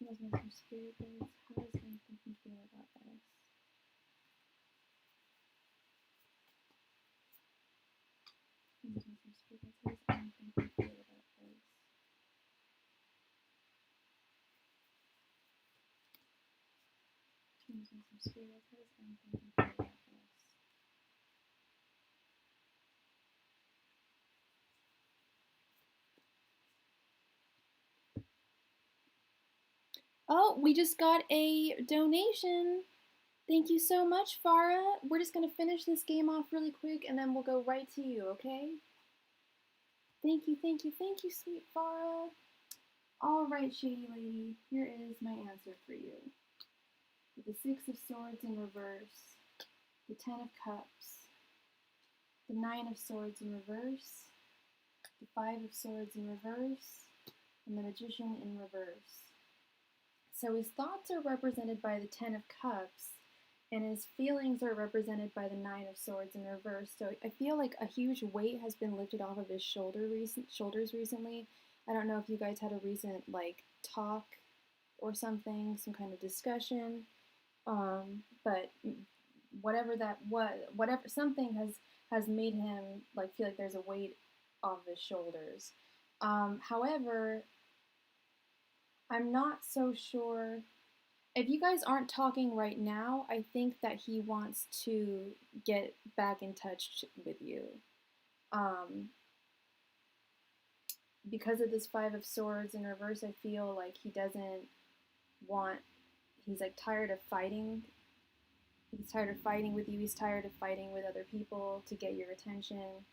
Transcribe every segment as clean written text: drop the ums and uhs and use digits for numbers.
Those are spirit guides. How does my thinking feel about this? Those are spirit guides. How does my thinking feel about this? Oh, we just got a donation. Thank you so much, Farah. We're just going to finish this game off really quick and then we'll go right to you, okay? Thank you, thank you, thank you, sweet Farah. All right, Shady Lady, here is my answer for you. The Six of Swords in reverse, the Ten of Cups, the Nine of Swords in reverse, the Five of Swords in reverse, and the Magician in reverse. So his thoughts are represented by the Ten of Cups, and his feelings are represented by the Nine of Swords in reverse. So I feel like a huge weight has been lifted off of his shoulders recently. I don't know if you guys had a recent talk or something, some kind of discussion, but whatever that was, whatever something has made him feel like there's a weight off his shoulders. However, I'm not so sure. If you guys aren't talking right now, I think that he wants to get back in touch with you. Because of this Five of Swords in reverse, I feel like he doesn't want, he's tired of fighting. He's tired of fighting with you. He's tired of fighting with other people to get your attention.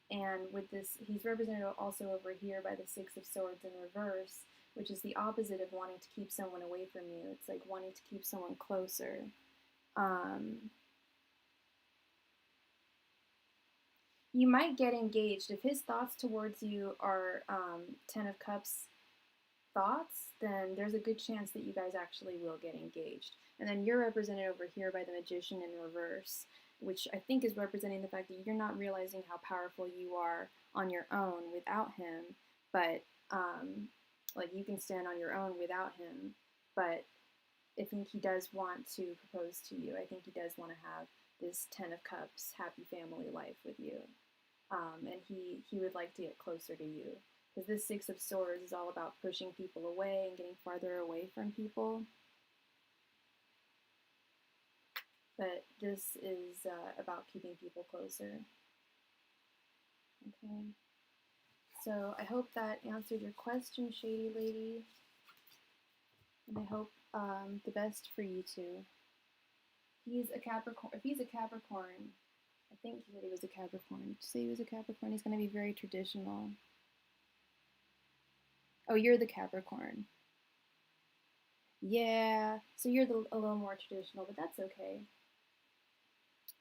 And with this, he's represented also over here by the Six of Swords in reverse, which is the opposite of wanting to keep someone away from you. It's like wanting to keep someone closer. You might get engaged. If his thoughts towards you are Ten of Cups thoughts, then there's a good chance that you guys actually will get engaged. And then you're represented over here by the Magician in reverse, which I think is representing the fact that you're not realizing how powerful you are on your own without him, but you can stand on your own without him. But I think he does want to propose to you. I think he does want to have this Ten of Cups happy family life with you. And he would like to get closer to you. Because this Six of Swords is all about pushing people away and getting farther away from people. But this is about keeping people closer. Okay. So I hope that answered your question, Shady Lady. And I hope the best for you two. He's a Capricorn. If he's a Capricorn, I think he said he was a Capricorn. To say he was a Capricorn, he's going to be very traditional. Oh, you're the Capricorn. Yeah, so you're a little more traditional, but that's okay.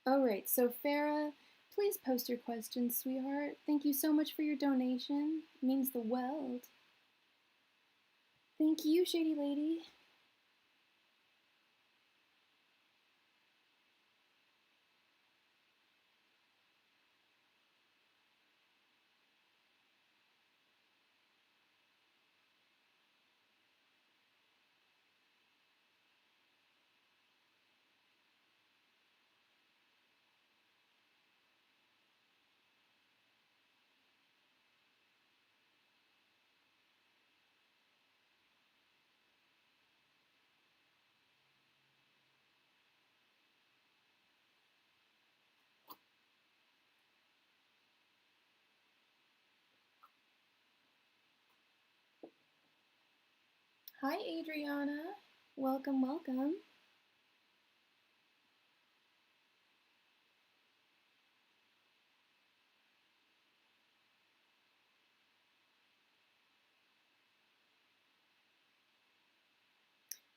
All right, so Farah, please post your questions, sweetheart. Thank you so much for your donation. It means the world. Thank you, Shady Lady. Hi, Adriana. Welcome, welcome.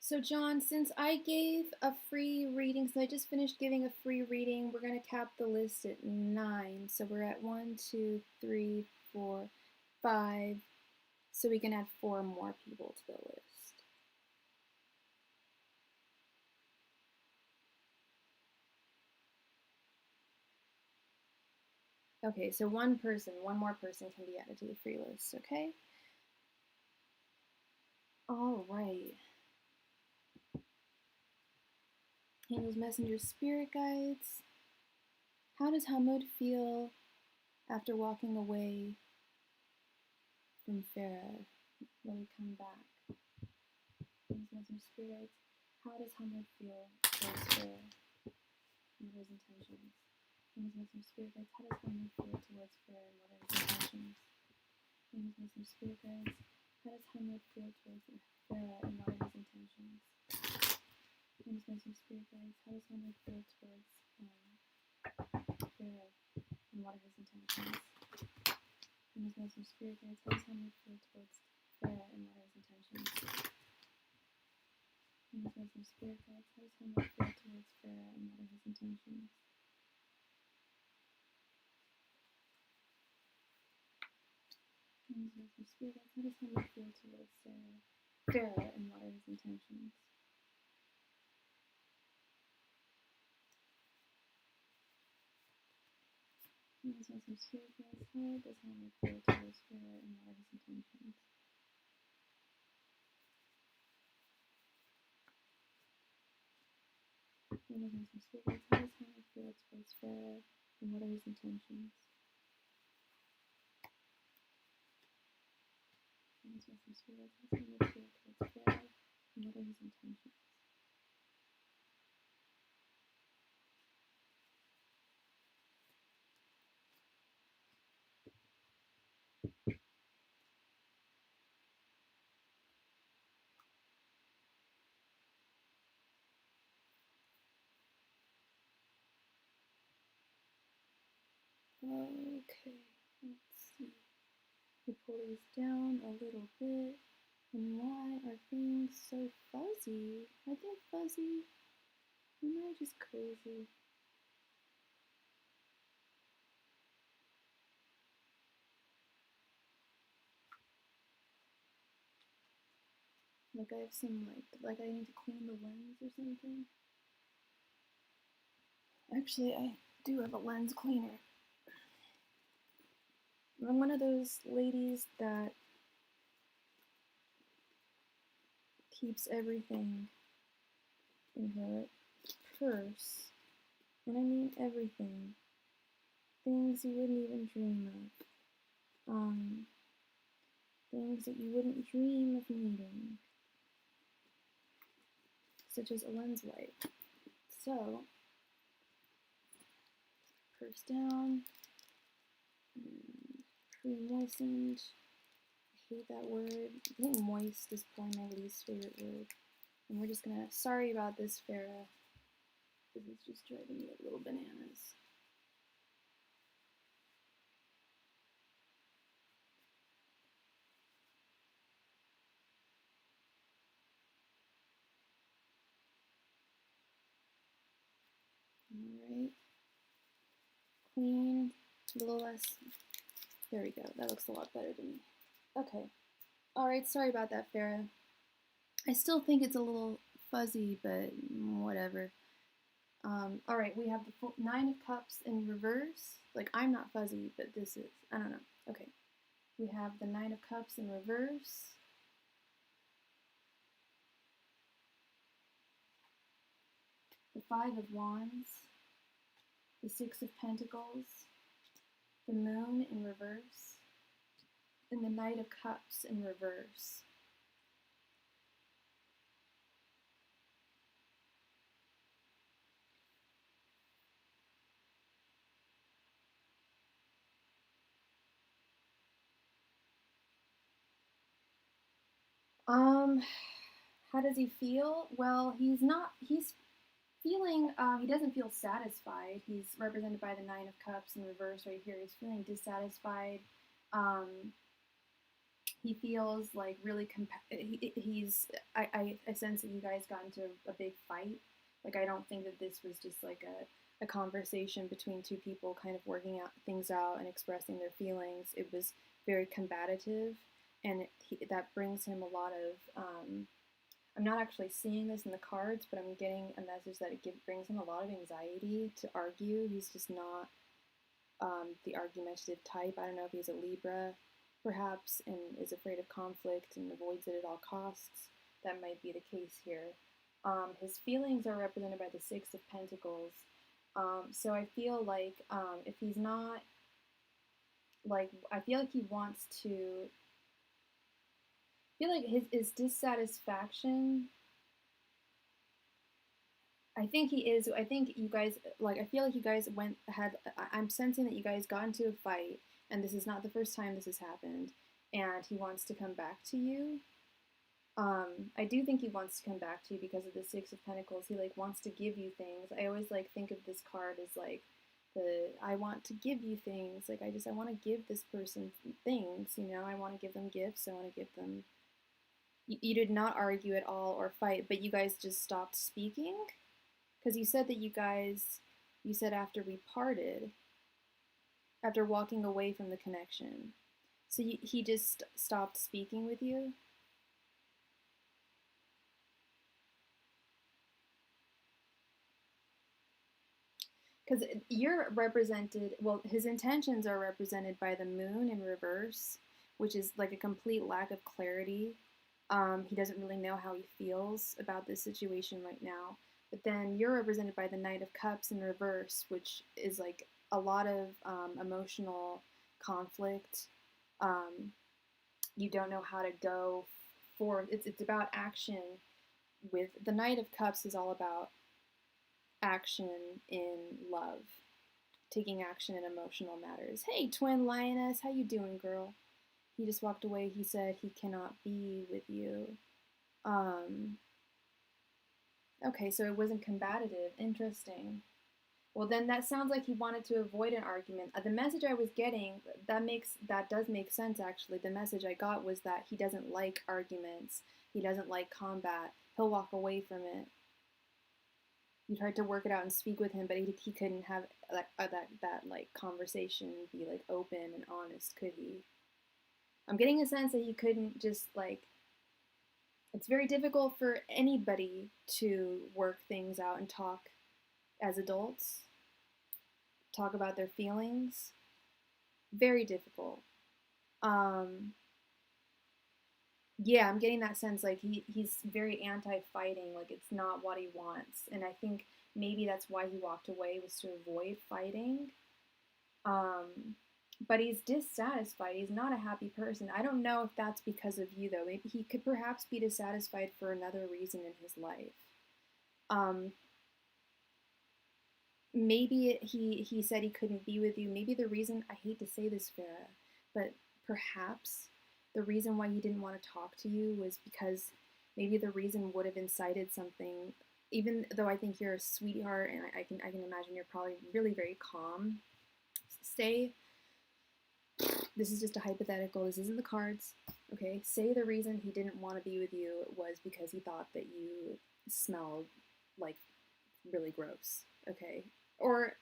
So John, since I gave a free reading, so I just finished giving a free reading, we're going to cap the list at 9. So we're at 1, 2, 3, 4, 5. So we can add 4 more people to the list. Okay, so one more person can be added to the free list, okay? All right. Angels, messengers, spirit guides. How does Hamud feel after walking away from Farah? Will he come back? Angels, messengers, spirit guides. How does Hamlet feel towards Farah? And what are his intentions? And his missing spirit guides. How does Hamlet feel towards Farah? And what are his intentions? And his missing spirit guides. How does Hamlet feel towards Farah? And what are his intentions? And his missing spirit guides. How does Hamlet feel towards Farah? And what are his intentions? And his missing spirit guides. How does Hamlet feel towards Farah? And what are his intentions? And his missing spirit guides. How does Hamlet feel towards Farah? And what are his intentions? And his missing spirit guides. How does Hamlet feel towards Farah? And what are his intentions? And his missing spirit guides. How does Hamlet feel towards Farah? And what are his intentions? And his missing spirit guides. How does Hamlet feel towards Farah? And what are his intentions? And his missing spirit guides. How does Hamlet feel towards Farah? And what are his intentions? Okay, let's see. We pull these down a little bit. And why are things so fuzzy? Are they fuzzy? Am I just crazy? Like I have some like I need to clean the lens or something. Actually, I do have a lens cleaner. I'm one of those ladies that keeps everything in her purse. And I mean everything. Things you wouldn't even dream of. Things that you wouldn't dream of needing. Such as a lens wipe. So, purse down. Pre-moistened. I hate that word. I think moist is probably my least favorite word. And we're just gonna, sorry about this, Farah. This is just driving me a little bananas. Alright. Clean, a little less. There we go. That looks a lot better to me. Okay. Alright, sorry about that, Farah. I still think it's a little fuzzy, but whatever. Alright, we have the Nine of Cups in reverse. Like, I'm not fuzzy, but this is. I don't know. Okay. We have the Nine of Cups in reverse. The Five of Wands. The Six of Pentacles. The Moon in reverse. And the Knight of Cups in reverse. How does he feel? Well, he's feeling, he doesn't feel satisfied. He's represented by the Nine of Cups in reverse right here. He's feeling dissatisfied. He feels like really, I sense that you guys got into a big fight. Like, I don't think that this was just like a conversation between two people kind of working out things out and expressing their feelings. It was very combative, and that brings him a lot of, I'm not actually seeing this in the cards, but I'm getting a message that it brings him a lot of anxiety to argue. He's just not the argumentative type. I don't know if he's a Libra, perhaps, and is afraid of conflict and avoids it at all costs. That might be the case here. His feelings are represented by the Six of Pentacles. So I feel like if he's not, like, I feel like he wants to, I feel like his dissatisfaction I think he is. I think you guys, like, I feel like you guys I'm sensing that you guys got into a fight, and this is not the first time this has happened, and he wants to come back to you. I do think he wants to come back to you because of the Six of Pentacles. He like wants to give you things. I always like think of this card as like I want to give you things. Like I want to give this person things, you know. I want to give them gifts. I want to give them. You did not argue at all or fight, but you guys just stopped speaking because you said that you said after we parted, after walking away from the connection. So he just stopped speaking with you. Because you're represented, well, his intentions are represented by the moon in reverse, which is like a complete lack of clarity. He doesn't really know how he feels about this situation right now. But then you're represented by the Knight of Cups in reverse, which is like a lot of emotional conflict. Um, you don't know how to go forward. It's about action. With the Knight of Cups is all about action in love, taking action in emotional matters. Hey, twin lioness, how you doing, girl? He just walked away. He said he cannot be with you. Okay, so it wasn't combative. Interesting. Well, then that sounds like he wanted to avoid an argument. The message I was getting, that does make sense actually. The message I got was that he doesn't like arguments. He doesn't like combat. He'll walk away from it. You tried to work it out and speak with him, but he couldn't have that like conversation be like open and honest, could he? I'm getting a sense that he couldn't just like. It's very difficult for anybody to work things out and talk as adults, talk about their feelings. Very difficult. Um, yeah, I'm getting that sense like he's very anti-fighting, like it's not what he wants, and I think maybe that's why he walked away, was to avoid fighting. Um, but he's dissatisfied. He's not a happy person. I don't know if that's because of you though. Maybe he could perhaps be dissatisfied for another reason in his life. Um, maybe he said he couldn't be with you. Maybe the reason, I hate to say this, Farah, but perhaps the reason why he didn't want to talk to you was because maybe the reason would have incited something. Even though I think you're a sweetheart, and I can imagine you're probably really very calm. Say this is just a hypothetical. This isn't the cards. Okay, say the reason he didn't want to be with you was because he thought that you smelled like really gross. Okay, or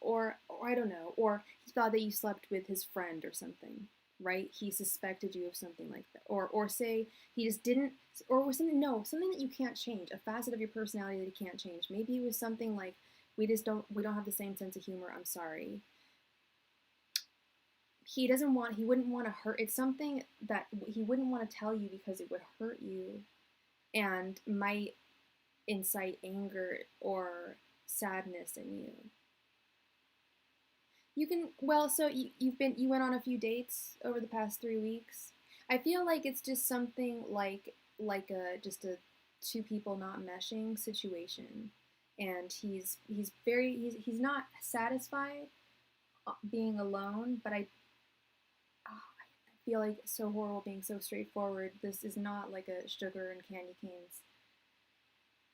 I don't know, or he thought that you slept with his friend or something, right? He suspected you of something like that, or say he just didn't, or was something, no, something that you can't change, a facet of your personality that you can't change. Maybe it was something like we don't have the same sense of humor. I'm sorry. He wouldn't want to hurt. It's something that he wouldn't want to tell you because it would hurt you and might incite anger or sadness in you. You can, well, so you went on a few dates over the past 3 weeks. I feel like it's just something like a just a two people not meshing situation, and he's not satisfied being alone. But I feel like it's so horrible being so straightforward. This is not like a sugar and candy canes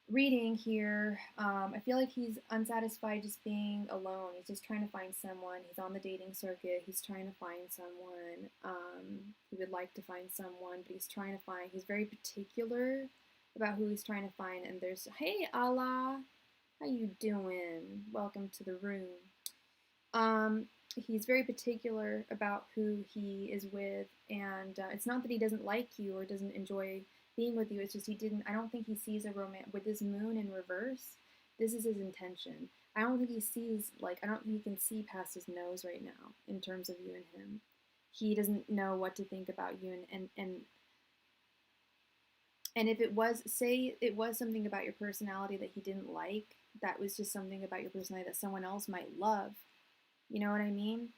reading here. I feel like he's unsatisfied just being alone. He's just trying to find someone. He's on the dating circuit. He's trying to find someone. He would like to find someone, but he's very particular about who he's trying to find. And hey, Allah, how you doing? Welcome to the room. He's very particular about who he is with, and it's not that he doesn't like you or doesn't enjoy being with you. It's just I don't think he sees a romance with this moon in reverse. This is his intention. I don't think he can see past his nose right now in terms of you and him. He doesn't know what to think about you, and if it was something about your personality that he didn't like, that was just something about your personality that someone else might love. You know what I mean?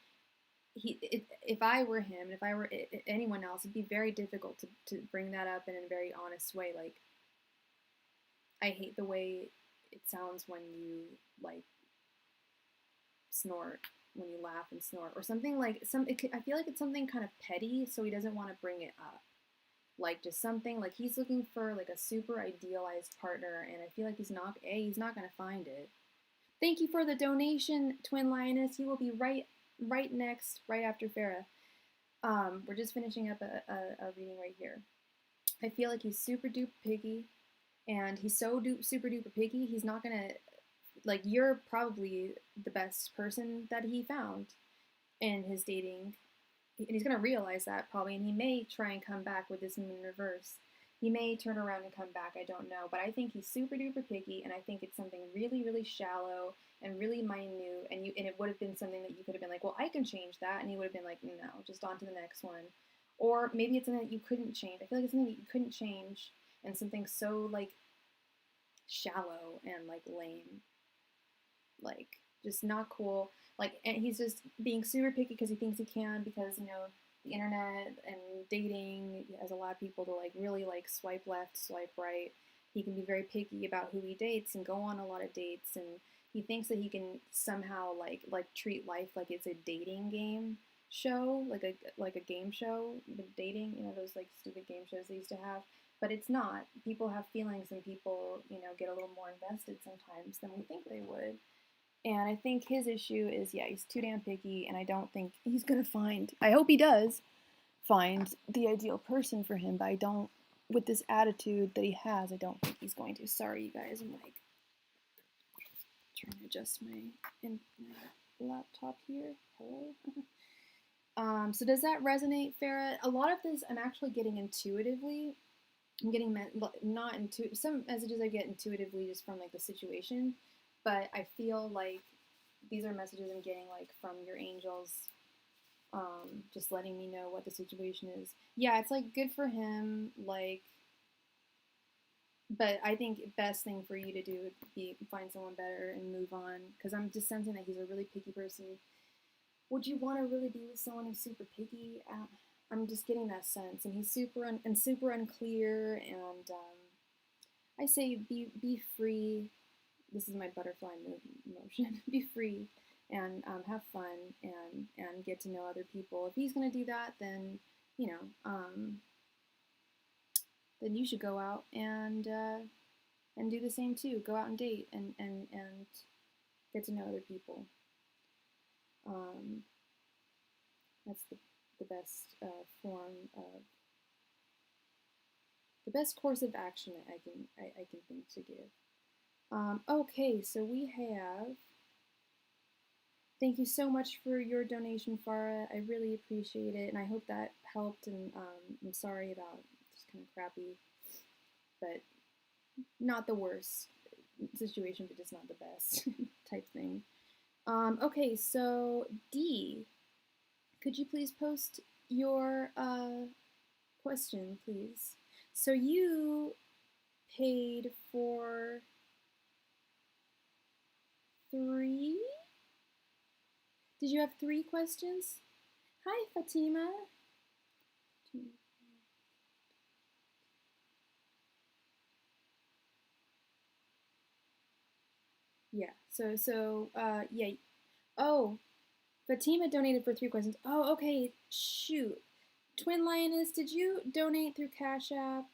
If I were him, if I were anyone else, it'd be very difficult to bring that up in a very honest way. Like, I hate the way it sounds when you like snort, when you laugh and snort, or something like I feel like it's something kind of petty, so he doesn't want to bring it up. Like just something like he's looking for like a super idealized partner, and I feel like he's not gonna find it. Thank you for the donation, Twin Lioness. You will be right next, right after Farah. We're just finishing up a reading right here. I feel like he's super duper picky, and he's so super duper picky. He's not gonna like you're probably the best person that he found in his dating, and he's gonna realize that probably, and he may try and come back with this moon in reverse. He may turn around and come back. I don't know, but I think he's super duper picky, and I think it's something really really shallow and really minute, and it would have been something that you could have been like, well, I can change that, and he would have been like, no, just on to the next one. Or maybe it's something that you couldn't change. I feel like it's something that you couldn't change, and something so like shallow and like lame, like just not cool. Like, and he's just being super picky because he thinks he can, because the internet and dating has allowed people to like really like swipe left, swipe right. He can be very picky about who he dates and go on a lot of dates, and he thinks that he can somehow like treat life like it's a dating game show, like a game show, with dating, those like stupid game shows they used to have. But it's not. People have feelings, and people, get a little more invested sometimes than we think they would. And I think his issue is, yeah, he's too damn picky, and I don't think he's gonna find, I hope he does find the ideal person for him, but I don't, with this attitude that he has, I don't think he's going to. Sorry, you guys, I'm like trying to adjust my laptop here. Hello. So does that resonate, Farah? A lot of this I'm actually getting intuitively. I'm getting not into some messages I get intuitively just from like the situation, but I feel like these are messages I'm getting like from your angels, just letting me know what the situation is. Yeah, it's like good for him, like, but I think best thing for you to do would be find someone better and move on, because I'm just sensing that he's a really picky person. Would you want to really be with someone who's super picky? I'm just getting that sense, and he's super unclear, and I say be free. This is my butterfly motion. Be free and have fun and get to know other people. If he's gonna do that, then then you should go out and do the same too. Go out and date and get to know other people. That's the best form of the best course of action I can think to give. Okay, so we have. Thank you so much for your donation, Farah. I really appreciate it, and I hope that helped. And I'm sorry about just kind of crappy, but not the worst situation, but just not the best type thing. Okay, so D, could you please post your question, please? So you paid for 3? Did you have 3 questions? Hi, Fatima. Yeah, yeah. Oh, Fatima donated for 3 questions. Oh, okay, shoot. Twin Lioness, did you donate through Cash App?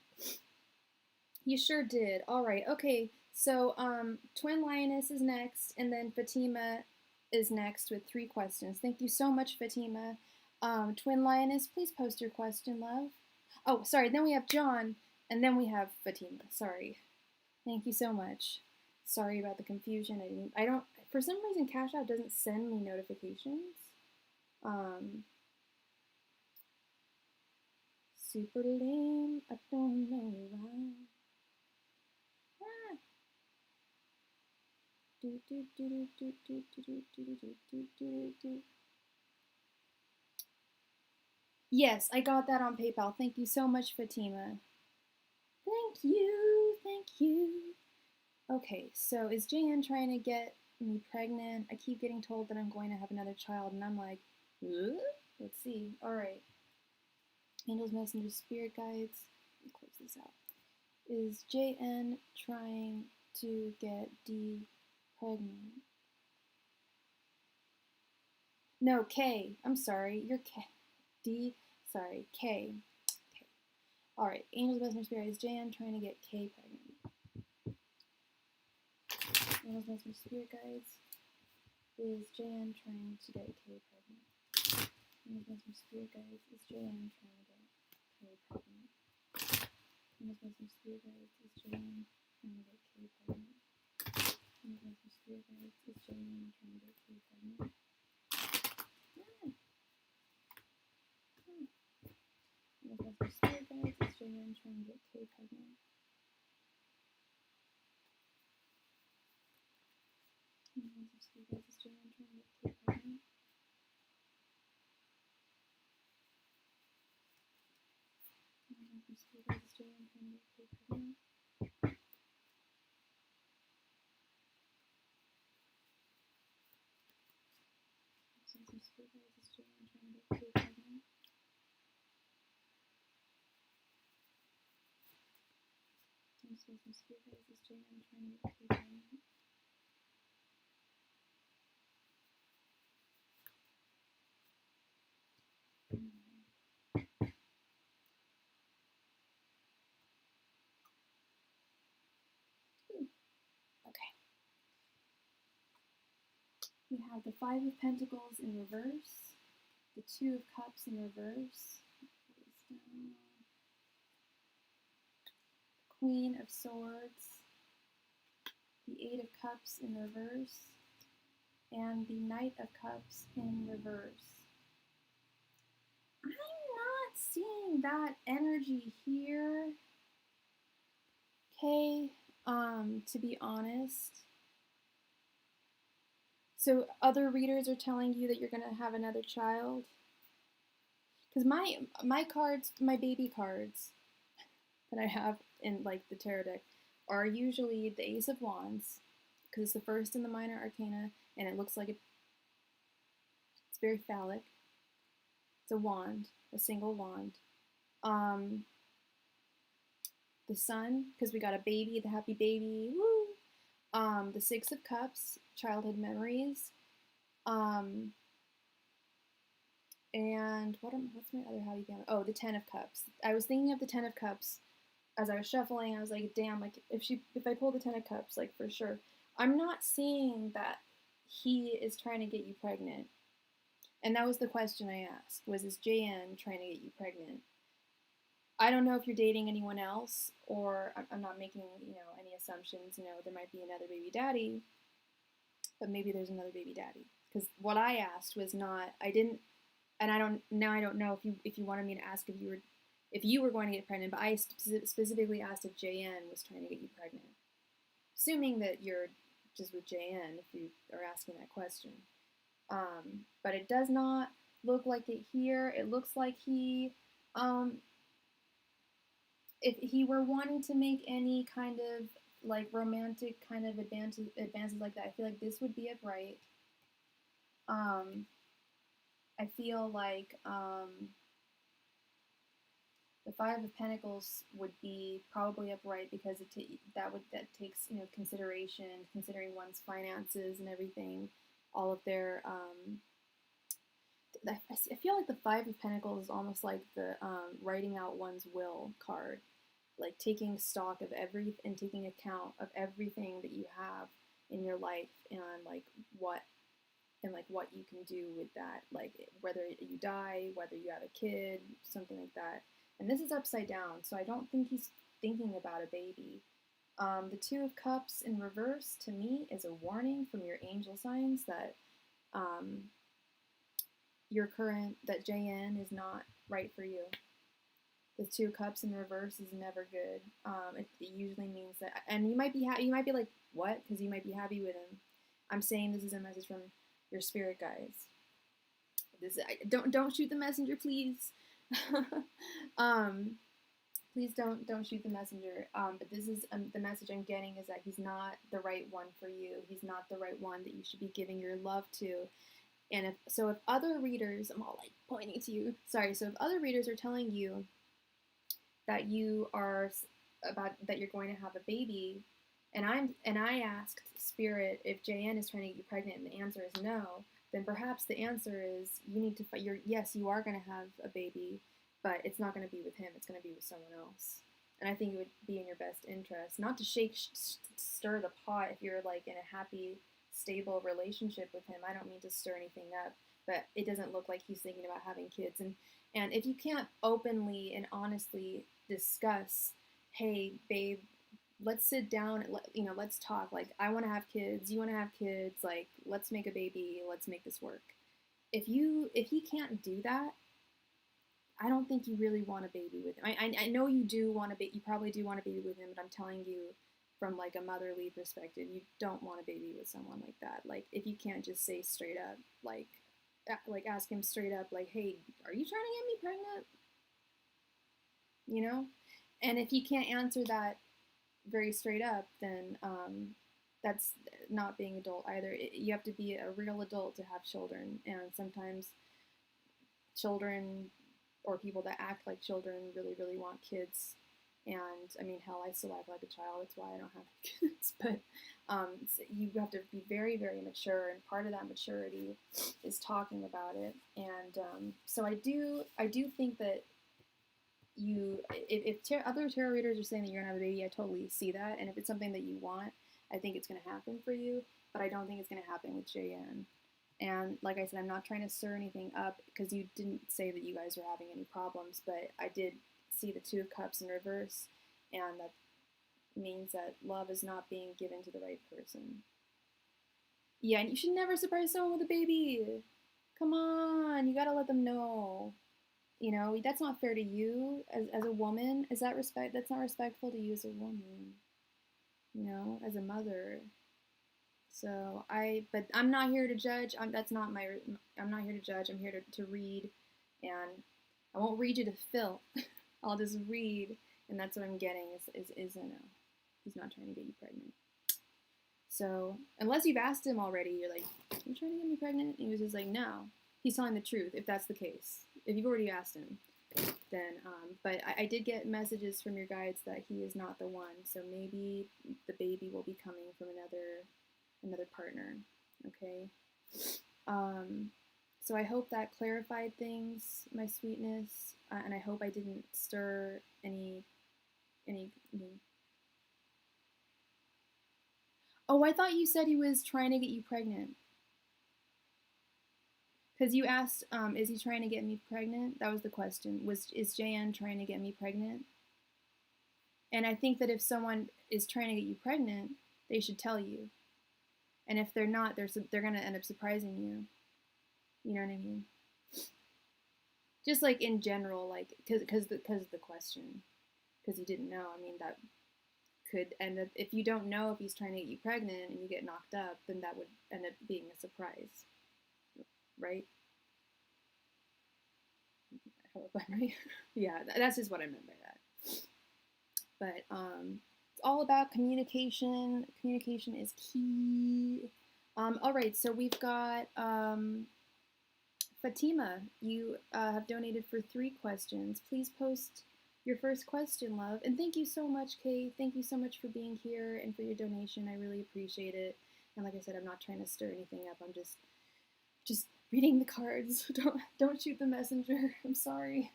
You sure did. All right, okay. So, Twin Lioness is next, and then Fatima is next with 3 questions. Thank you so much, Fatima. Twin Lioness, please post your question, love. Oh, sorry, then we have John, and then we have Fatima. Sorry. Thank you so much. Sorry about the confusion. I don't, for some reason, Cash App doesn't send me notifications. Super lame, I don't know why. Yes, I got that on PayPal. Thank you so much, Fatima. Thank you, thank you. Okay, so is JN trying to get me pregnant? I keep getting told that I'm going to have another child, and I'm like, ugh? Let's see. All right. Angels, messengers, spirit guides. Let me close this out. Is JN trying to get D pregnant. No, K. I'm sorry. You're K. D. Sorry. K. K. All right. Angel's Messenger Spirit is Jan trying to get K pregnant. Angel's Messenger Spirit guides is Jan trying to get K pregnant. Angel's Messenger Spirit guides is Jan trying to get K pregnant. Angel's Messenger Spirit guides is Jan trying to get K pregnant. Angel's Messenger Spirit guides is Jan trying to get K pregnant. Angel's Messenger Spirit guides is Jan trying to get K pregnant. Angel's Messenger Spirit guides is Jan trying to get K pregnant. Angel's Messenger Spirit guides is Jan trying to get K pregnant. Some spirit guides is Jan trying to get K pregnant. Some spirit guides is Jan trying to get K pregnant. Okay. We have the Five of Pentacles in reverse, the Two of Cups in reverse, Queen of Swords, the Eight of Cups in reverse, and the Knight of Cups in reverse. I'm not seeing that energy here. Okay, to be honest. So other readers are telling you that you're gonna have another child? Because my cards, my baby cards that I have in like the tarot deck are usually the Ace of Wands, because it's the first in the minor arcana, and it looks like it's very phallic. It's a wand, a single wand. The Sun, because we got a baby, the happy baby, woo! The Six of Cups, childhood memories. And what's my other happy family? Oh, the Ten of Cups. I was thinking of the Ten of Cups as I was shuffling. I was like, damn, like if I pull the Ten of Cups, like for sure. I'm not seeing that he is trying to get you pregnant. And that was the question I asked, was is JN trying to get you pregnant? I don't know if you're dating anyone else, or I'm not making, any assumptions. There might be another baby daddy, but maybe there's another baby daddy. Because what I asked was not, I didn't, and I don't know if you wanted me to ask if you were going to get pregnant, but I specifically asked if JN was trying to get you pregnant. Assuming that you're just with JN if you are asking that question. But it does not look like it here. It looks like he, if he were wanting to make any kind of like romantic kind of advances like that, I feel like this would be upright. I feel like the Five of Pentacles would be probably upright because that takes consideration, considering one's finances and everything, all of their. I feel like the Five of Pentacles is almost like the writing out one's will card, like taking stock of and taking account of everything that you have in your life and like what you can do with that, like whether you die, whether you have a kid, something like that. And this is upside down, so I don't think he's thinking about a baby. The Two of Cups in reverse, to me, is a warning from your angel signs that that JN is not right for you. The Two of Cups in reverse is never good. It usually means that, and you might be like, what? Because you might be happy with him. I'm saying this is a message from your spirit guides. Don't shoot the messenger, please. Please don't shoot the messenger. But this is the message I'm getting is that he's not the right one for you. He's not the right one that you should be giving your love to. And if other readers, I'm all like pointing to you. Sorry. So if other readers are telling you that you're going to have a baby, and I asked Spirit if JN is trying to get you pregnant, and the answer is no, then perhaps the answer is you need to yes, you are going to have a baby, but it's not going to be with him, it's going to be with someone else. And I think it would be in your best interest not to stir the pot if you're like in a happy, stable relationship with him. I don't mean to stir anything up, but it doesn't look like he's thinking about having kids. And if you can't openly and honestly discuss, hey, babe, let's sit down and let's talk. Like, I want to have kids, you want to have kids. Like, let's make a baby. Let's make this work. If he can't do that, I don't think you really want a baby with him. I know you do want a baby. You probably do want a baby with him, but I'm telling you from like a motherly perspective, you don't want a baby with someone like that. Like, if you can't just say straight up, like ask him straight up, like, hey, are you trying to get me pregnant? You know? And if he can't answer that very straight up, then that's not being adult either. You have to be a real adult to have children, and sometimes children or people that act like children really, really want kids. And I mean, hell, I still act like a child. That's why I don't have kids. But you have to be very, very mature, and part of that maturity is talking about it. And so I do think that if other tarot readers are saying that you're gonna have a baby, I totally see that. And if it's something that you want, I think it's gonna happen for you. But I don't think it's gonna happen with JN. And like I said, I'm not trying to stir anything up because you didn't say that you guys were having any problems, but I did see the Two of Cups in reverse, and that means that love is not being given to the right person. Yeah, and you should never surprise someone with a baby. Come on, you gotta let them know. You know, that's not fair to you as a woman. Is that respect? That's not respectful to you as a woman. You know, as a mother. So but I'm not here to judge. I'm not here to judge. I'm here to read, and I won't read you to fill. I'll just read, and that's what I'm getting is a no. He's not trying to get you pregnant. So unless you've asked him already, you're like, are you trying to get me pregnant? And he was just like, no. He's telling the truth, if that's the case. If you've already asked him, then, but I did get messages from your guides that he is not the one. So maybe the baby will be coming from another partner, okay? So I hope that clarified things, my sweetness, and I hope I didn't stir any. Oh, I thought you said he was trying to get you pregnant. Because you asked, is he trying to get me pregnant? That was the question. Is JN trying to get me pregnant? And I think that if someone is trying to get you pregnant, they should tell you. And if they're not, they're going to end up surprising you. You know what I mean? Just like in general, like, because of the question. Because you didn't know. I mean, that could end up, if you don't know if he's trying to get you pregnant and you get knocked up, then that would end up being a surprise. Right? I hope I'm right. Yeah, that's just what I meant by that. But it's all about communication. Communication is key. All right, so we've got Fatima. You have donated for 3 questions. Please post your first question, love. And thank you so much, Kay. Thank you so much for being here and for your donation. I really appreciate it. And like I said, I'm not trying to stir anything up. I'm just reading the cards. Don't shoot the messenger. I'm sorry.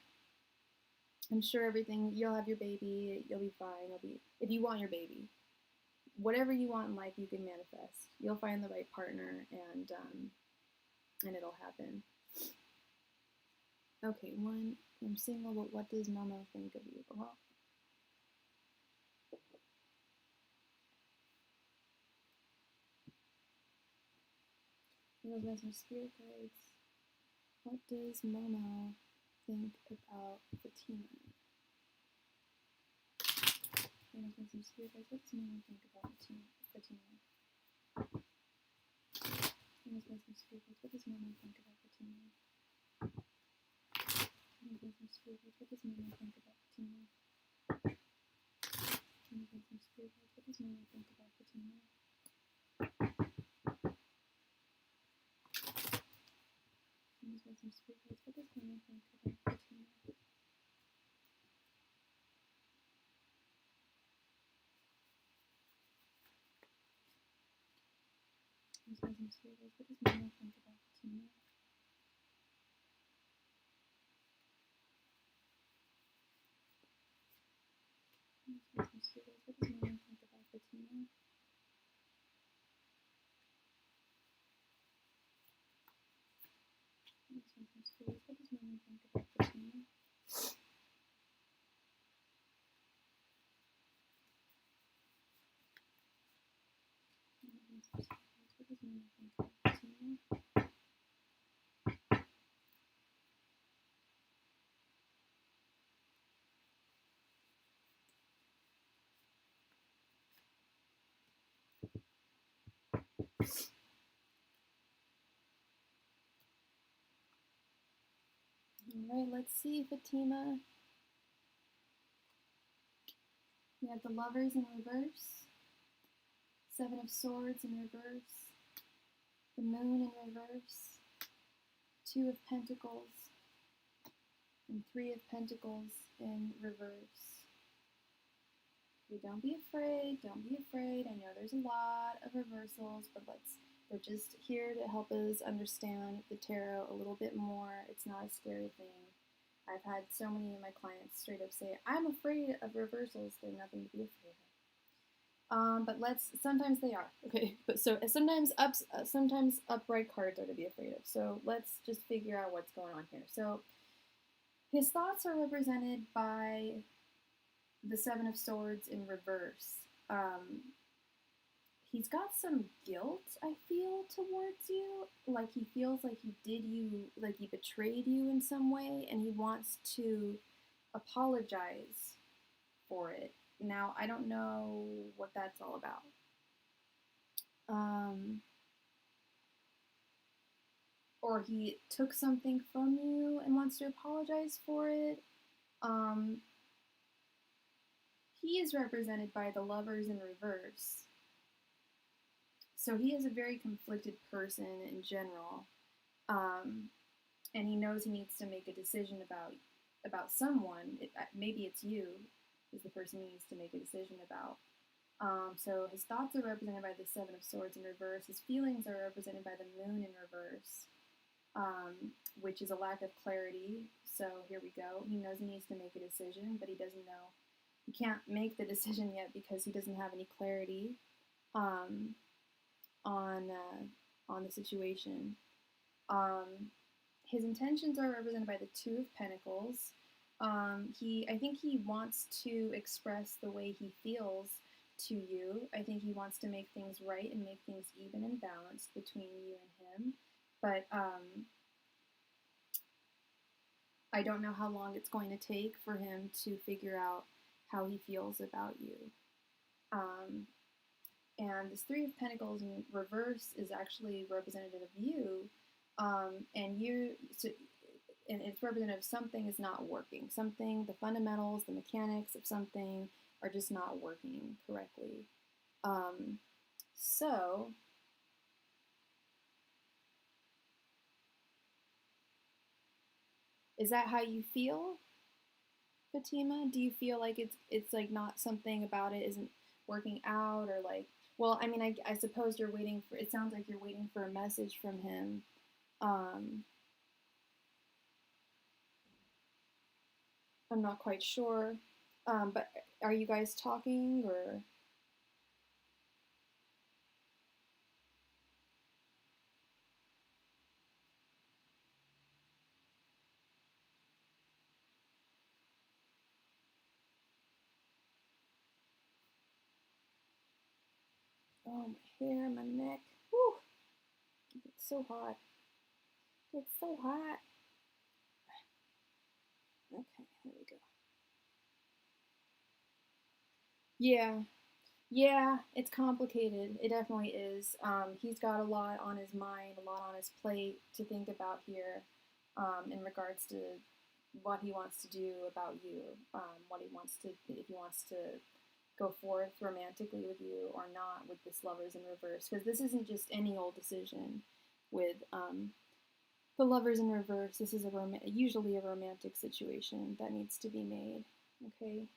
I'm sure you'll have your baby. You'll be fine. If you want your baby, whatever you want in life, you can manifest. You'll find the right partner, and it'll happen. Okay, one. I'm single, but what does Mama think of you? Well, guys are spirit guides. What does Momo think about Fatima? What does Momo think about Fatima? What does Momo think about Fatima? What does Momo think about Fatima? What does Momo think about Fatima? What does Momo think about Fatima? What does Momo think about Fatima? Mama think about Fatima? What does Mama think about Fatima? What does Mama think about Fatima? Alright, let's see, Fatima. We have the Lovers in reverse, Seven of Swords in reverse, the Moon in reverse, Two of Pentacles, and Three of Pentacles in reverse. Okay, don't be afraid, don't be afraid. I know there's a lot of reversals, but they're just here to help us understand the tarot a little bit more. It's not a scary thing. I've had so many of my clients straight up say, I'm afraid of reversals. They're nothing to be afraid of. But sometimes they are. Okay, but so sometimes upright cards are to be afraid of. So let's just figure out what's going on here. So his thoughts are represented by the Seven of Swords in reverse. He's got some guilt, I feel, towards you. Like he feels like he betrayed you in some way, and he wants to apologize for it. Now, I don't know what that's all about. Or he took something from you and wants to apologize for it. He is represented by the Lovers in reverse. So he is a very conflicted person in general, and he knows he needs to make a decision about someone. Maybe it's you, is the person he needs to make a decision about. So his thoughts are represented by the Seven of Swords in reverse. His feelings are represented by the Moon in reverse, which is a lack of clarity. So here we go. He knows he needs to make a decision, but he doesn't know. He can't make the decision yet because he doesn't have any clarity on the situation. His intentions are represented by the Two of Pentacles. I think he wants to express the way he feels to you. I think he wants to make things right and make things even and balanced between you and him. But I don't know how long it's going to take for him to figure out how he feels about you. And this Three of Pentacles in reverse is actually representative of you, and it's representative of something is not working. Something, the fundamentals, the mechanics of something are just not working correctly. So is that how you feel, Fatima? Do you feel like it's like not something about it isn't working out, or like, well, I mean, I suppose you're waiting for, it sounds like you're waiting for a message from him. I'm not quite sure. But are you guys talking, or? Oh, my hair, my neck. Whew. It's so hot. It's so hot. Okay, there we go. Yeah, it's complicated. It definitely is. He's got a lot on his mind, a lot on his plate to think about here, in regards to what he wants to do about you, what he wants to, if he wants to go forth romantically with you or not with this Lovers in reverse, because this isn't just any old decision with the Lovers in reverse. This is usually a romantic situation that needs to be made. Okay.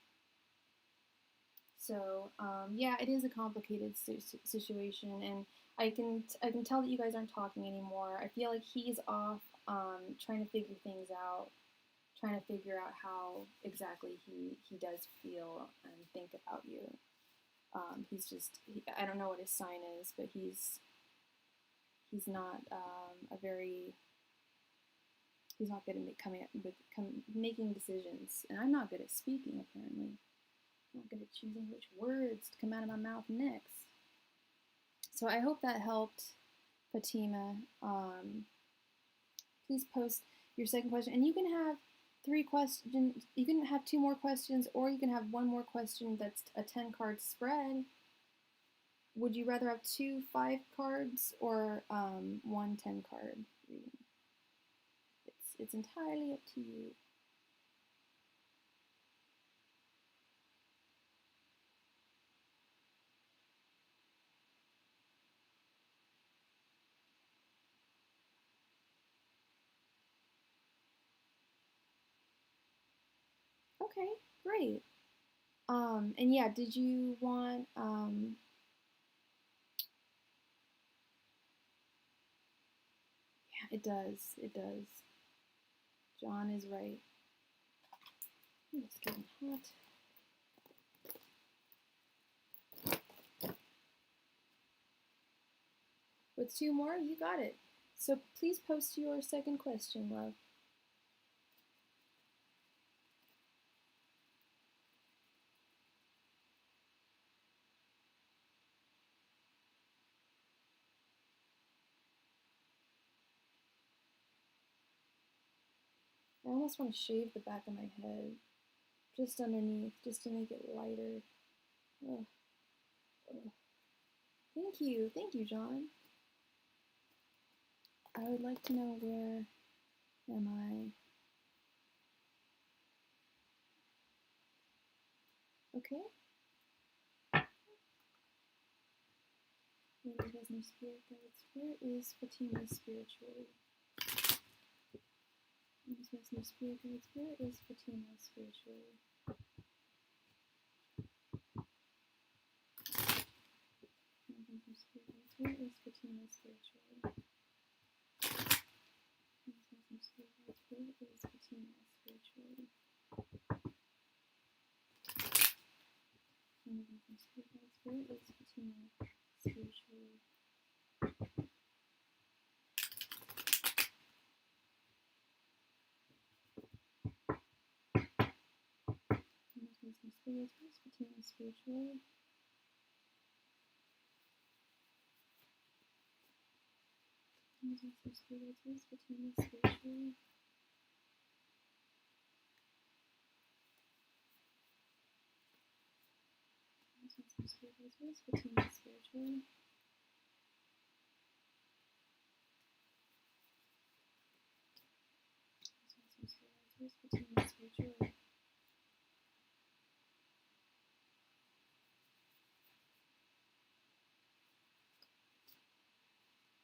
So yeah, it is a complicated situation, and I can tell that you guys aren't talking anymore. I feel like he's off trying to figure things out, trying to figure out how exactly he does feel and think about you. He's just I don't know what his sign is, but he's not he's not good at making decisions, and I'm not good at speaking apparently. I'm not good at choosing which words to come out of my mouth next. So I hope that helped, Fatima. Please post your second question, and you can have 3 questions. You can have 2 more questions, or you can have 1 more question that's a 10-card spread. Would you rather have 2 5 cards or 1 10-card reading? It's entirely up to you. Okay, great. And yeah, did you want yeah, it does. It does. John is right. It's getting hot. With 2 more, you got it. So please post your second question, love. I almost want to shave the back of my head, just underneath, just to make it lighter. Ugh. Ugh. Thank you, John. I would like to know where am I? Okay. Ladies, business, spirit guides. Where is Fatima spiritually? Ladies, business, spirit guides. Where is Fatima spiritually? Ladies, business, spirit guides. Where is Fatima spiritually? Ladies, business, spirit guides. Where is Fatima spiritually? Ladies, business, spirit guides. Where is Fatima spiritually? Business spirits, where's Fatima spiritually? Business spirits, where's Fatima spiritually? Business spirits, where's Fatima spiritually? Business spirits, where's Fatima spiritually?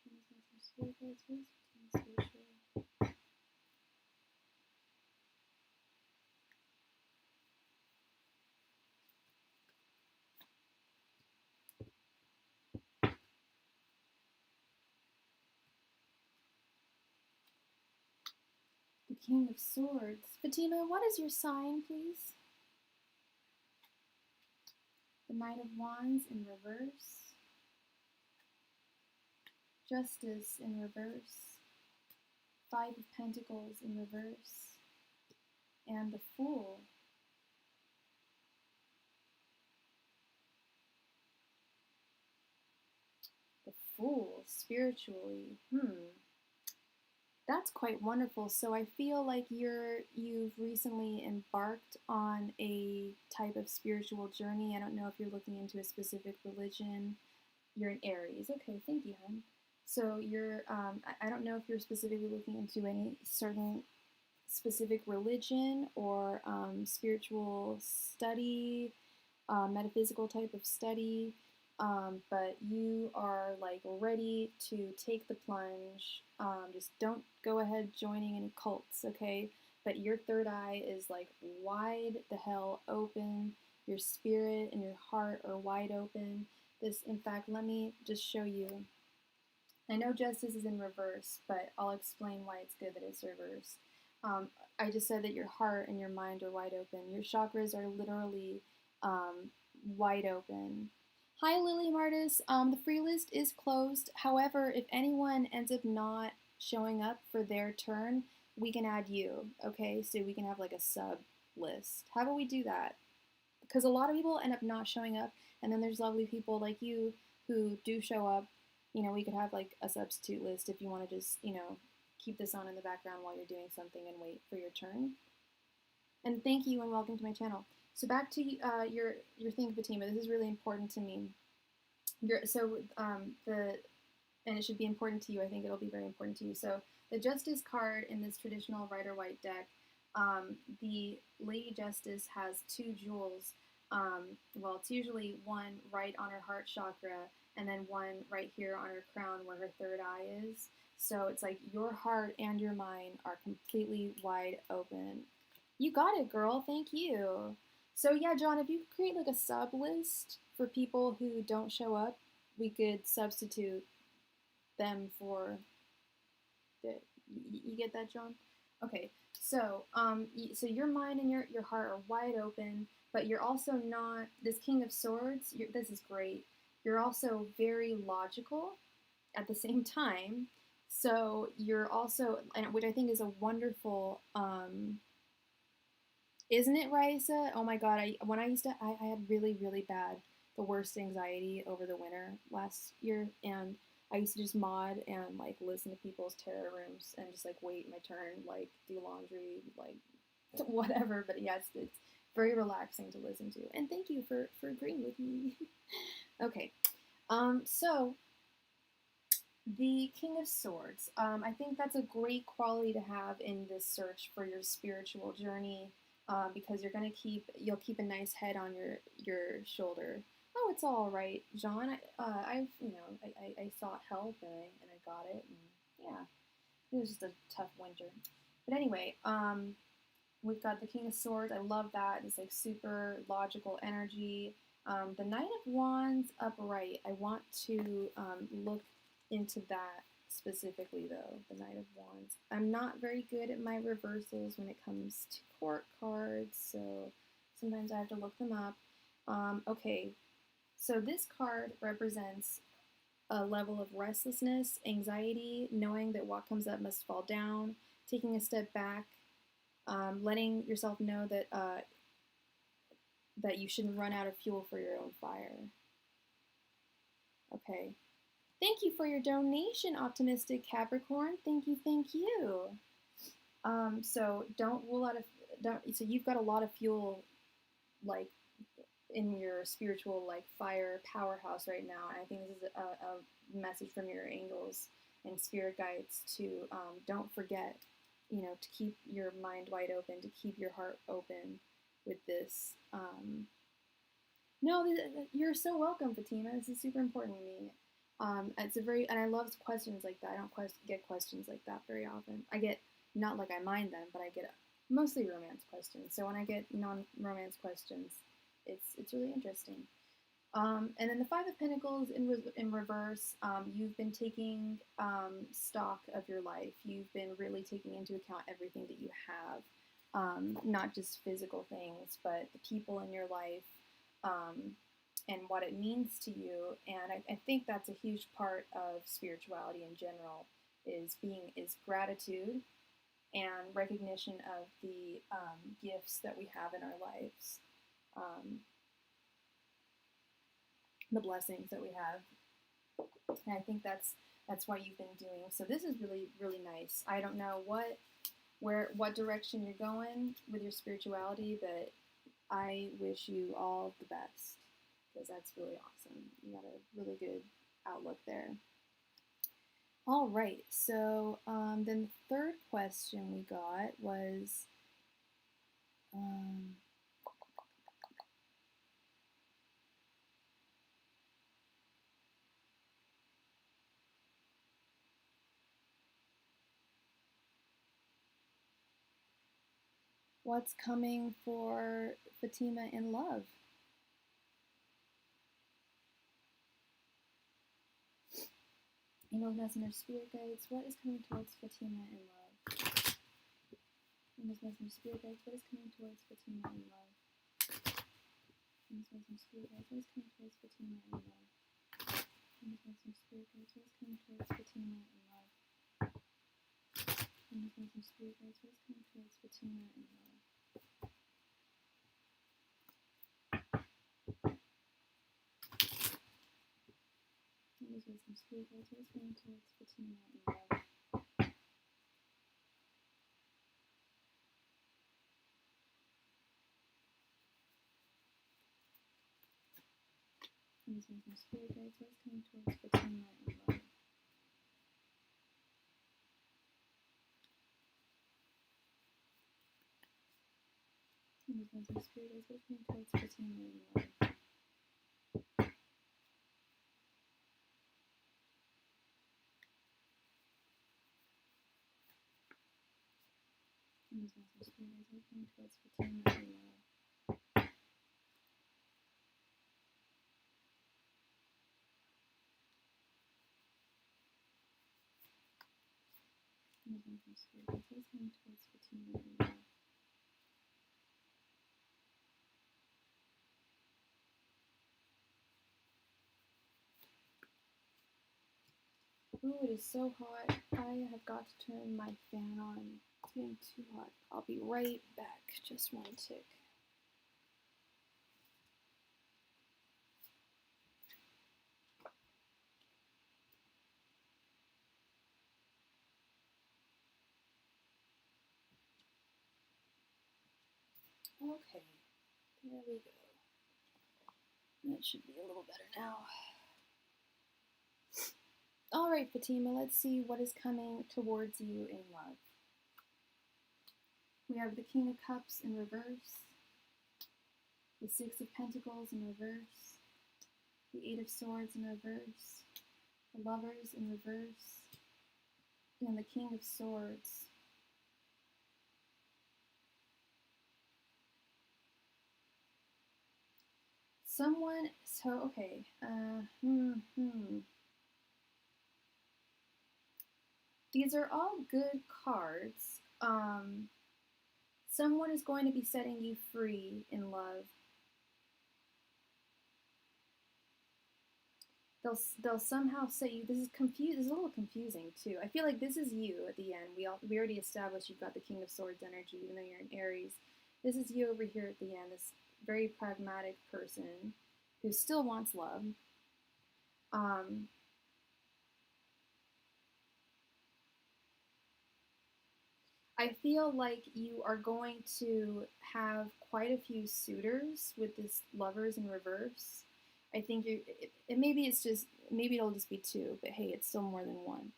Business spirits, where's Fatima spiritually? The King of Swords. Fatima, what is your sign, please? The Knight of Wands in reverse. Justice in reverse. 5 of Pentacles in reverse. And the Fool. The Fool, spiritually. That's quite wonderful. So I feel like you've recently embarked on a type of spiritual journey. I don't know if you're looking into a specific religion. You're an Aries. Okay, thank you, hon. So you're I don't know if you're specifically looking into any certain specific religion or spiritual study, metaphysical type of study. But you are like ready to take the plunge. Just don't go ahead joining any cults, okay? But your third eye is like wide the hell open. Your spirit and your heart are wide open. In fact, let me just show you. I know justice is in reverse, but I'll explain why it's good that it's reversed. I just said that your heart and your mind are wide open. Your chakras are literally wide open. Hi, Lily Martis. The free list is closed. However, if anyone ends up not showing up for their turn, we can add you, okay? So we can have like a sub list. How about we do that? Because a lot of people end up not showing up, and then there's lovely people like you who do show up. You know, we could have like a substitute list if you want to just, you know, keep this on in the background while you're doing something and wait for your turn. And thank you and welcome to my channel. So back to your thing, Fatima. This is really important to me. And it should be important to you. I think it'll be very important to you. So the Justice card in this traditional Rider-Waite deck, the Lady Justice has two jewels. Well, it's usually one right on her heart chakra, and then one right here on her crown where her third eye is. So it's like your heart and your mind are completely wide open. You got it, girl. Thank you. So yeah, John, if you could create like a sub list for people who don't show up, we could substitute them for the. You get that, John? Okay. So so your mind and your heart are wide open, but you're also not this King of Swords. This is great. You're also very logical at the same time. So you're also, and which I think is a wonderful, isn't it, Raisa? Oh my God! When I used to, I had really bad, the worst anxiety over the winter last year, and I used to just mod and like listen to people's tarot rooms and just like wait my turn, like do laundry, like whatever. But yes, it's very relaxing to listen to. And thank you for agreeing with me. Okay, so the King of Swords. I think that's a great quality to have in this search for your spiritual journey, because you'll keep a nice head on your shoulder. Oh, it's all right, John. I sought help and I got it. And yeah, it was just a tough winter. But anyway, we've got the King of Swords. I love that. It's like super logical energy. The Knight of Wands upright. I want to look into that specifically, though. The Knight of Wands. I'm not very good at my reversals when it comes to court cards, so sometimes I have to look them up. Okay, so this card represents a level of restlessness, anxiety, knowing that what comes up must fall down, taking a step back, letting yourself know that that you shouldn't run out of fuel for your own fire. Okay. Thank you for your donation, Optimistic Capricorn. Thank you, thank you. So don't rule out so you've got a lot of fuel, like, in your spiritual, like, fire powerhouse right now. And I think this is a message from your angels and spirit guides to don't forget, you know, to keep your mind wide open, to keep your heart open with this. No, you're so welcome, Fatima. This is super important to me. And I love questions like that. I don't get questions like that very often. I get, not like I mind them, but I get mostly romance questions. So when I get non-romance questions, it's really interesting. And then the Five of Pentacles in reverse. You've been taking stock of your life. You've been really taking into account everything that you have, not just physical things, but the people in your life. And what it means to you. And I think that's a huge part of spirituality in general, is gratitude and recognition of the gifts that we have in our lives, the blessings that we have. And I think that's what you've been doing. So this is really nice. I don't know what direction you're going with your spirituality, but I wish you all the best, because that's really awesome. You got a really good outlook there. All right, so then the third question we got was, what's coming for Fatima in love? Angel Messenger Spirit Guides, what is coming towards Fatima in love? Angel Messenger Spirit Guides, what is coming towards Fatima in love? Angel Messenger Spirit Guides, what is coming towards Fatima in love? Angel Messenger Spirit Guides, what is coming towards Fatima in love? Angel Messenger Spirit Guides, what is coming towards Fatima in love? Angel Messenger Spirit Guides, what is coming towards Fatima in love? Angel Messenger Spirit Guides, what is coming towards Fatima in love? Angel Messenger Spirit Guides, what is coming towards Fatima in love? Angel Messenger Spirit Guides, what is coming towards Fatima in love? Angel Messenger Spirit Guides, what is coming towards Fatima in love? Ooh, it is so hot. I have got to turn my fan on. It's getting too hot. I'll be right back. Just one tick. Okay, there we go. That should be a little better now. All right, Fatima, let's see what is coming towards you in love. We have the King of Cups in reverse, the Six of Pentacles in reverse, the Eight of Swords in reverse, the Lovers in reverse, and the King of Swords. Someone, so, okay, These are all good cards. Someone is going to be setting you free in love. They'll somehow set you. This is a little confusing too. I feel like this is you at the end. We already established you've got the King of Swords energy, even though you're in Aries. This is you over here at the end. This very pragmatic person who still wants love. I feel like you are going to have quite a few suitors with this Lovers in reverse. I think maybe it'll just be two, but hey, it's still more than one.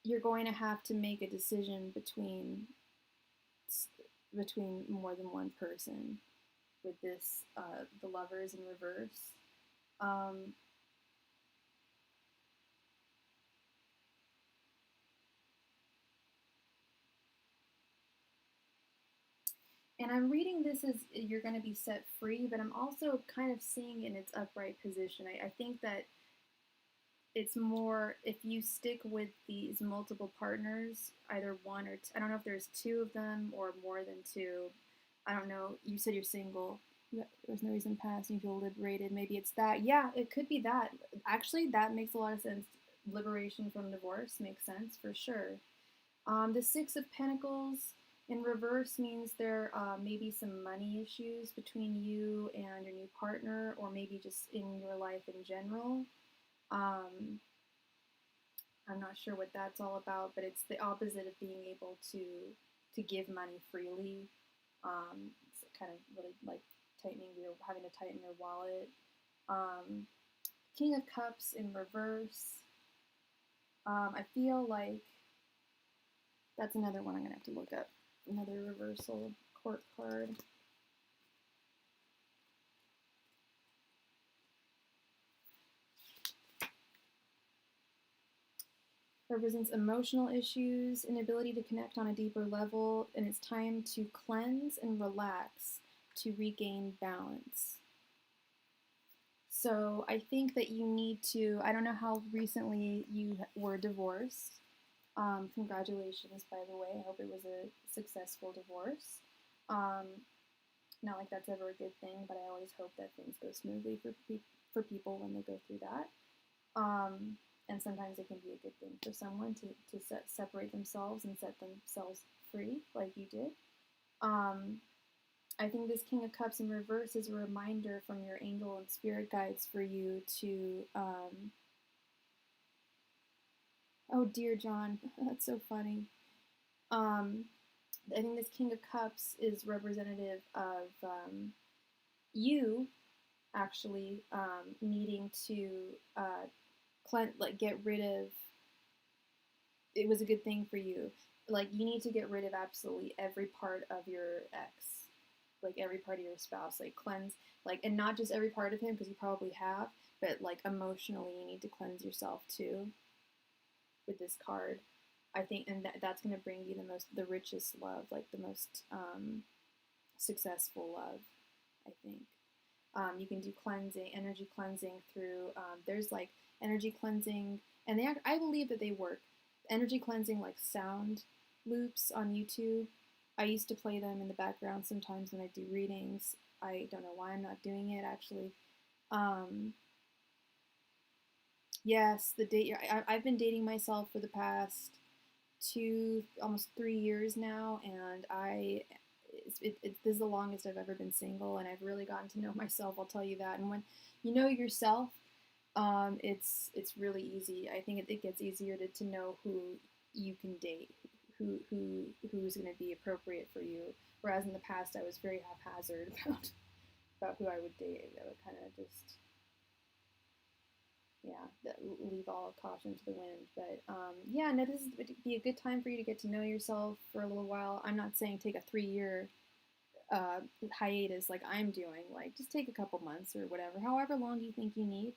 You're going to have to make a decision between more than one person with this the Lovers in reverse. And I'm reading this as you're going to be set free, but I'm also kind of seeing in its upright position. I think that it's more if you stick with these multiple partners, either one or two. I don't know if there's two of them or more than two. I don't know. You said you're single. There's no reason past and you feel liberated. Maybe it's that. Yeah, it could be that. Actually, that makes a lot of sense. Liberation from divorce makes sense for sure. The Six of Pentacles in reverse means there may be some money issues between you and your new partner, or maybe just in your life in general. I'm not sure what that's all about, but it's the opposite of being able to give money freely. It's kind of really like having to tighten your wallet. King of Cups in reverse. I feel like that's another one I'm gonna have to look up. Another reversal court card. Represents emotional issues, inability to connect on a deeper level, and it's time to cleanse and relax to regain balance. So I think that you need to, I don't know how recently you were divorced. Congratulations, by the way. I hope it was a successful divorce. Um, Not like that's ever a good thing, but I always hope that things go smoothly for people when they go through that. Um, and sometimes it can be a good thing for someone to separate themselves and set themselves free, like you did. Um, I think this King of Cups in reverse is a reminder from your angel and spirit guides for you to, oh dear John, that's so funny. Um, I think this King of Cups is representative of you actually needing to get rid of. It was a good thing for you. Like you need to get rid of absolutely every part of your ex, like every part of your spouse, like cleanse, like, and not just every part of him because you probably have, but like emotionally you need to cleanse yourself too with this card. I think, and that's going to bring you the richest love, like the most successful love, I think. You can do cleansing, energy cleansing through, there's like energy cleansing, and I believe that they work. Energy cleansing, like sound loops on YouTube. I used to play them in the background sometimes when I do readings. I don't know why I'm not doing it actually. Um, yes, I've been dating myself for the past almost 3 years now, and this is the longest I've ever been single, and I've really gotten to know myself. I'll tell you that. And when you know yourself, it's really easy. I think it gets easier to know who you can date, who's going to be appropriate for you. Whereas in the past, I was very haphazard about who I would date. I would kind of just yeah, leave all caution to the wind. But yeah, no, this would be a good time for you to get to know yourself for a little while. I'm not saying take a 3 year hiatus like I'm doing. Like just take a couple months or whatever, however long you think you need.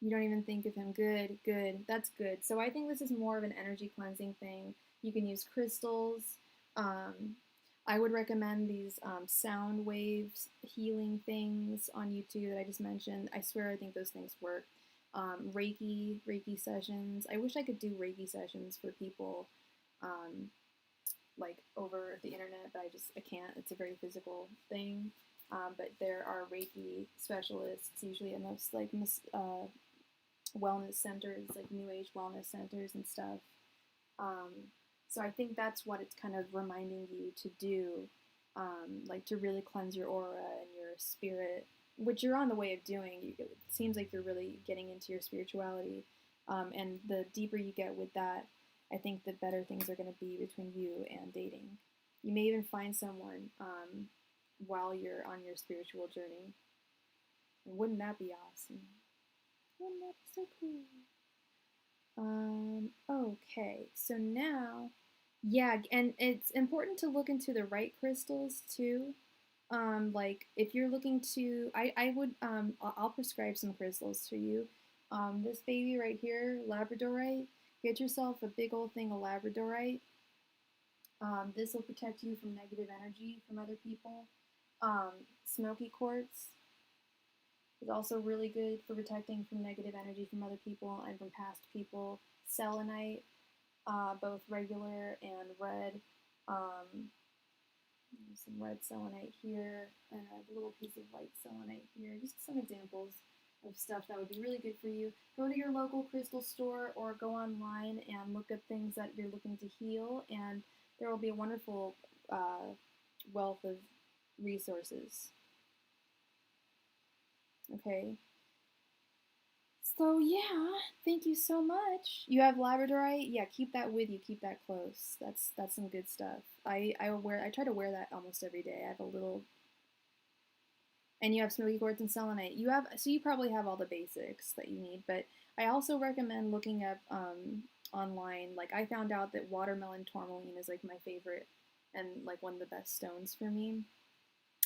You don't even think of him. Good, good. That's good. So I think this is more of an energy cleansing thing. You can use crystals. Um, I would recommend these sound waves healing things on YouTube that I just mentioned. I swear I think those things work. Reiki sessions. I wish I could do Reiki sessions for people um, like over the internet, but I can't. It's a very physical thing. But there are Reiki specialists usually in those like wellness centers, like New Age wellness centers and stuff. Um, so I think that's what it's kind of reminding you to do, like to really cleanse your aura and your spirit, which you're on the way of doing. It seems like you're really getting into your spirituality, and the deeper you get with that, I think the better things are going to be between you and dating. You may even find someone while you're on your spiritual journey. And wouldn't that be awesome? Wouldn't that be so cool? Okay, so now, yeah, and it's important to look into the right crystals too. Like if you're looking to, I would, I'll prescribe some crystals to you. This baby right here, Labradorite, get yourself a big old thing of Labradorite. This will protect you from negative energy from other people. Smoky quartz is also really good for protecting from negative energy from other people and from past people. Selenite, both regular and red. Some red selenite here and a little piece of white selenite here. Just some examples of stuff that would be really good for you. Go to your local crystal store or go online and look up things that you're looking to heal, and there will be a wonderful wealth of resources. Okay. So yeah, thank you so much. You have Labradorite? Yeah, keep that with you. Keep that close. That's some good stuff. I try to wear that almost every day. I have a little, and you have smoky quartz and selenite. You probably have all the basics that you need. But I also recommend looking up online. Like I found out that watermelon tourmaline is like my favorite and like one of the best stones for me.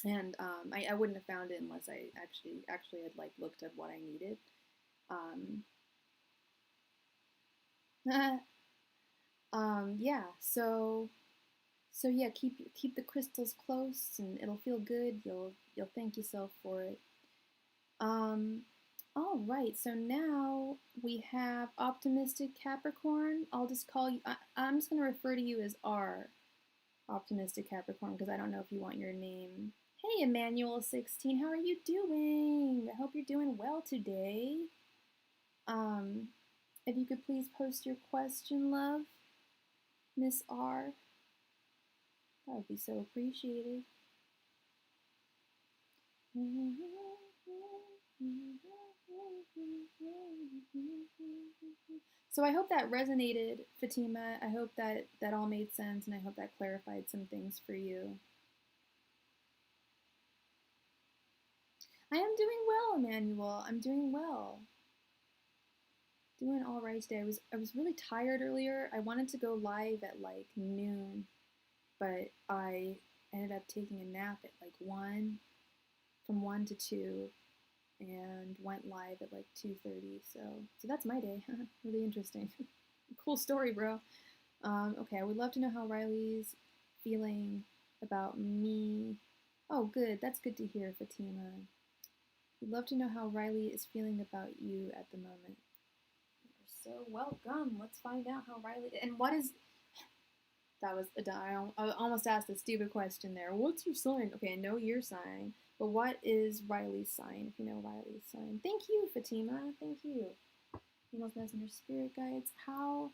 And I wouldn't have found it unless I actually had like looked at what I needed. Um, yeah, so So yeah, keep the crystals close, and it'll feel good. You'll thank yourself for it. Um, all right. So now we have optimistic Capricorn. I'll just call you. I'm just gonna refer to you as R, optimistic Capricorn, because I don't know if you want your name. Hey, Emmanuel16, how are you doing? I hope you're doing well today. If you could please post your question, love, Miss R. That would be so appreciated. So I hope that resonated, Fatima. I hope that all made sense, and I hope that clarified some things for you. I am doing well, Emmanuel. I'm doing well. Doing all right today. I was really tired earlier. I wanted to go live at like noon, but I ended up taking a nap at like 1, from 1 to 2, and went live at like 2:30. So that's my day. Really interesting. Cool story, bro. Okay, I would love to know how Riley's feeling about me. Oh, good. That's good to hear, Fatima. We'd love to know how Riley is feeling about you at the moment. You're so welcome. Let's find out how Riley. And what is. That was a. I almost asked a stupid question there. What's your sign? Okay, I know your sign, but what is Riley's sign? If you know Riley's sign. Thank you, Fatima. Thank you. Females, Messenger, Spirit Guides. How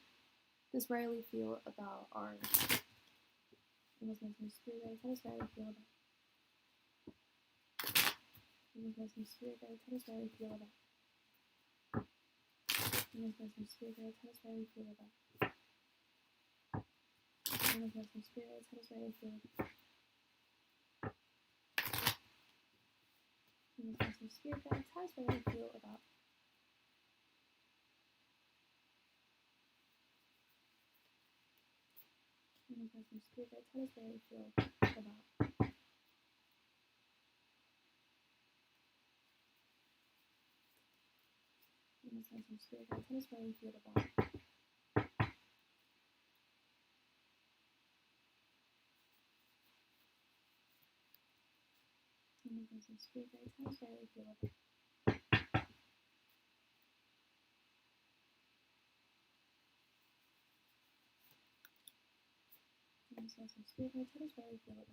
does Riley feel about our. Females, Messenger, Spirit Guides. How does Riley feel about. Females, Messenger, Spirit Guides. How does Riley feel about. Females, Messenger, Spirit Guides. How does Riley feel about. Females, Messenger, Spirit Guides. How does Riley feel about. Females, Messenger, Spirit Guides. How does Riley feel about. Females, Messenger, Spirit Guides. How does Riley feel about. Females, Messenger, Spirit Guides. How does Riley feel about. Females, Messenger, Spirit Guides. How does Riley feel about. Females, Messenger, Spirit Guides. How does Riley feel about.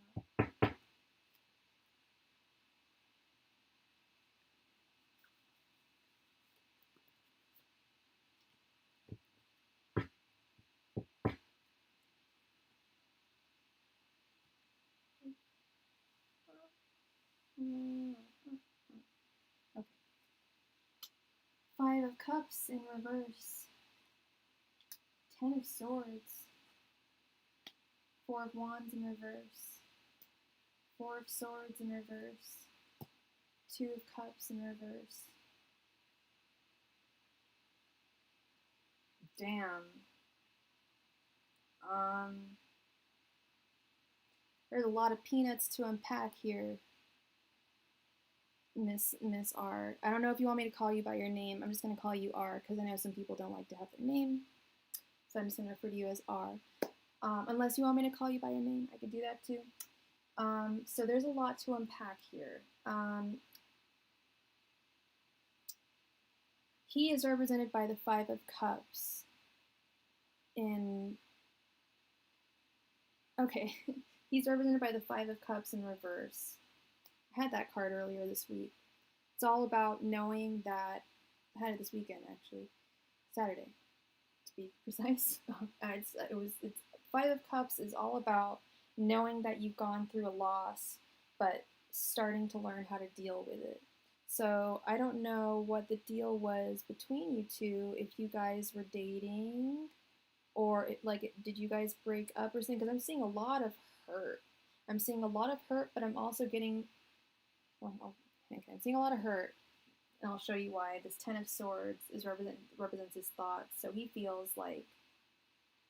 Okay. 5 of Cups in reverse. 10 of Swords. 4 of Wands in reverse. 4 of Swords in reverse. 2 of Cups in reverse. Damn. There's a lot of peanuts to unpack here, Miss R. I don't know if you want me to call you by your name. I'm just going to call you R because I know some people don't like to have their name. So I'm just going to refer to you as R. Unless you want me to call you by your name, I could do that too. So there's a lot to unpack here. He is represented by the 5 of Cups. Okay, he's represented by the 5 of Cups in reverse. I had that card earlier this week. It's all about knowing that. I had it this weekend, actually. Saturday, to be precise. It's 5 of Cups is all about knowing that you've gone through a loss, but starting to learn how to deal with it. So I don't know what the deal was between you two, if you guys were dating, or did you guys break up or something? Because I'm seeing a lot of hurt. I'm seeing a lot of hurt, but I'm also getting. Well, okay, I'm seeing a lot of hurt, and I'll show you why. This 10 of Swords represents his thoughts. So he feels like,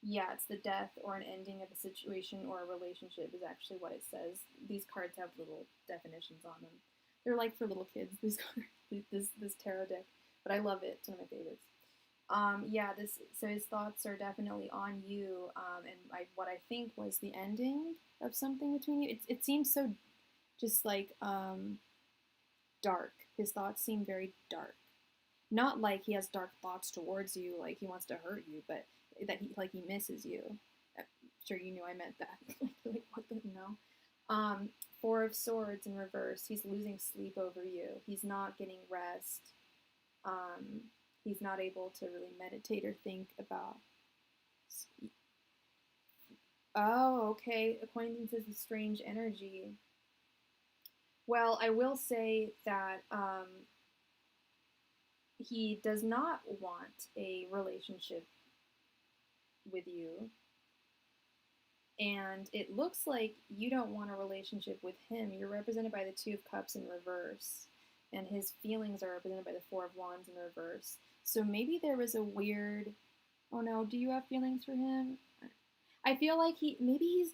yeah, it's the death or an ending of a situation or a relationship is actually what it says. These cards have little definitions on them. They're like for little kids. These cards, this tarot deck, but I love it. It's one of my favorites. Yeah, so his thoughts are definitely on you, and what I think was the ending of something between you. It seems so just like dark. His thoughts seem very dark. Not like he has dark thoughts towards you, like he wants to hurt you, but that he misses you. I'm sure you knew I meant that. Like what the no? Um, Four of Swords in reverse. He's losing sleep over you. He's not getting rest. Um, he's not able to really meditate or think about. Oh, okay. Acquaintances with strange energy. Well, I will say that he does not want a relationship with you. And it looks like you don't want a relationship with him. You're represented by the Two of Cups in reverse, and his feelings are represented by the Four of Wands in reverse. So maybe there was a weird. Oh no, do you have feelings for him? I feel like maybe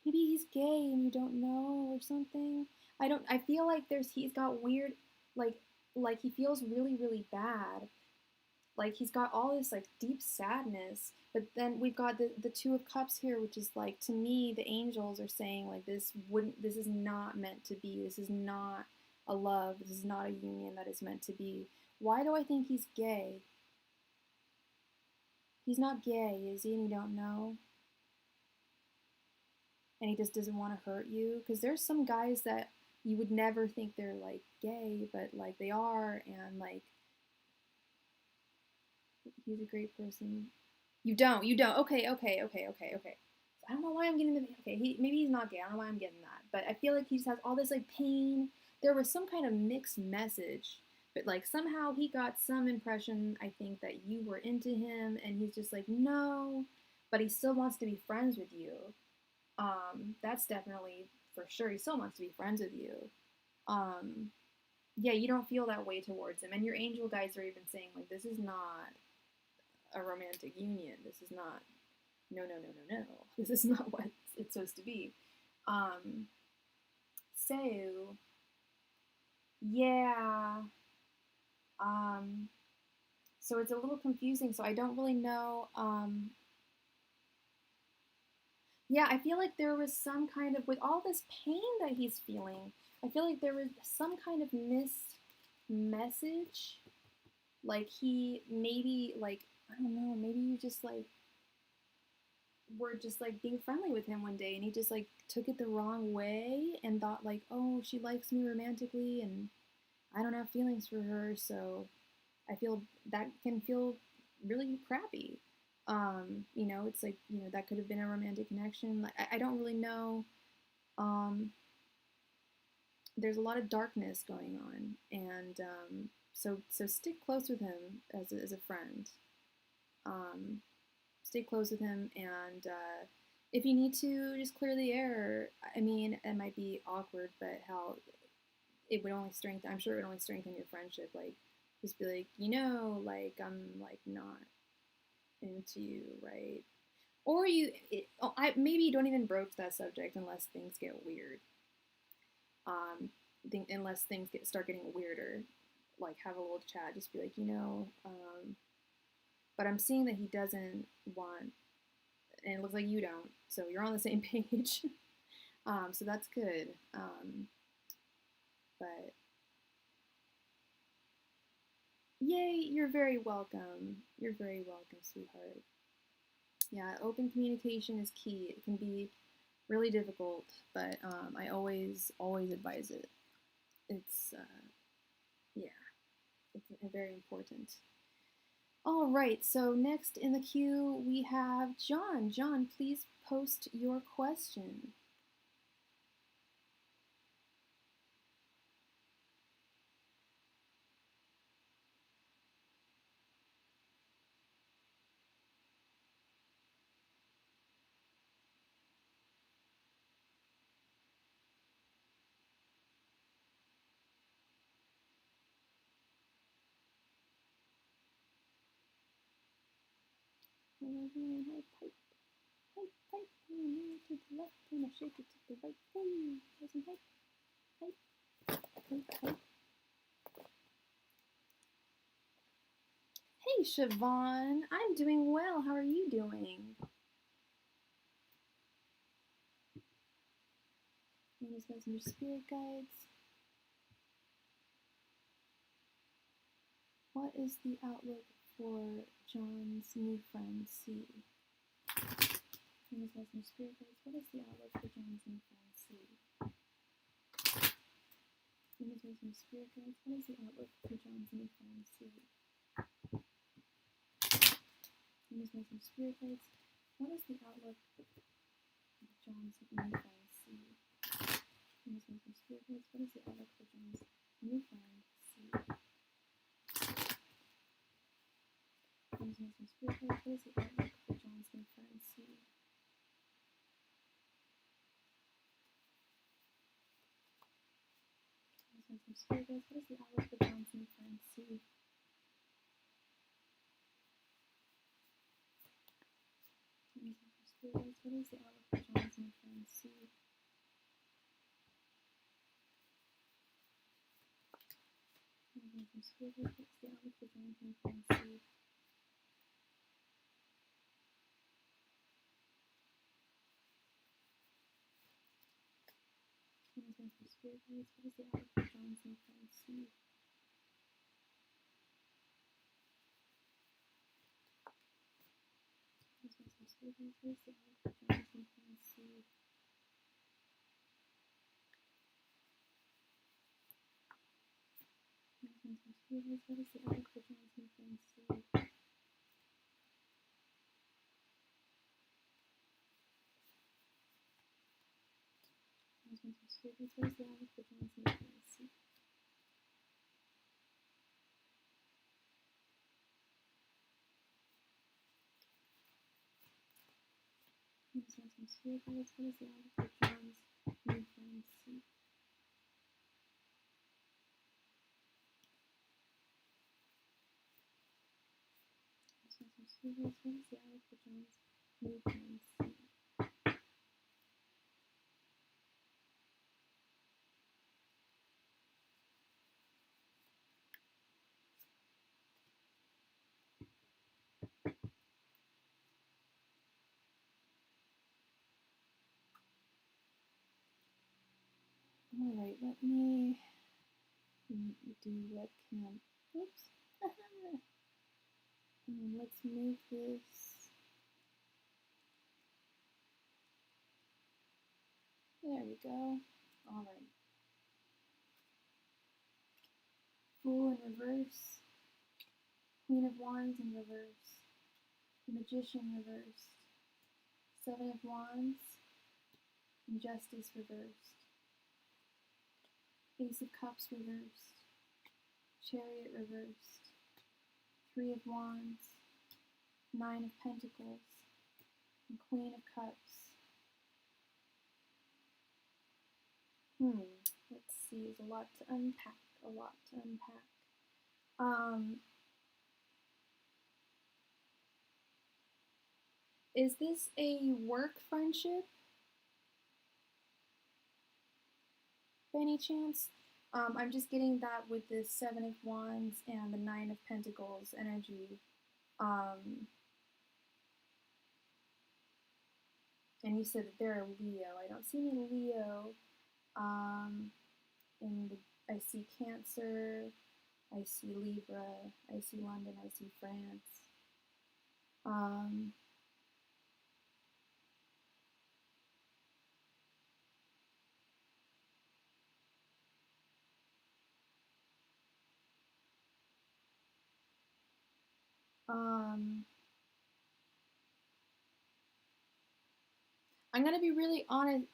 he's gay and you don't know or something. I feel like he's got weird like he feels really really bad, like he's got all this like deep sadness, but then we've got the Two of Cups here, which is like, to me the angels are saying like this is not meant to be, this is not a love, this is not a union that is meant to be. Why do I think he's gay? He's not gay, is he? And you don't know, and he just doesn't want to hurt you, because there's some guys that you would never think they're like gay, but like they are, and like he's a great person. You don't. Okay. So I don't know why I'm getting okay. Maybe he's not gay. I don't know why I'm getting that, but I feel like he just has all this like pain. There was some kind of mixed message, but like somehow he got some impression, I think, that you were into him, and he's just like no, but he still wants to be friends with you. That's definitely for sure. He still wants to be friends with you. Um, yeah, you don't feel that way towards him, and your angel guides are even saying like this is not a romantic union. This is not. No. This is not what it's supposed to be. Um, so yeah. Um, so it's a little confusing. So I don't really know. Yeah, I feel like there was some kind of, with all this pain that he's feeling, I feel like there was some kind of missed message. Like he maybe like, I don't know, maybe you just like were just like being friendly with him one day, and he just like took it the wrong way and thought like, oh, she likes me romantically and I don't have feelings for her, so I feel that can feel really crappy. It's like, that could have been a romantic connection. Like I don't really know. Um, there's a lot of darkness going on, and so stick close with him as a friend. Um, Stay close with him, and if you need to, just clear the air. I mean, it might be awkward, but how it would only strengthen. I'm sure it would only strengthen your friendship. Like, just be like, like I'm like not into you, right? Or maybe you don't even broach that subject unless things get weird. Unless things start getting weirder, like have a little chat. Just be like, but I'm seeing that he doesn't want, and it looks like you don't. So you're on the same page. So that's good. But yay, you're very welcome. You're very welcome, sweetheart. Yeah, open communication is key. It can be really difficult, but I always advise it. It's yeah, it's very important. All right, so next in the queue we have John. John, please post your question. Pipe, pipe, to the left and I shake it to the right. Hey, there's pipe, pipe, pipe, pipe. Hey, Siobhan. I'm doing well. How are you doing? Venus Messenger Spirit Guides. What is the outlook for John's new friend, C? Venus Messenger Spirit Guides. What is the outlook for John's new friend, C? Venus Messenger Spirit Guides. What is the outlook for John's new friend, C? Venus Messenger Spirit Guides. What is the outlook for John's new friend, C? Venus Messenger Spirit Guides. What is the outlook for John's new friend, C? Venus Messenger Spirit Guides. What is the outlook for John's new friend, C? Venus Messenger Spirit Guides. What is the outlook for John's new friend, C? Venus Messenger Spirit Guides. What is the outlook for John's new friend, C? Venus Messenger Spirit Guides. What is the outlook for John's new friend, C? Venus Messenger Spirit Guides. What is the outlook for John's new friend, C? Venus Messenger Spirit Guides. What is the outlook for John's new friend, C? Venus Messenger Spirit Guides. What is the outlook for John's new friend, C? Venus Messenger Spirit Guides. What is the outlook for John's new friend, C? Venus Messenger Spirit Guides. What is the outlook for John's new friend, C? Venus Messenger Spirit Guides. What is the outlook for John's new friend, C? Alright, let me do what can. Oops. Let's make this. There we go. Alright. Fool in reverse. Queen of Wands in reverse. Magician reversed. Seven of Wands. Injustice reversed. Ace of Cups reversed. Chariot reversed. Three of Wands. Nine of Pentacles. And Queen of Cups. Let's see, there's a lot to unpack. Is this a work friendship? By any chance? I'm just getting that with the Seven of Wands and the Nine of Pentacles energy. And you said that they're a Leo. I don't see any Leo. I see Cancer. I see Libra. I see London. I see France. I'm gonna be really honest.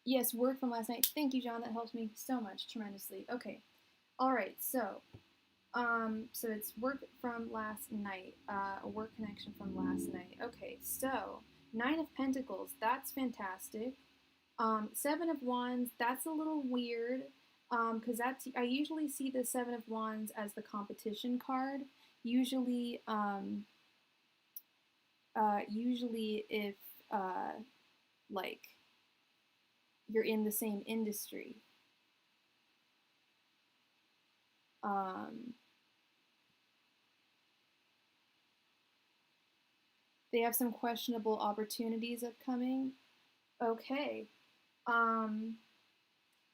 Yes, word from last night. Thank you, John. That helps me so much, tremendously. Okay. All right. So it's work from last night. A work connection from last night. Okay. So Nine of Pentacles. That's fantastic. Seven of Wands. That's a little weird. Because I usually see the Seven of Wands as the competition card. Usually if like you're in the same industry. They have some questionable opportunities upcoming. Okay. Um,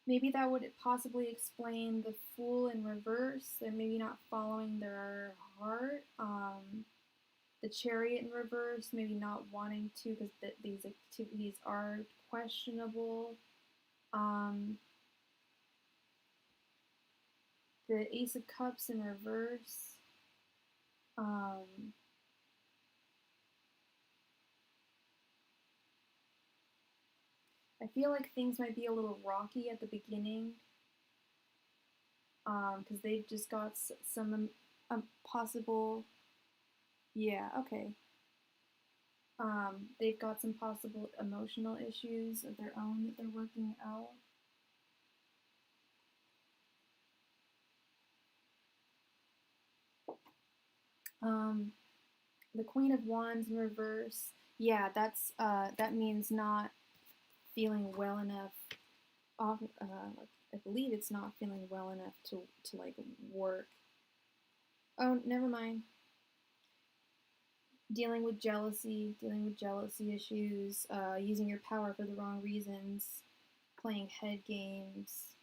Maybe that would possibly explain the Fool in reverse. They're maybe not following their heart. The Chariot in reverse, maybe not wanting to because these activities are questionable. The Ace of Cups in reverse. I feel like things might be a little rocky at the beginning because they've just got some possible, yeah, okay. They've got some possible emotional issues of their own that they're working out. The Queen of Wands in reverse. Yeah, that means not feeling well enough. I believe it's not feeling well enough to like work. Oh, never mind. Dealing with jealousy issues, using your power for the wrong reasons, playing head games.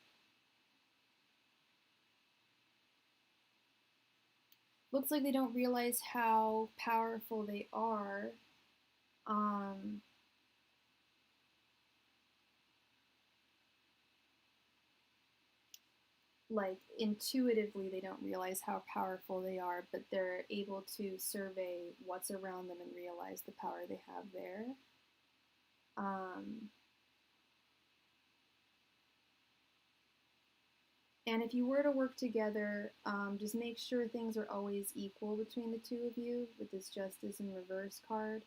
Looks like they don't realize how powerful they are. Like intuitively they don't realize how powerful they are, but they're able to survey what's around them and realize the power they have there. And if you were to work together, just make sure things are always equal between the two of you with this Justice in reverse card.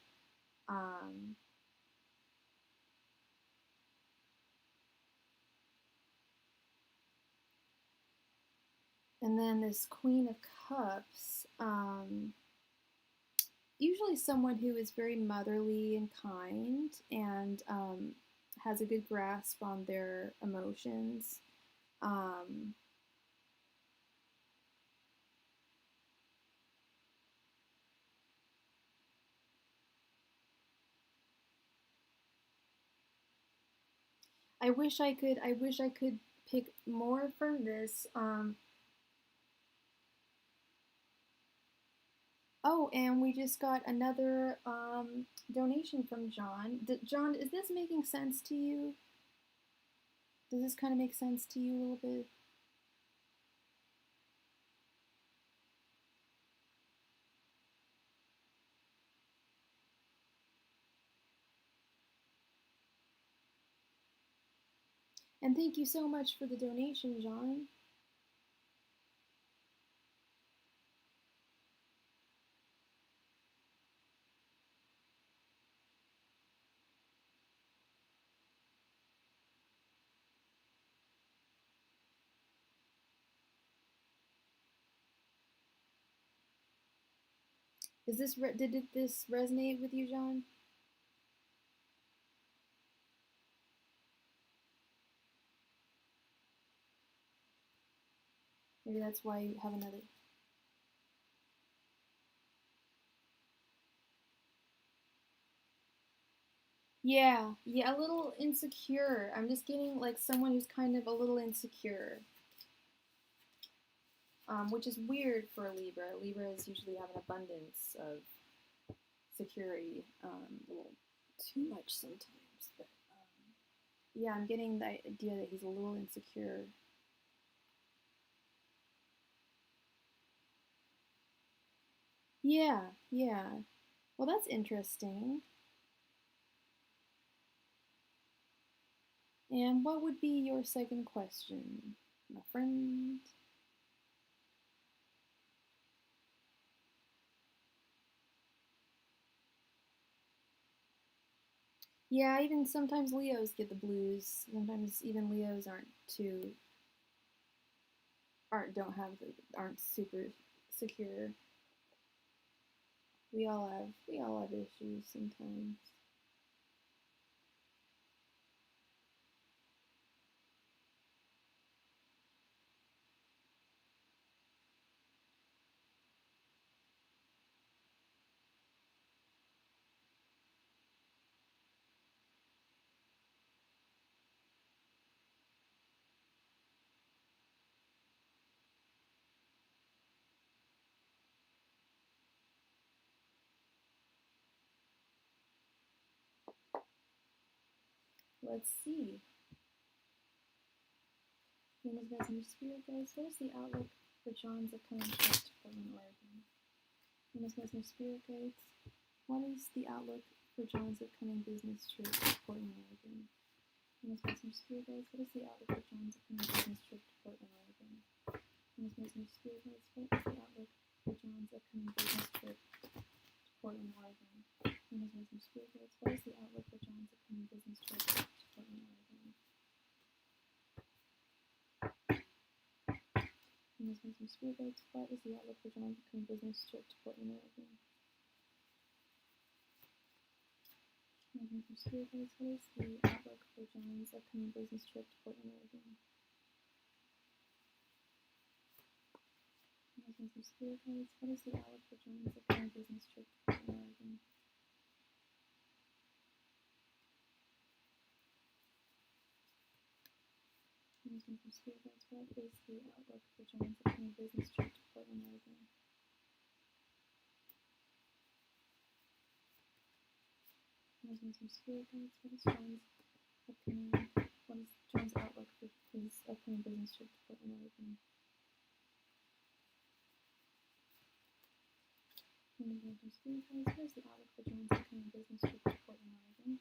And then this Queen of Cups, usually someone who is very motherly and kind and has a good grasp on their emotions. I wish I could. I wish I could pick more from this. Oh, and we just got another donation from John. John, is this making sense to you? Does this kind of make sense to you a little bit? And thank you so much for the donation, John. Is this did this resonate with you, John? Maybe that's why you have another. Yeah, yeah, a little insecure. I'm just getting like someone who's kind of a little insecure, which is weird for a Libra. Libras usually have an abundance of security, a little too much sometimes. But yeah, I'm getting the idea that he's a little insecure. Yeah, yeah. Well, that's interesting. And what would be your second question, my friend? Yeah, even sometimes Leos get the blues. Sometimes even Leos aren't super secure. We all have issues sometimes. Let's see. Venus, Messenger, Spirit guides. What is the outlook for John's upcoming trip to Portland, Oregon? Venus, Messenger, Spirit guides. What is the outlook for John's upcoming business trip to Portland, Oregon? Venus, Messenger, Spirit guides. What is the outlook for John's upcoming business trip to Portland, Oregon? Venus, Messenger, Spirit guides. What is the outlook for John's upcoming business trip to Portland, Oregon? Venus, Messenger, Spirit guides. What is the outlook for John's upcoming business trip to Portland, Oregon? Venus, Messenger, Spirit guides. What is the outlook for John's upcoming business trip to Portland, Oregon? Venus, Messenger, Spirit guides. What is the outlook for John's upcoming business trip to Portland, Oregon? Venus, Messenger, Spirit guides. What is the outlook for John's upcoming business trip to Portland, Oregon? Venus, Messenger, Spirit guides. What is the outlook for John's upcoming business trip to Portland, Oregon? Venus, Messenger, Spirit guides. What is John's outlook for his upcoming business trip to Portland, Oregon?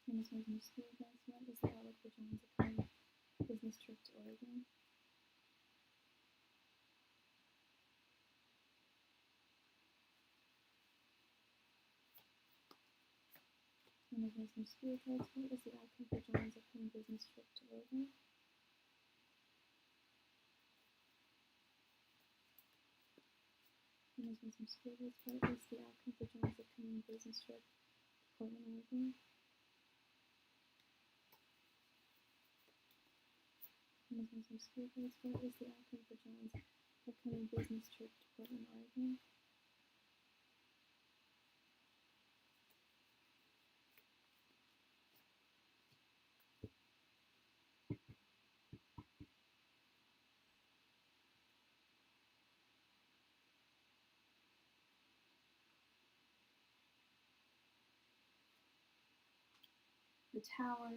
Venus, Messenger, Spirit guides. What is the outlook for John's upcoming business trip to Portland, Oregon? Venus, Messenger, Spirit guides. What is the outlook for John's upcoming business trip to Oregon? Venus, Messenger, Spirit guides. What is the outcome for John's upcoming business trip to Oregon? Venus, Messenger, Spirit guides. What is the outcome for John's upcoming business trip to Portland, Oregon? Venus, Messenger, Spirit guides. What is the outcome for John's upcoming business trip to Portland, Oregon? The Tower,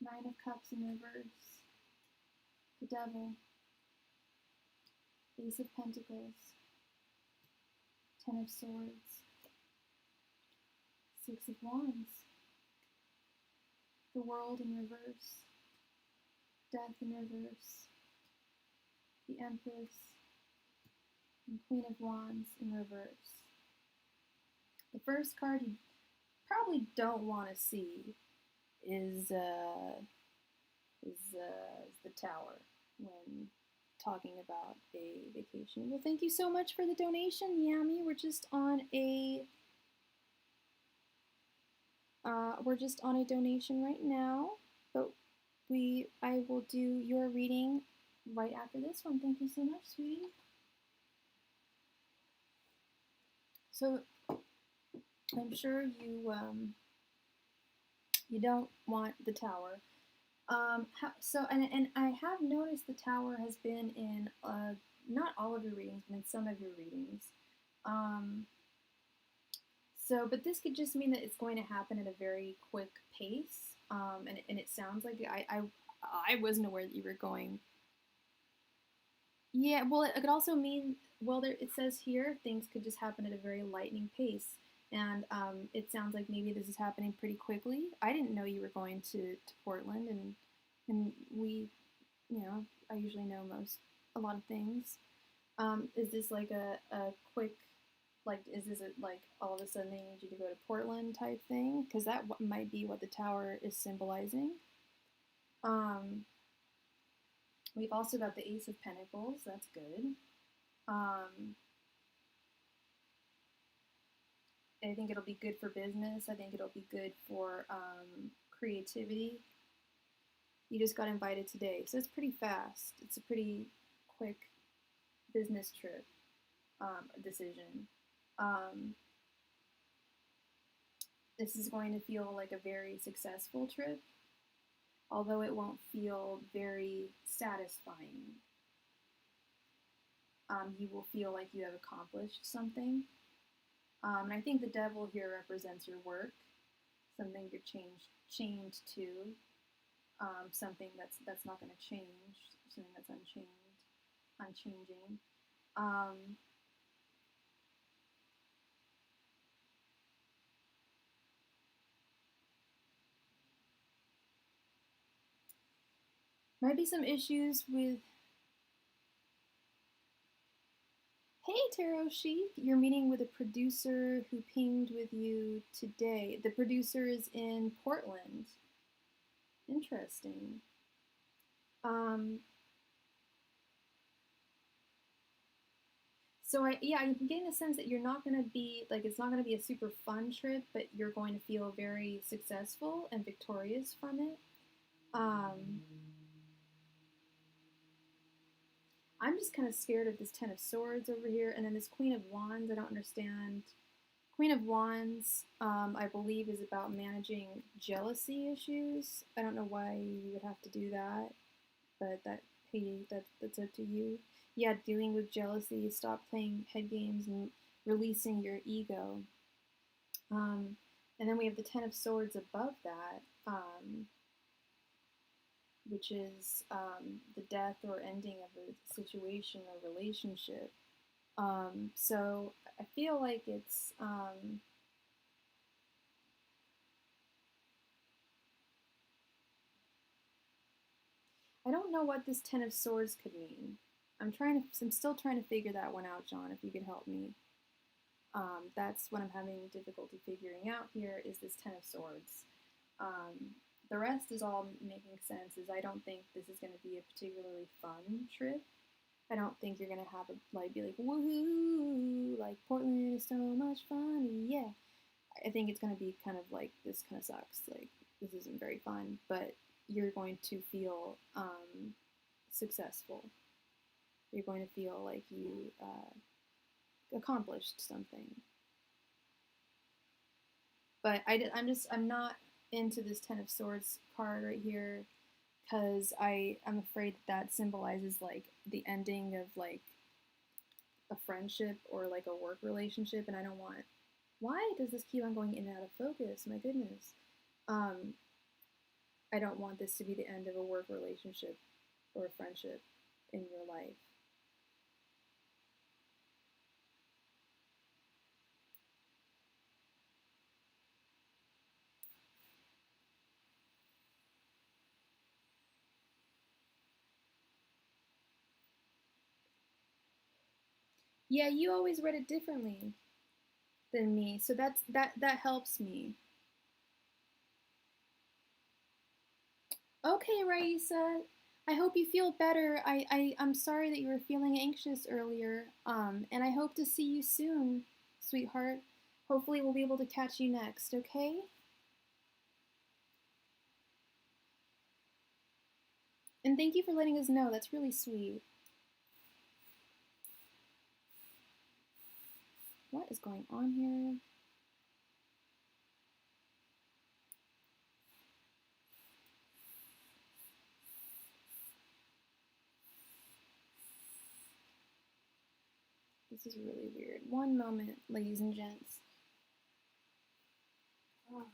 Nine of Cups in reverse, the Devil, Ace of Pentacles, Ten of Swords, Six of Wands, the World in reverse, Death in reverse, the Empress, and Queen of Wands in reverse. The first card you probably don't want to see is the Tower when talking about a vacation. Well, thank you so much for the donation, Yami. We're just on a donation right now, but I will do your reading right after this one. Thank you so much, sweetie. So I'm sure you don't want the Tower. And I have noticed the Tower has been in not all of your readings, but in some of your readings. But this could just mean that it's going to happen at a very quick pace. And it sounds like I wasn't aware that you were going. Yeah, well, it could also mean, well, it says here things could just happen at a very lightning pace. And it sounds like maybe this is happening pretty quickly. I didn't know you were going to Portland, and we, I usually know a lot of things. Is this like a quick, is this like all of a sudden they need you to go to Portland type thing? Because that might be what the Tower is symbolizing. We've also got the Ace of Pentacles. That's good. I think it'll be good for business. I think it'll be good for creativity. You just got invited today, so it's pretty fast. It's a pretty quick business trip decision. This is going to feel like a very successful trip, although it won't feel very satisfying. you will feel like you have accomplished something. And I think the devil here represents your work, something you're chained to, something that's not going to change, something that's unchanging. Um, might be some issues with. Hey, Tarot Sheik, you're meeting with a producer who pinged with you today. The producer is in Portland. Interesting. Um, so I'm getting the sense that you're not going to be, like, it's not going to be a super fun trip, but you're going to feel very successful and victorious from it. I'm just kind of scared of this Ten of Swords over here, and then this Queen of Wands. I don't understand. Queen of Wands, I believe, is about managing jealousy issues. I don't know why you would have to do that, but that's up to you. Yeah, dealing with jealousy, stop playing head games and releasing your ego. And then we have the Ten of Swords above that, which is the death or ending of a situation or relationship. So I feel like it's I don't know what this Ten of Swords could mean. I'm still trying to figure that one out, John. If you could help me, that's what I'm having difficulty figuring out here. Is this Ten of Swords? The rest is all making sense. Is I don't think this is going to be a particularly fun trip. I don't think you're gonna have be like woohoo, like Portland is so much fun, yeah. I think it's gonna be kind of like this kind of sucks, like this isn't very fun, but you're going to feel successful. You're going to feel like you accomplished something. But I'm not into this Ten of Swords card right here because I'm afraid that symbolizes like the ending of like a friendship or like a work relationship, and I don't want. Why does this keep on going in and out of focus? My goodness. Um, I don't want this to be the end of a work relationship or a friendship in your life. Yeah, you always read it differently than me, so that helps me. Okay, Raisa. I hope you feel better. I'm sorry that you were feeling anxious earlier. And I hope to see you soon, sweetheart. Hopefully we'll be able to catch you next, okay? And thank you for letting us know. That's really sweet. What is going on here? This is really weird. One moment, ladies and gents. Oh.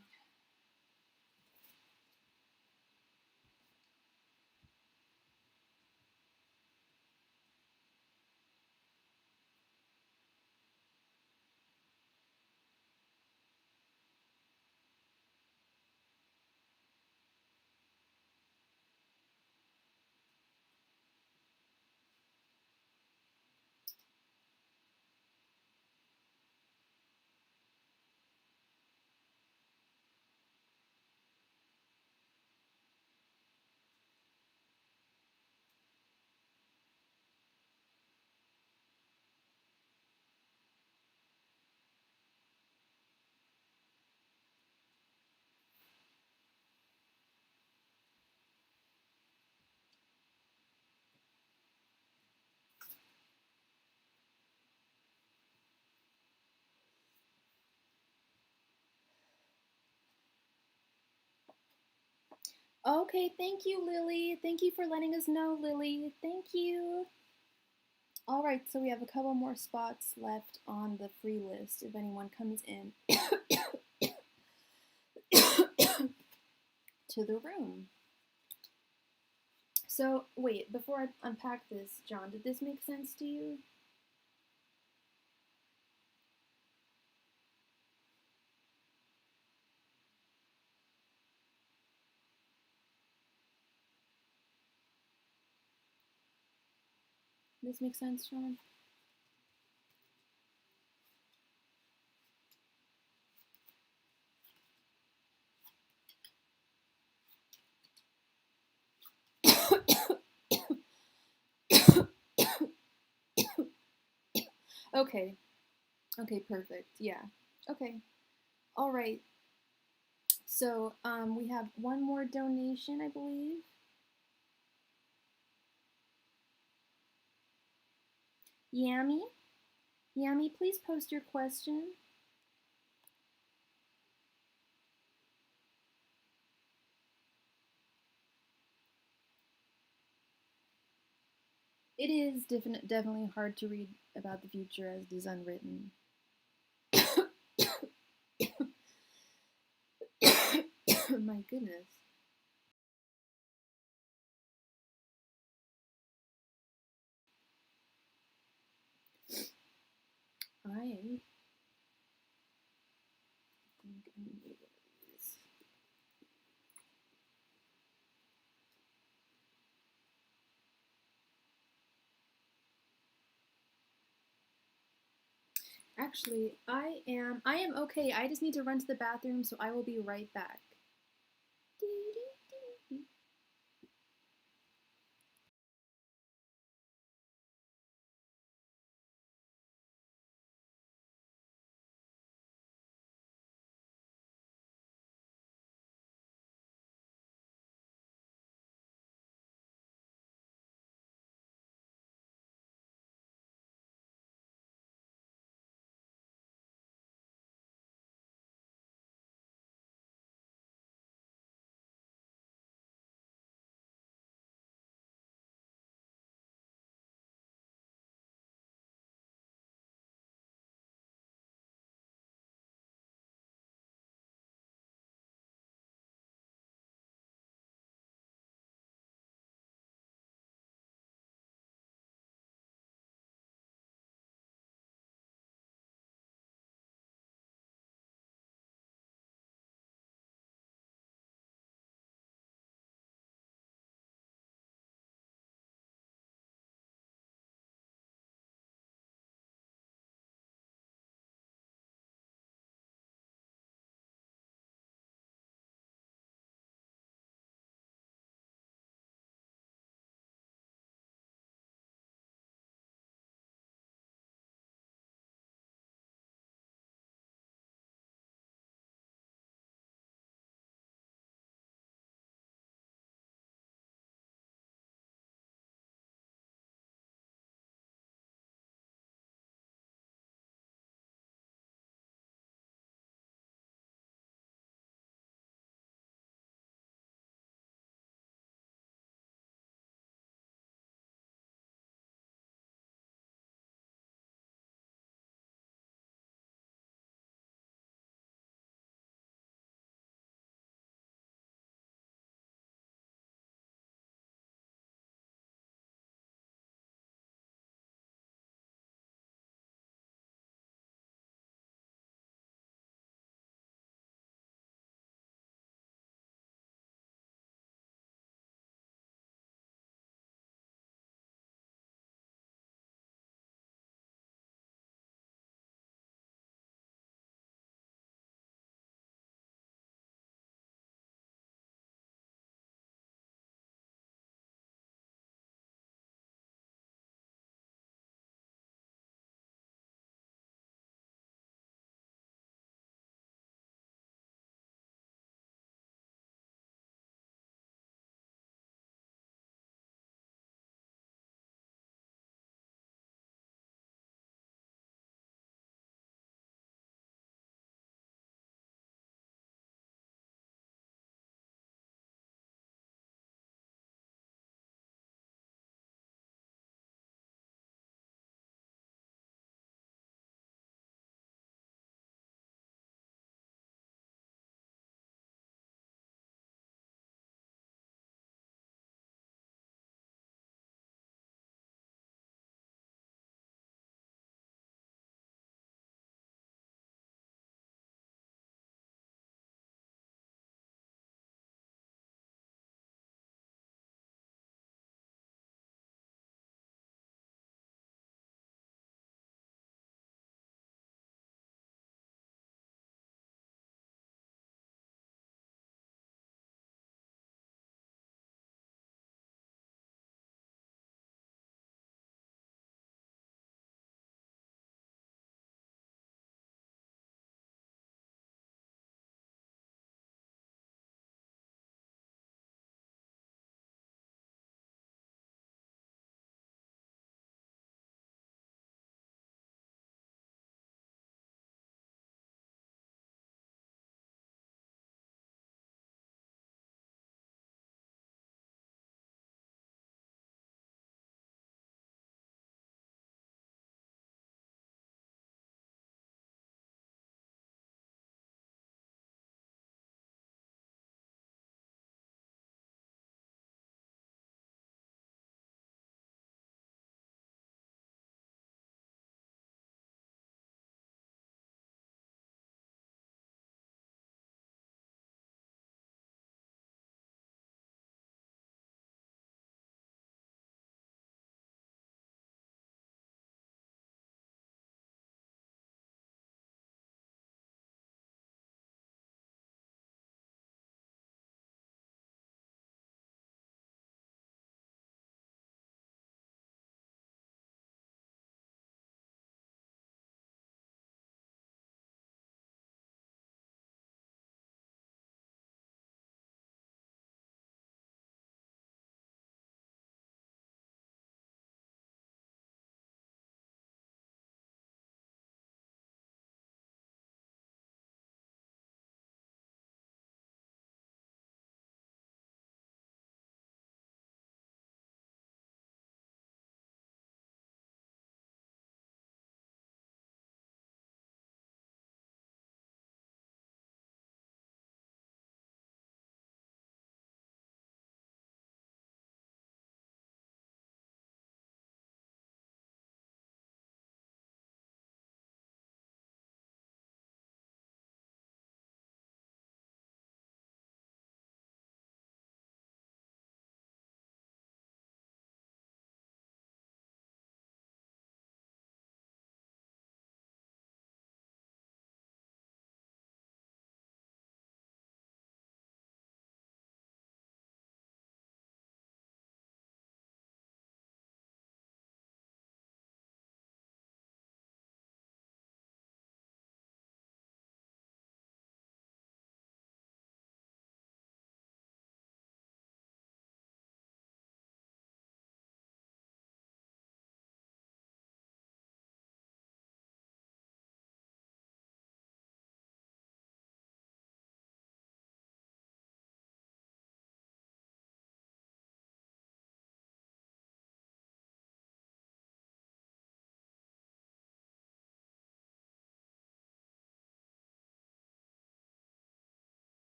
Okay, thank you, Lily. Thank you for letting us know, Lily. Thank you. All right, so we have a couple more spots left on the free list if anyone comes in to the room. So, wait, before I unpack this, John, did this make sense to you? This makes sense, John? Okay. Okay, perfect. Yeah. Okay. All right. So, we have one more donation, I believe. Yami? Yami, please post your question. It is definitely hard to read about the future as it is unwritten. My goodness. I think I need one of these. Actually, I am okay. I just need to run to the bathroom, so I will be right back.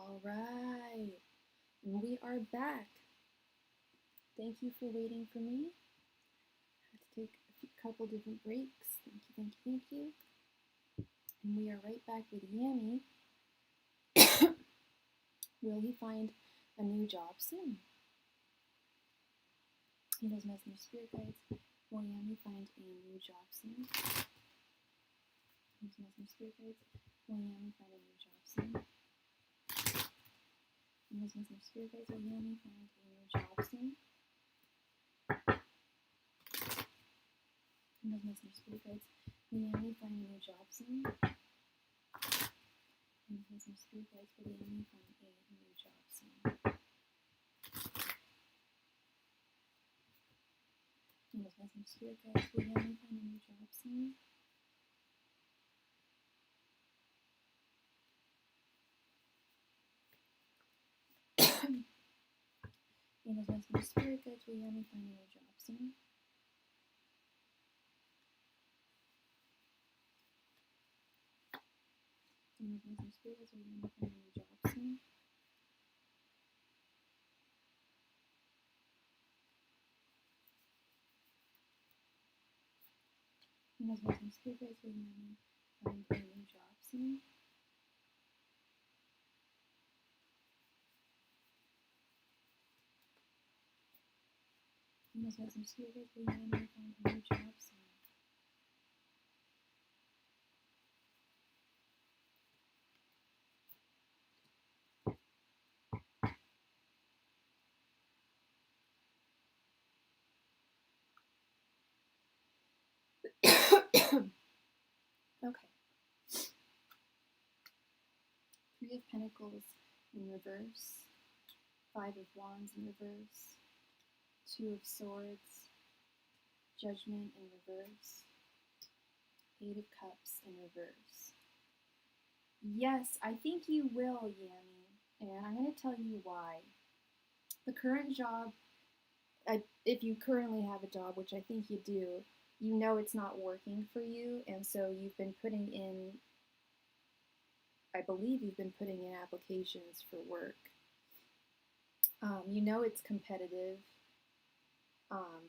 All right, and we are back. Thank you for waiting for me. I had to take a couple different breaks. Thank you, thank you, thank you. And we are right back with Yami. Will he find a new job soon? He does messenger spirit guides. Will Yami find a new job soon? He does messenger spirit guides. Will Yami find a new job soon? He does messenger spirit guides. Will Yami find a new job soon? He does messenger spirit guides. Will Yami find a new job soon? He does messenger spirit guides. Will Yami find a new job soon? He does messenger spirit guides. Will Yami find a new job soon? He does messenger spirit guides. Will Yami find a new job soon? He does messenger spirit guides. Will Yami find a new job soon? He does messenger spirit guides. Will Yami find a new job soon? He does messenger spirit guides. Will Yami find a new job soon? Okay. Three of Pentacles in reverse. Five of Wands in reverse. Two of Swords. Judgment in reverse. Eight of Cups in reverse. Yes, I think you will, Yami. And I'm going to tell you why. The current job, if you currently have a job, which I think you do, you know it's not working for you. And so you've been putting in, I believe you've been putting in applications for work. You know it's competitive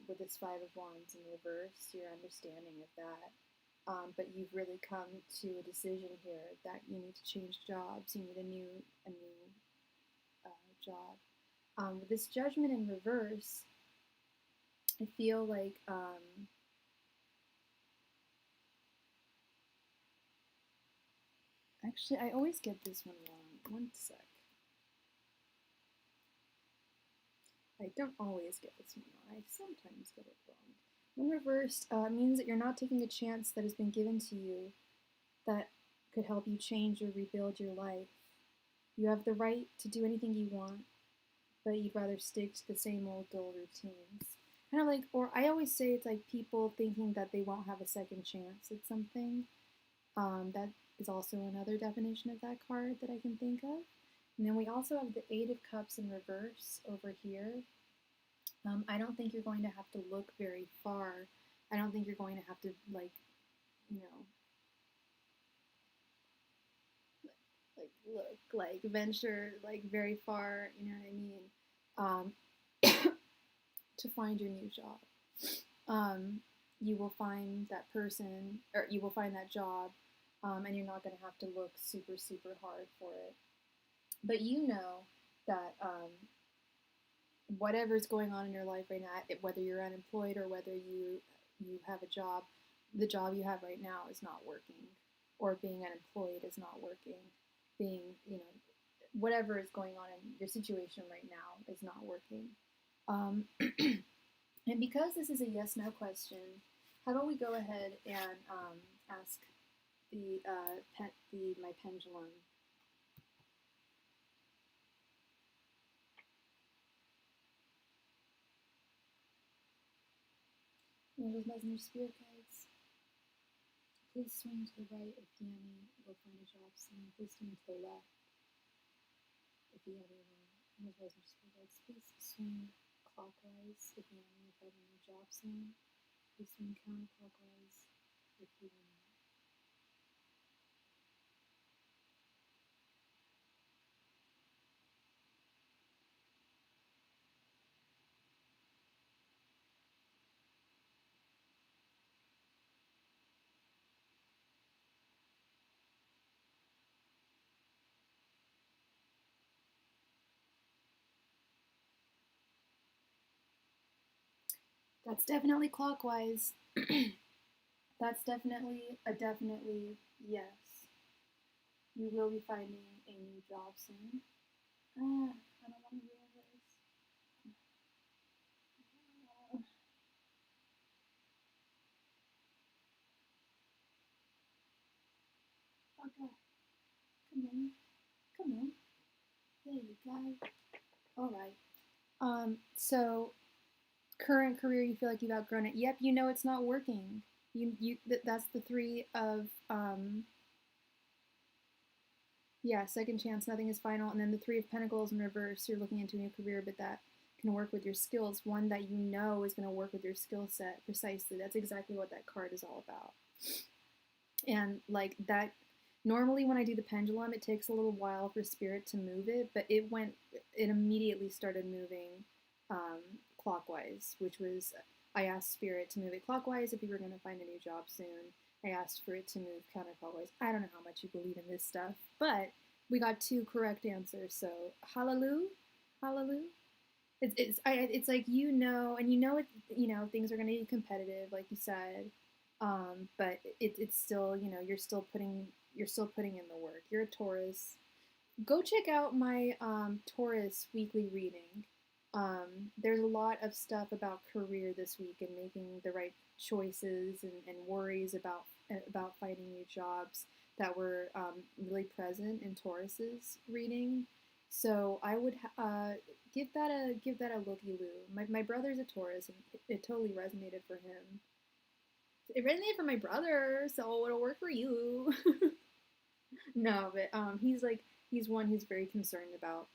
with this Five of Wands in reverse, your understanding of that. But you've really come to a decision here that you need to change jobs. You need a new job. With this Judgment in reverse, I feel like actually I always get this one wrong. One sec. I don't always get this one wrong. I sometimes get it wrong. When reversed means that you're not taking a chance that has been given to you that could help you change or rebuild your life. You have the right to do anything you want, but you'd rather stick to the same old dull routines. Kind of like, or I always say it's like people thinking that they won't have a second chance at something. That is also another definition of that card that I can think of. And then we also have the Eight of Cups in reverse over here. I don't think you're going to have to look very far. I don't think you're going to have to, like, you know, look, like, venture, like, very far, you know what I mean, to find your new job. You will find that person, or you will find that job, and you're not going to have to look super, super hard for it. But you know that whatever's going on in your life right now, whether you're unemployed or whether you have a job, the job you have right now is not working, or being unemployed is not working. Being, you know, whatever is going on in your situation right now is not working. And because this is a yes/no question, how about we go ahead and ask my pendulum. Angels, messenger, spirit guides, please swing to the right if Yami will find a job soon. Please swing to the left if Yami will. Angels, messenger, spirit guides, please swing clockwise if Yami will find a new job soon. Please swing counterclockwise if he will not. That's definitely clockwise. That's definitely yes. You will be finding a new job soon. I don't want to ruin this. Okay, come on, come on. There you go. All right. So current career, you feel like you've outgrown it. Yep, you know it's not working. That's the three of yeah, second chance, nothing is final, and then the three of pentacles in reverse. You're looking into a new career, but that can work with your skills. One that you know is going to work with your skill set precisely. That's exactly what that card is all about. And like that, normally when I do the pendulum, it takes a little while for spirit to move it, but it immediately started moving um, clockwise, which was, I asked spirit to move it clockwise if you were going to find a new job soon. I asked for it to move counterclockwise. I don't know how much you believe in this stuff, but we got two correct answers. So hallelujah, hallelujah. It's like and things are going to be competitive, like you said, but it's still you're still putting in the work. You're a Taurus. Go check out my Taurus weekly reading. There's a lot of stuff about career this week and making the right choices and worries about finding new jobs that were really present in Taurus's reading. So I would give that a looky loo. My brother's a Taurus, and it totally resonated for him. It resonated for my brother, so it'll work for you. No, but he's one who's very concerned about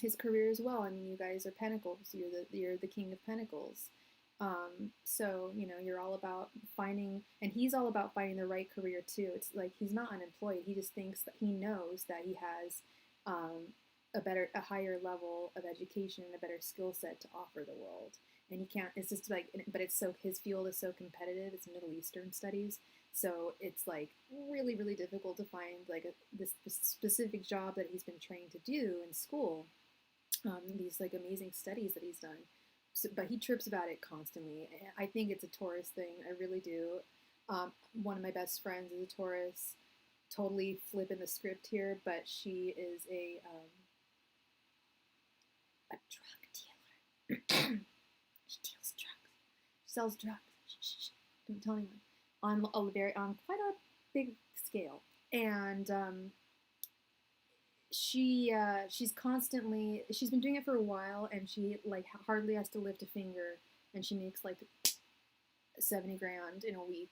his career as well. I mean, you guys are Pentacles. You're the King of Pentacles. So you're all about finding, and he's all about finding the right career too. It's like he's not unemployed. He just thinks that he knows that he has a higher level of education and a better skill set to offer the world. And he can't. It's just like, but it's so his field is so competitive. It's Middle Eastern studies, so it's like really really difficult to find like this specific job that he's been trained to do in school. These like amazing studies that he's done. So, but he trips about it constantly. I think it's a Taurus thing. I really do. One of my best friends is a Taurus. Totally flipping the script here, but she is a drug dealer. She deals drugs. She sells drugs. Don't tell anyone. On quite a big scale, and she's been doing it for a while, and she like hardly has to lift a finger, and she makes like 70 grand in a week.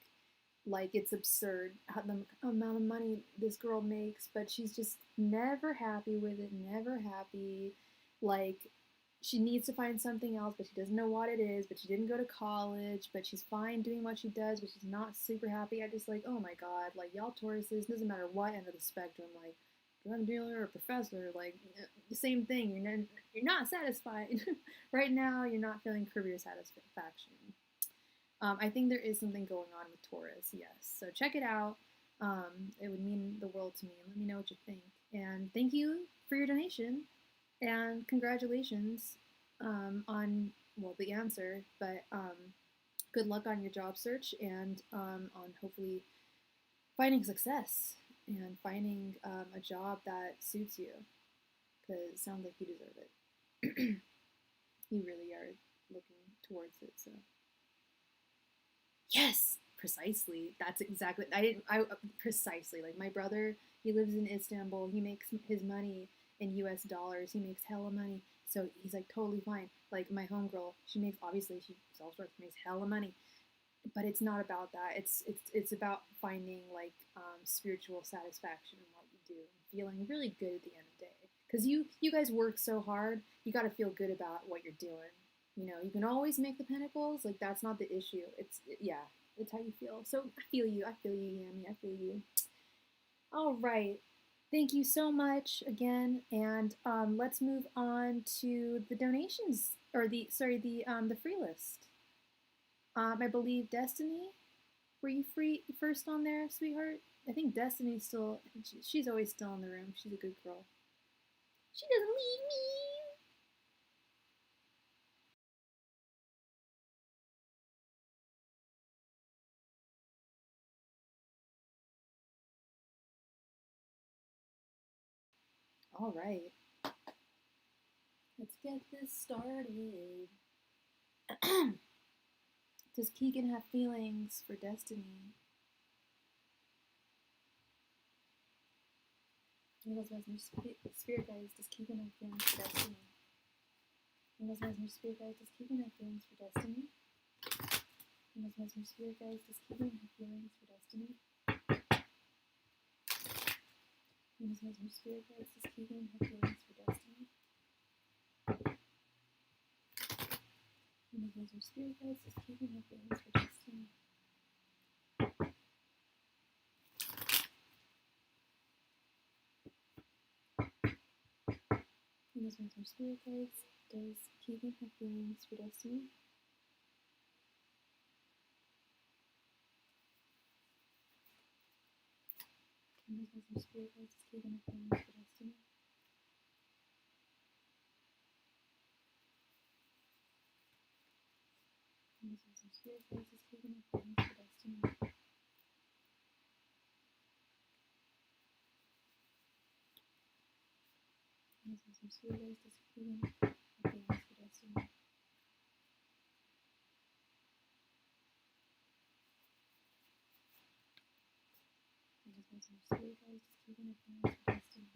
Like it's absurd how the amount of money this girl makes, but she's just never happy with it, never happy. Like she needs to find something else, but she doesn't know what it is, but she didn't go to college, but she's fine doing what she does, but she's not super happy. I just like, oh my god, like y'all Tauruses, doesn't matter what end of the spectrum, like drug dealer or professor, like the same thing. You're not satisfied right now. You're not feeling career satisfaction. I think there is something going on with Taurus. Yes, so check it out. It would mean the world to me. Let me know what you think. And thank you for your donation. And congratulations on the answer. But good luck on your job search and on hopefully finding success and finding a job that suits you, because it sounds like you deserve it. You really are looking towards it. So yes, precisely. That's exactly. I precisely like my brother. He lives in Istanbul. He makes his money in U.S. dollars. He makes hella money. So he's like totally fine. Like my homegirl, she sells drugs, makes hella money, but it's not about that. It's about finding like spiritual satisfaction in what you do, and feeling really good at the end of the day. Because you guys work so hard, you got to feel good about what you're doing. You can always make the pentacles. Like that's not the issue. Yeah, it's how you feel. So I feel you. I feel you, Yami. I feel you. All right. Thank you so much again, and let's move on to the donations or the free list. I believe Destiny. Were you free first on there, sweetheart? I think Destiny's still. She's always still in the room. She's a good girl. She doesn't leave me. All right. Let's get this started. Does Keegan have feelings for Destiny? Spirit guys, does Keegan have feelings for Destiny? Spirit guys, does Keegan have feelings for Destiny? Spirit guys, does Keegan have feelings for Destiny? Spirit guys, does Keegan have feelings for Destiny? Spirit guys, does Keegan have feelings for Destiny? Spirit guys, does Keegan have feelings for Destiny? Spirit guys, does Keegan have feelings for Destiny? Spirit guys, does Keegan have feelings for Destiny? Spirit guys, does Keegan have feelings for Destiny? Spirit guys, does Keegan have feelings for Destiny?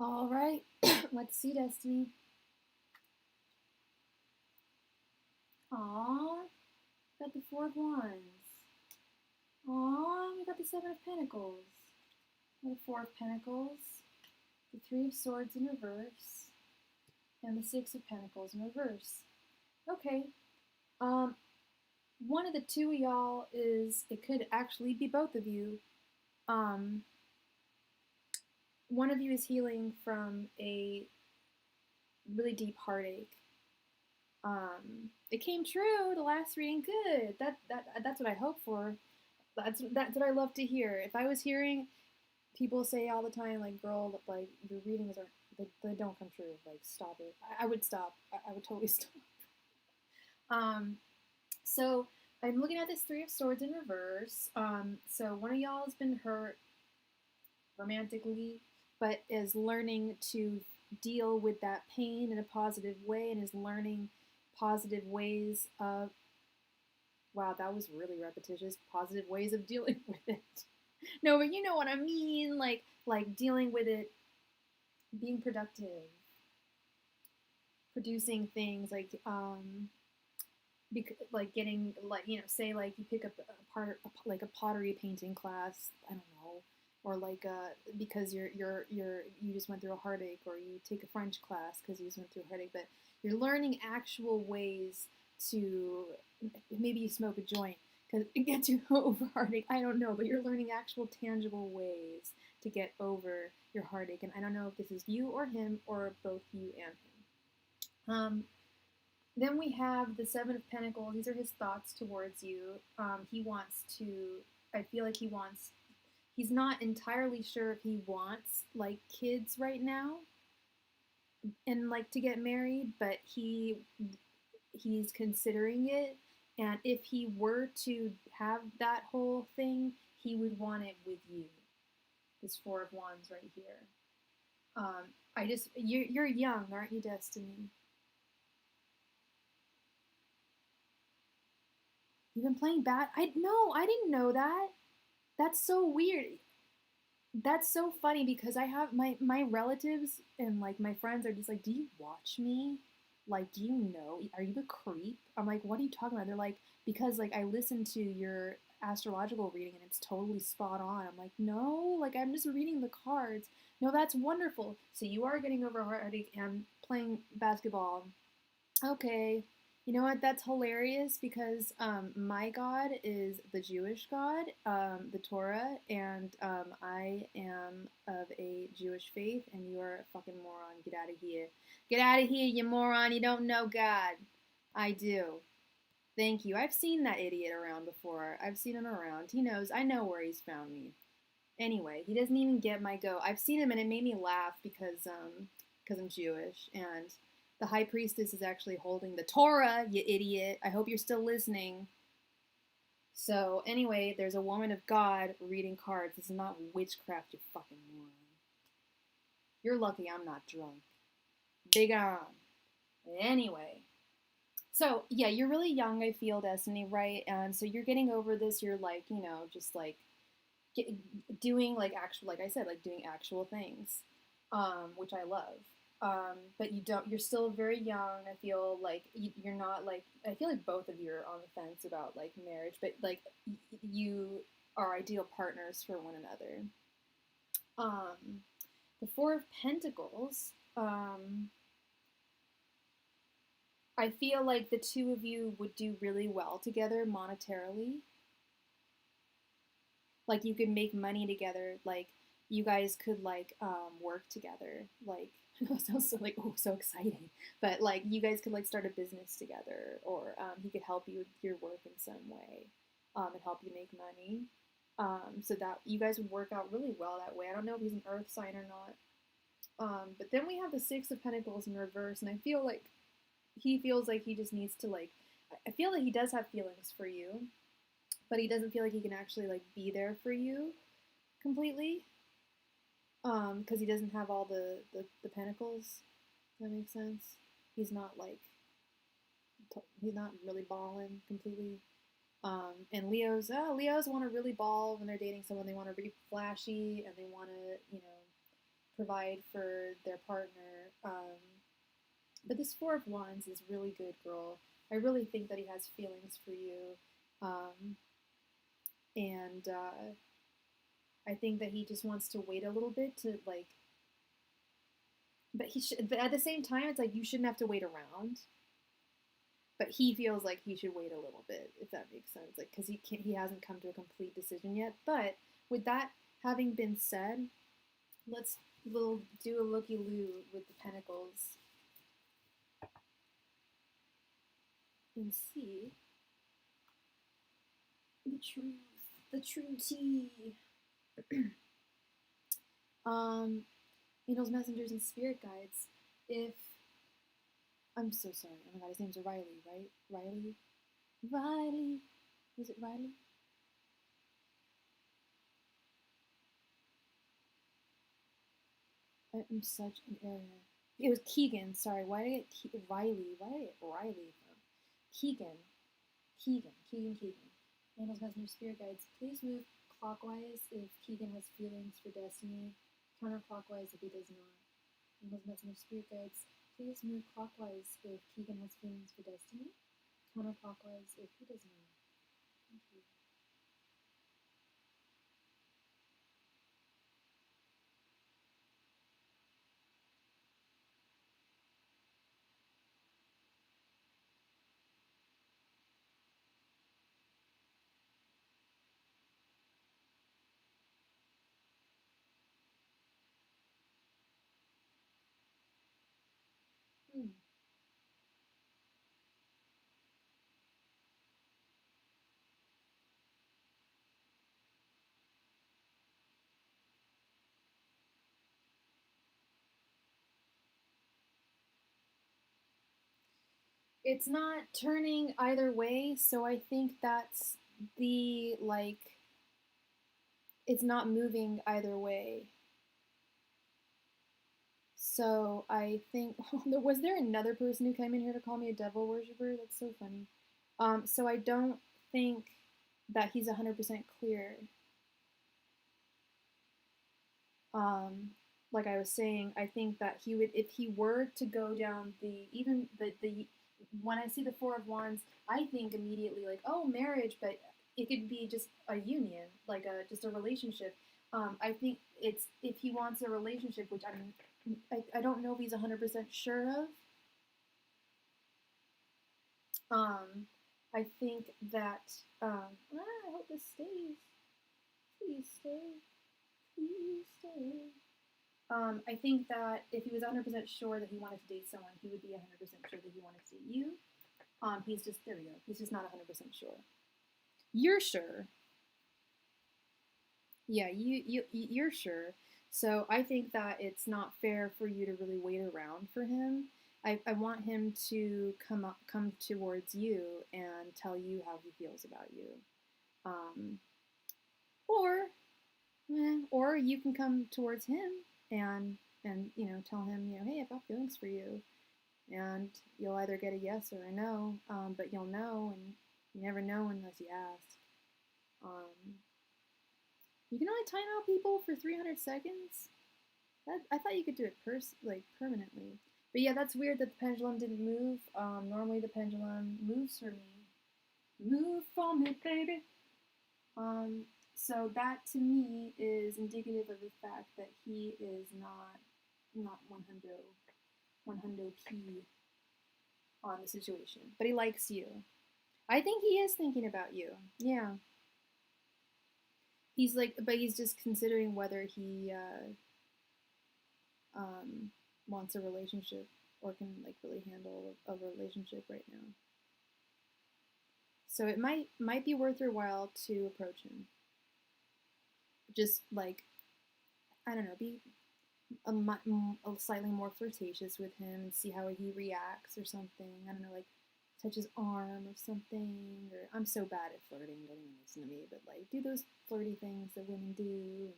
All right, let's see, Destiny. Aww, got the Four of Wands. Aww, we got the Seven of Pentacles. The Four of Pentacles, the Three of Swords in reverse, and the Six of Pentacles in reverse. Okay, one of the two of y'all is, it could actually be both of you. One of you is healing from a really deep heartache. It came true. The last reading, good. That's what I hope for. That's what I love to hear. If I was hearing people say all the time, like, girl, like, your readings are, they don't come true. Like, stop it. I would stop. I would totally stop. So I'm looking at this Three of Swords in reverse. So one of y'all has been hurt romantically, but is learning to deal with that pain in a positive way and is learning positive ways of, wow, that was really repetitious, positive ways of dealing with it. No, but you know what I mean, like dealing with it, being productive, producing things, like like getting, like, you know, say like you pick up like a pottery painting class, I don't know, or like because you just went through a heartache, or you take a French class because you just went through a heartache, but you're learning actual ways to, maybe you smoke a joint because it gets you over heartache, I don't know, but you're learning actual tangible ways to get over your heartache, and I don't know if this is you or him, or both you and him. Then we have the Seven of Pentacles. These are his thoughts towards you. He wants to, I feel like he's not entirely sure if he wants, like, kids right now and, like, to get married, but he's considering it. And if he were to have that whole thing, he would want it with you. This Four of Wands right here. You're young, aren't you, Destiny? You've been playing no, I didn't know that. That's so weird. That's so funny because I have my relatives and, like, my friends are just like, do you watch me? Like, do you know? Are you a creep? I'm like, what are you talking about? They're like, because, like, I listened to your astrological reading and it's totally spot on. I'm like, no, like, I'm just reading the cards. No, that's wonderful. So you are getting over heartache and playing basketball. Okay. You know what? That's hilarious because my God is the Jewish God, the Torah, and I am of a Jewish faith, and you are a fucking moron. Get out of here. Get out of here, you moron. You don't know God. I do. Thank you. I've seen that idiot around before. I've seen him around. He knows. I know where he's found me. Anyway, he doesn't even get my go. I've seen him and it made me laugh because I'm Jewish and the high priestess is actually holding the Torah, you idiot. I hope you're still listening. So anyway, there's a woman of God reading cards. This is not witchcraft, you fucking moron. You're lucky I'm not drunk. Big on. Anyway. So yeah, you're really young, I feel, Destiny, right? And so you're getting over this, you're like, just like get, doing like actual, like I said, like doing actual things, which I love. But you're still very young. I feel like you're not like, I feel like both of you are on the fence about like marriage, but like you are ideal partners for one another. The Four of Pentacles, I feel like the two of you would do really well together monetarily. Like you could make money together. Like you guys could like work together. Like it sounds so like so exciting. But like you guys could like start a business together, or he could help you with your work in some way, and help you make money. So that you guys would work out really well that way. I don't know if he's an Earth sign or not. But then we have the Six of Pentacles in reverse, and I feel like he feels like he just needs to like. I feel like he does have feelings for you, but he doesn't feel like he can actually like be there for you completely, because he doesn't have all the pentacles. Does that make sense? He's not like he's not really balling completely. And Leos want to really ball when they're dating someone. They want to be flashy and they want to provide for their partner. But this Four of Wands is really good, girl. I really think that he has feelings for you. And I think that he just wants to wait a little bit to like, but he should. But at the same time, it's like you shouldn't have to wait around. But he feels like he should wait a little bit, if that makes sense. Like because he hasn't come to a complete decision yet. But with that having been said, let's do a looky loo with the Pentacles and see the truth, the true tea. Angels, messengers, and spirit guides. If I'm so sorry. Oh my god, his name's Riley, right? Riley? Riley. Is it Riley? I'm such an error. It was Keegan. Sorry. Why did I get Riley? Why did I get Riley from? Keegan. Keegan. Angels, messengers, spirit guides. Please move clockwise if Keegan has feelings for Destiny. Counterclockwise if he does not. Angels, messengers, spirit guides. Please move clockwise if Keegan has feelings for Destiny. Counterclockwise if he does not. Thank you. Hmm. It's not turning either way, so I think that's the like it's not moving either way. So I think was there another person who came in here to call me a devil worshiper? That's so funny. So I don't think that he's 100% clear. Um, like I was saying, I think that he would, if he were to go down the when I see the Four of Wands, I think immediately like, oh, marriage, but it could be just a union, like just a relationship. I think it's if he wants a relationship, which I don't know if he's 100% sure of. I think that I hope this stays. Please stay. Please stay. I think that if he was 100% sure that he wanted to date someone, he would be 100% sure that he wanted to date you. He's just, there we go. He's just not 100% sure. You're sure. Yeah, you're sure. So I think that it's not fair for you to really wait around for him. I want him to come towards you and tell you how he feels about you. Um, or or you can come towards him and tell him, hey, I've got feelings for you, and you'll either get a yes or a no, but you'll know, and you never know unless you ask. You can only time out people for 300 seconds. I thought you could do it permanently. But yeah, that's weird that the pendulum didn't move. Normally the pendulum moves for me. Move for me, baby. So that to me is indicative of the fact that he is not one hundo key on the situation, but he likes you. I think he is thinking about you. Yeah. But he's just considering whether he wants a relationship or can really handle a relationship right now. So it might be worth your while to approach him. Just I don't know, be a slightly more flirtatious with him and see how he reacts or something. I don't know, touch his arm or something. Or I'm so bad at flirting, don't even listen to me. But do those flirty things that women do and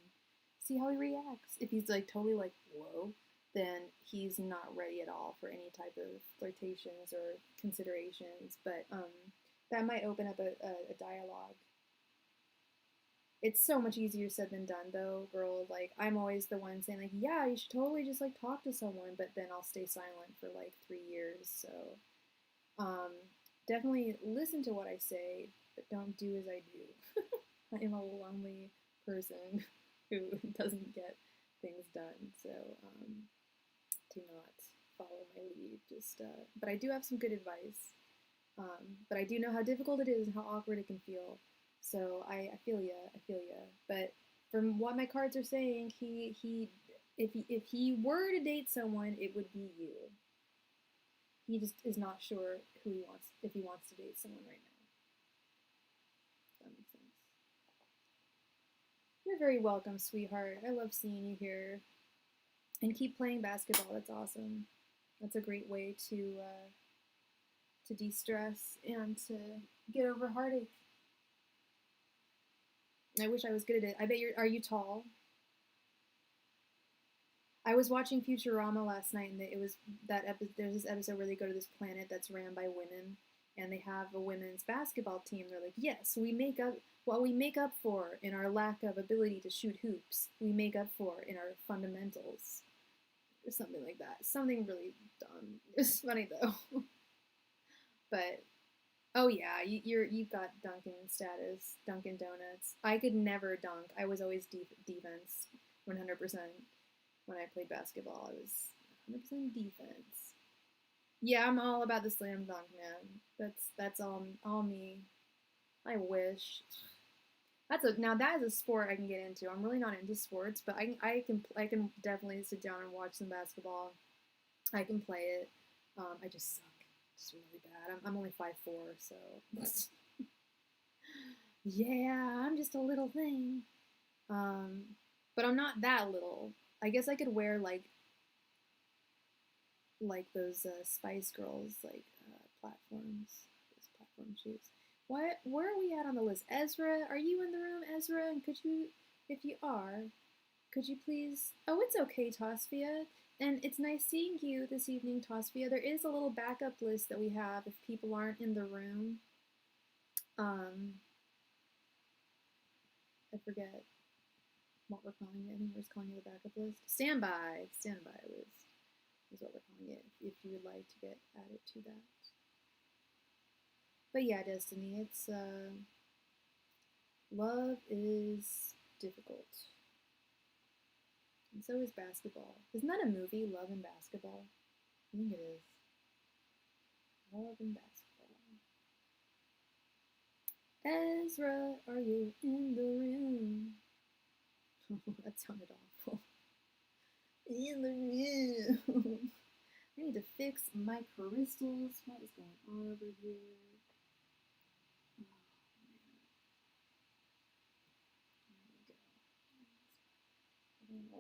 see how he reacts. If he's totally whoa, then he's not ready at all for any type of flirtations or considerations. But that might open up a dialogue. It's so much easier said than done, though, girl. I'm always the one saying, yeah, you should totally just, talk to someone, but then I'll stay silent for, 3 years, so, definitely listen to what I say, but don't do as I do. I am a lonely person who doesn't get things done, so, do not follow my lead, but I do have some good advice, but I do know how difficult it is and how awkward it can feel. So I feel ya. But from what my cards are saying, if he were to date someone, it would be you. He just is not sure if he wants to date someone right now. If that makes sense. You're very welcome, sweetheart. I love seeing you here. And keep playing basketball. That's awesome. That's a great way to de-stress and to get over heartache. I wish I was good at it. I bet are you tall? I was watching Futurama last night, and it was there's this episode where they go to this planet that's ran by women, and they have a women's basketball team. They're like, yes, we make up for in our lack of ability to shoot hoops, we make up for in our fundamentals, or something like that. Something really dumb. It's funny though. But oh yeah, you've got Dunkin' status, Dunkin' Donuts. I could never dunk. I was always defense, 100%. When I played basketball, I was 100% defense. Yeah, I'm all about the slam dunk, man. That's all me. I wish. Now that is a sport I can get into. I'm really not into sports, but I can definitely sit down and watch some basketball. I can play it. I just suck. Just really bad. I'm only 5'4", so yeah, I'm just a little thing. But I'm not that little. I guess I could wear like those Spice Girls platforms, those platform shoes. Where are we at on the list? Ezra, are you in the room, Ezra? And could you, if you are, could you please? Oh, it's okay, Tosfia. And it's nice seeing you this evening, Tosfia. There is a little backup list that we have if people aren't in the room. I forget what we're calling it. I think we're just calling it a backup list. Standby list is what we're calling it, if you would like to get added to that. But yeah, Destiny, it's, love is difficult. And so is basketball. Isn't that a movie, Love and Basketball? I think it is. Love and Basketball. Ezra, are you in the room? Oh, that sounded awful. In the room. I need to fix my crystals. What is going on over here? Oh, man. There we go.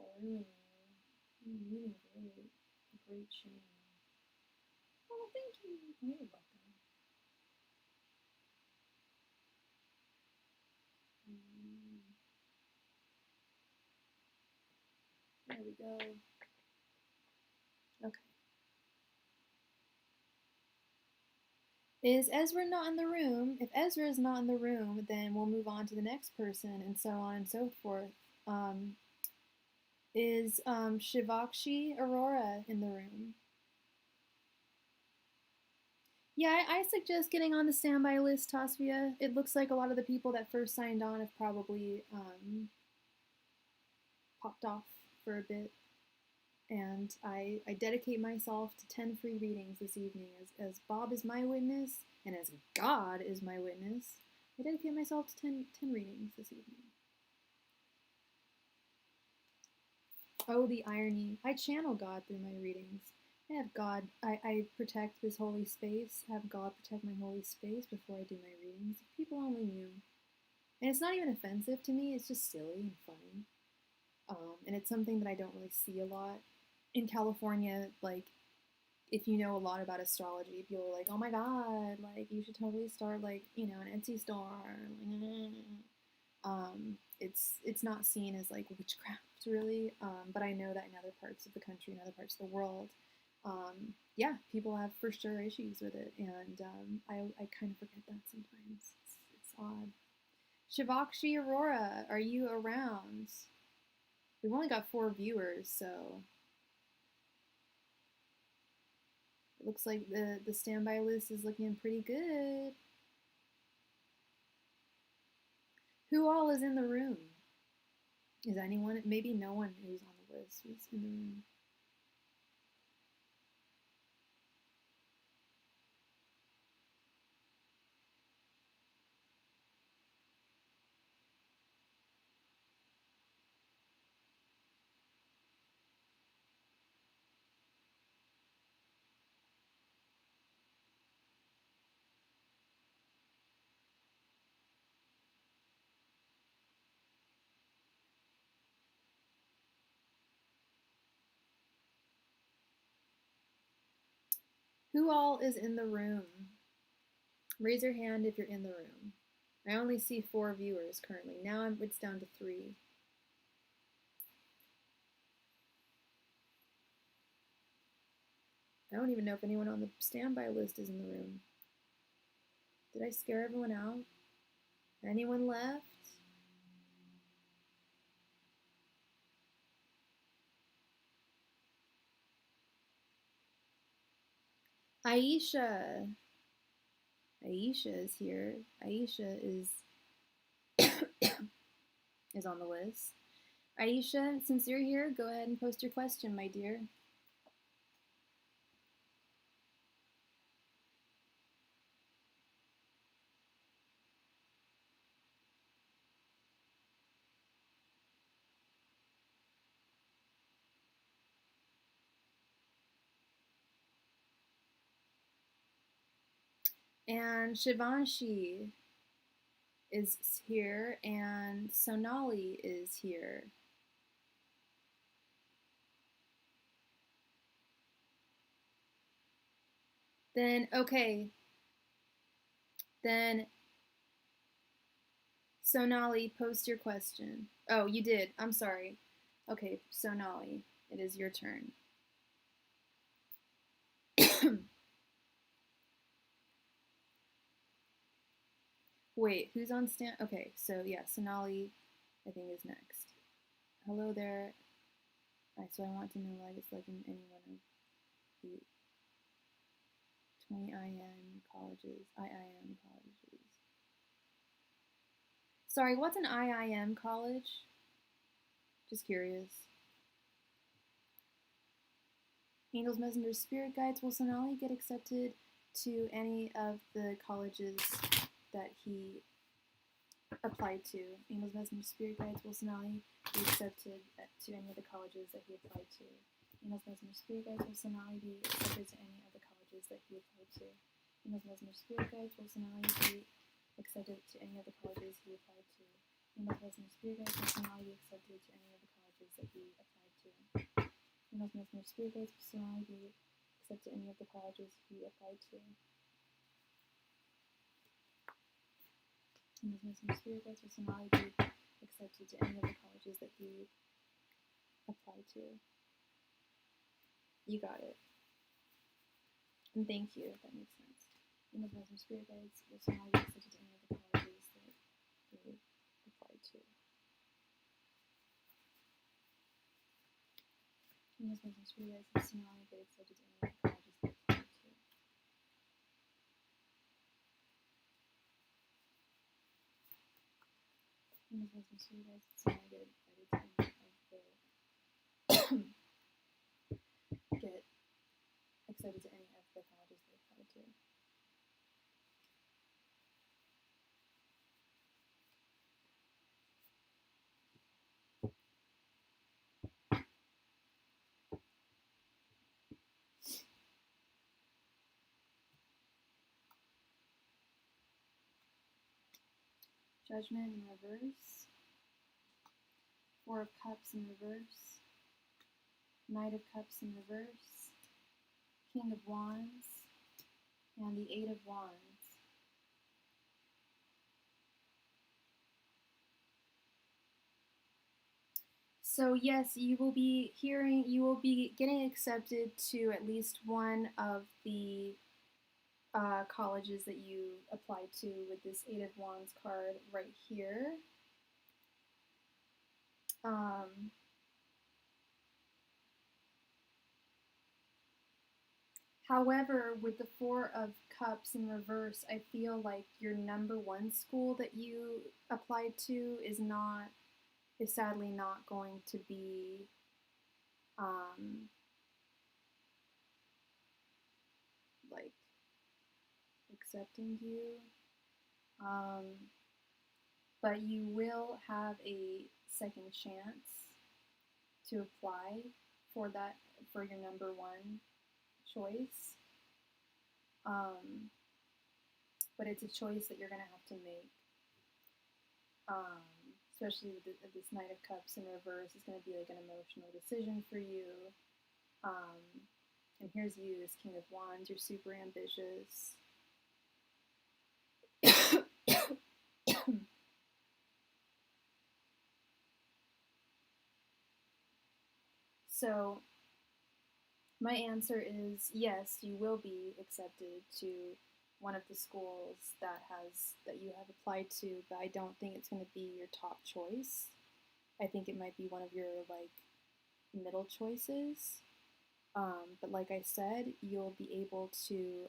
Really great. A great chain. Oh, thank you. You're welcome. There we go. Okay. Is Ezra not in the room? If Ezra is not in the room, then we'll move on to the next person, and so on and so forth. Is Shivakshi Aurora in the room? Yeah, I suggest getting on the standby list, Tasvia. It looks like a lot of the people that first signed on have probably popped off for a bit. And I dedicate myself to 10 free readings this evening. As Bob is my witness, and as God is my witness, I dedicate myself to 10 readings this evening. Oh, the irony. I channel God through my readings. I have God, I protect this holy space, have God protect my holy space before I do my readings. If people only knew. And it's not even offensive to me, it's just silly and funny. And it's something that I don't really see a lot. In California, like, if you know a lot about astrology, people are like, oh my god, like, you should totally start, like, you know, an Etsy store. It's not seen as, like, witchcraft, really, but I know that in other parts of the country, in other parts of the world, yeah, people have for sure issues with it, and I kind of forget that sometimes. It's odd. Shivakshi Aurora, are you around? We've only got 4 viewers, so it looks like the standby list is looking pretty good. Who all is in the room? Is anyone? Maybe no one who's on the list is in the room. Who all is in the room? Raise your hand if you're in the room. I only see 4 viewers currently. Now it's down to 3. I don't even know if anyone on the standby list is in the room. Did I scare everyone out? Anyone left? Aisha. Aisha is here. Aisha is on the list. Aisha, since you're here, go ahead and post your question, my dear. And Shivanshi is here, and Sonali is here. Then, okay. Then, Sonali, post your question. Oh, you did. I'm sorry. Okay, Sonali, it is your turn. Wait, who's on stand? Okay, so yeah, Sonali, I think, is next. Hello there. Alright, so I want to know why this legend any one of the 20 IIM colleges. Sorry, what's an IIM college? Just curious. Angels, messengers, spirit guides. Will Sonali get accepted to any of the colleges that he applied to? Angels, messengers, spirit guides. Will Sonali be accepted to any of the colleges that he applied to? Emails, Messenger, Spirit Guides will send Ali be accepted to any of the colleges that he applied to. Emails, Messenger, Spirit Guides will send Ali be accepted to any of the colleges he applied to. Emails, Messenger, Spirit Guides will send Ali be accepted to any of the colleges that he applied to. Emails, Messenger, Spirit Guides will send Ali be accepted to any of the colleges he applied to. Emails, Messenger, Spirit Guides will send Ali be accepted to any of the colleges that he applied to. You got it. And thank you, if that makes sense. Emails, Messenger, Spirit Guides will send Ali be accepted to any of the colleges that he applied to. Emails, Messenger, Spirit Guides will send Ali be accepted to any of the colleges that he applied to. Emails, Messenger, Spirit Guides will send Ali be invited to any of the get accepted to any of the colleges they applied to. Judgment in reverse. Four of Cups in reverse. Knight of Cups in reverse. King of Wands. And the Eight of Wands. So yes, you will be getting accepted to at least one of the colleges that you applied to with this Eight of Wands card right here. However, with the Four of Cups in reverse, I feel like your number one school that you applied to is sadly not going to be like accepting you. But you will have a second chance to apply for your number one choice. But it's a choice that you're going to have to make. Especially with this Knight of Cups in reverse, it's going to be like an emotional decision for you. And here's you as King of Wands. You're super ambitious. So my answer is yes, you will be accepted to one of the schools that you have applied to, but I don't think it's going to be your top choice. I think it might be one of your middle choices. But like I said, you'll be able to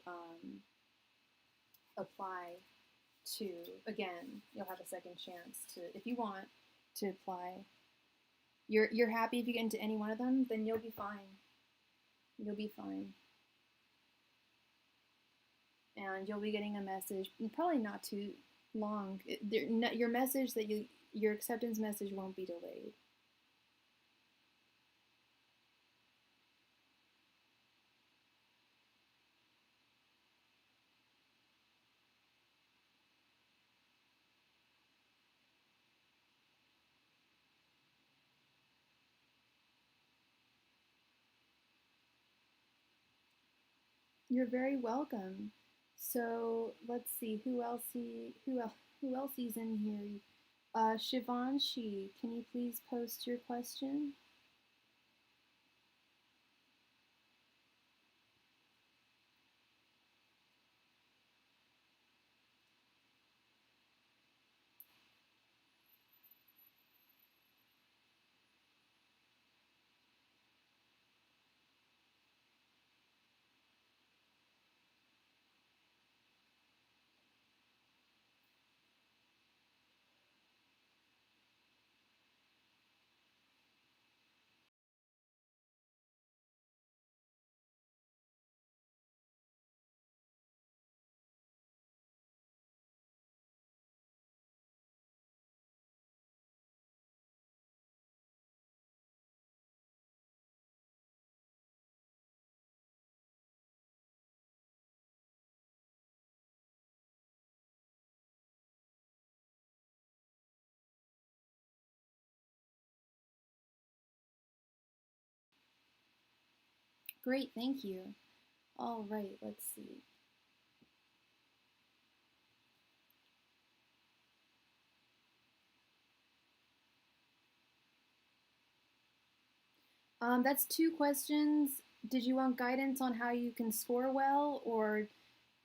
apply to, again, you'll have a second chance to, if you want to apply. You're happy if you get into any one of them, then you'll be fine. You'll be fine. And you'll be getting a message, probably not too long. Your message your acceptance message won't be delayed. You're very welcome. So let's see who else is in here. Shivanshi, can you please post your question? Great, thank you. All right, let's see. That's 2 questions. Did you want guidance on how you can score well, or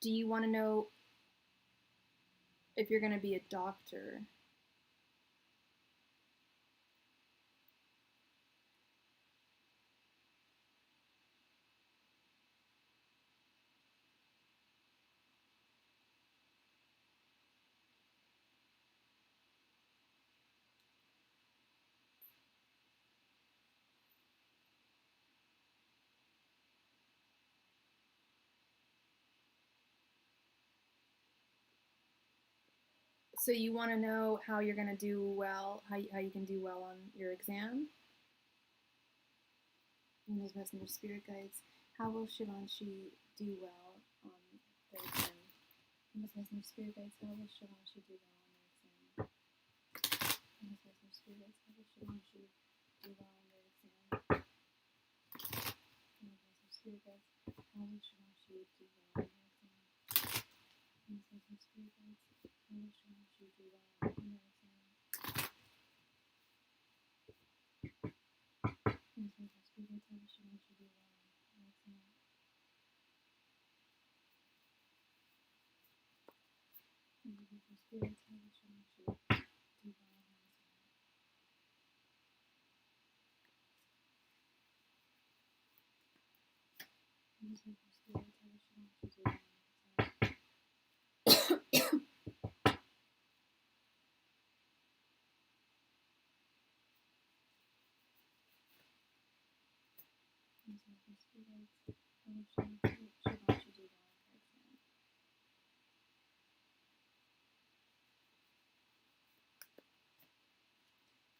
do you want to know if you're going to be a doctor? So you want to know how you're going to do well, how you can do well on your exam? And his messenger spirit guides, how will Shivanshi do well on their exam? And his messenger spirit guides, how will Shivanshi do well on their exam? And his messenger spirit guides, how will Shivanshi do well on their exam? And his messenger spirit guides, how will Shivanshi do well on their exam? And his messenger spirit guides, how will Shivanshi do well on their exam? And his messenger spirit guides, how will Shivanshi do well on their exam? And his messenger spirit guides, how will Shivanshi do well on their exam? And his messenger spirit guides, how will Shivanshi do well on their exam? And his messenger spirit guides, how will Shivanshi do well on their exam?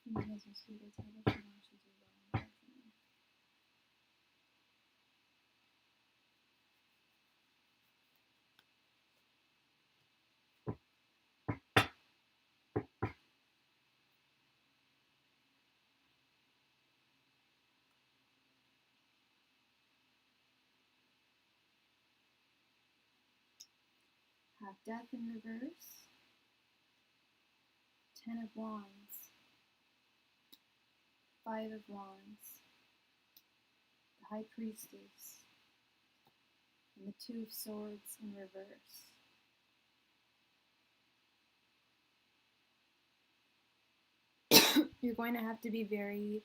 And his messenger spirit guides, how will Shivanshi do well on their exam? Have Death in reverse, 10 of Wands, 5 of Wands, the High Priestess, and the 2 of Swords in reverse. You're going to have to be very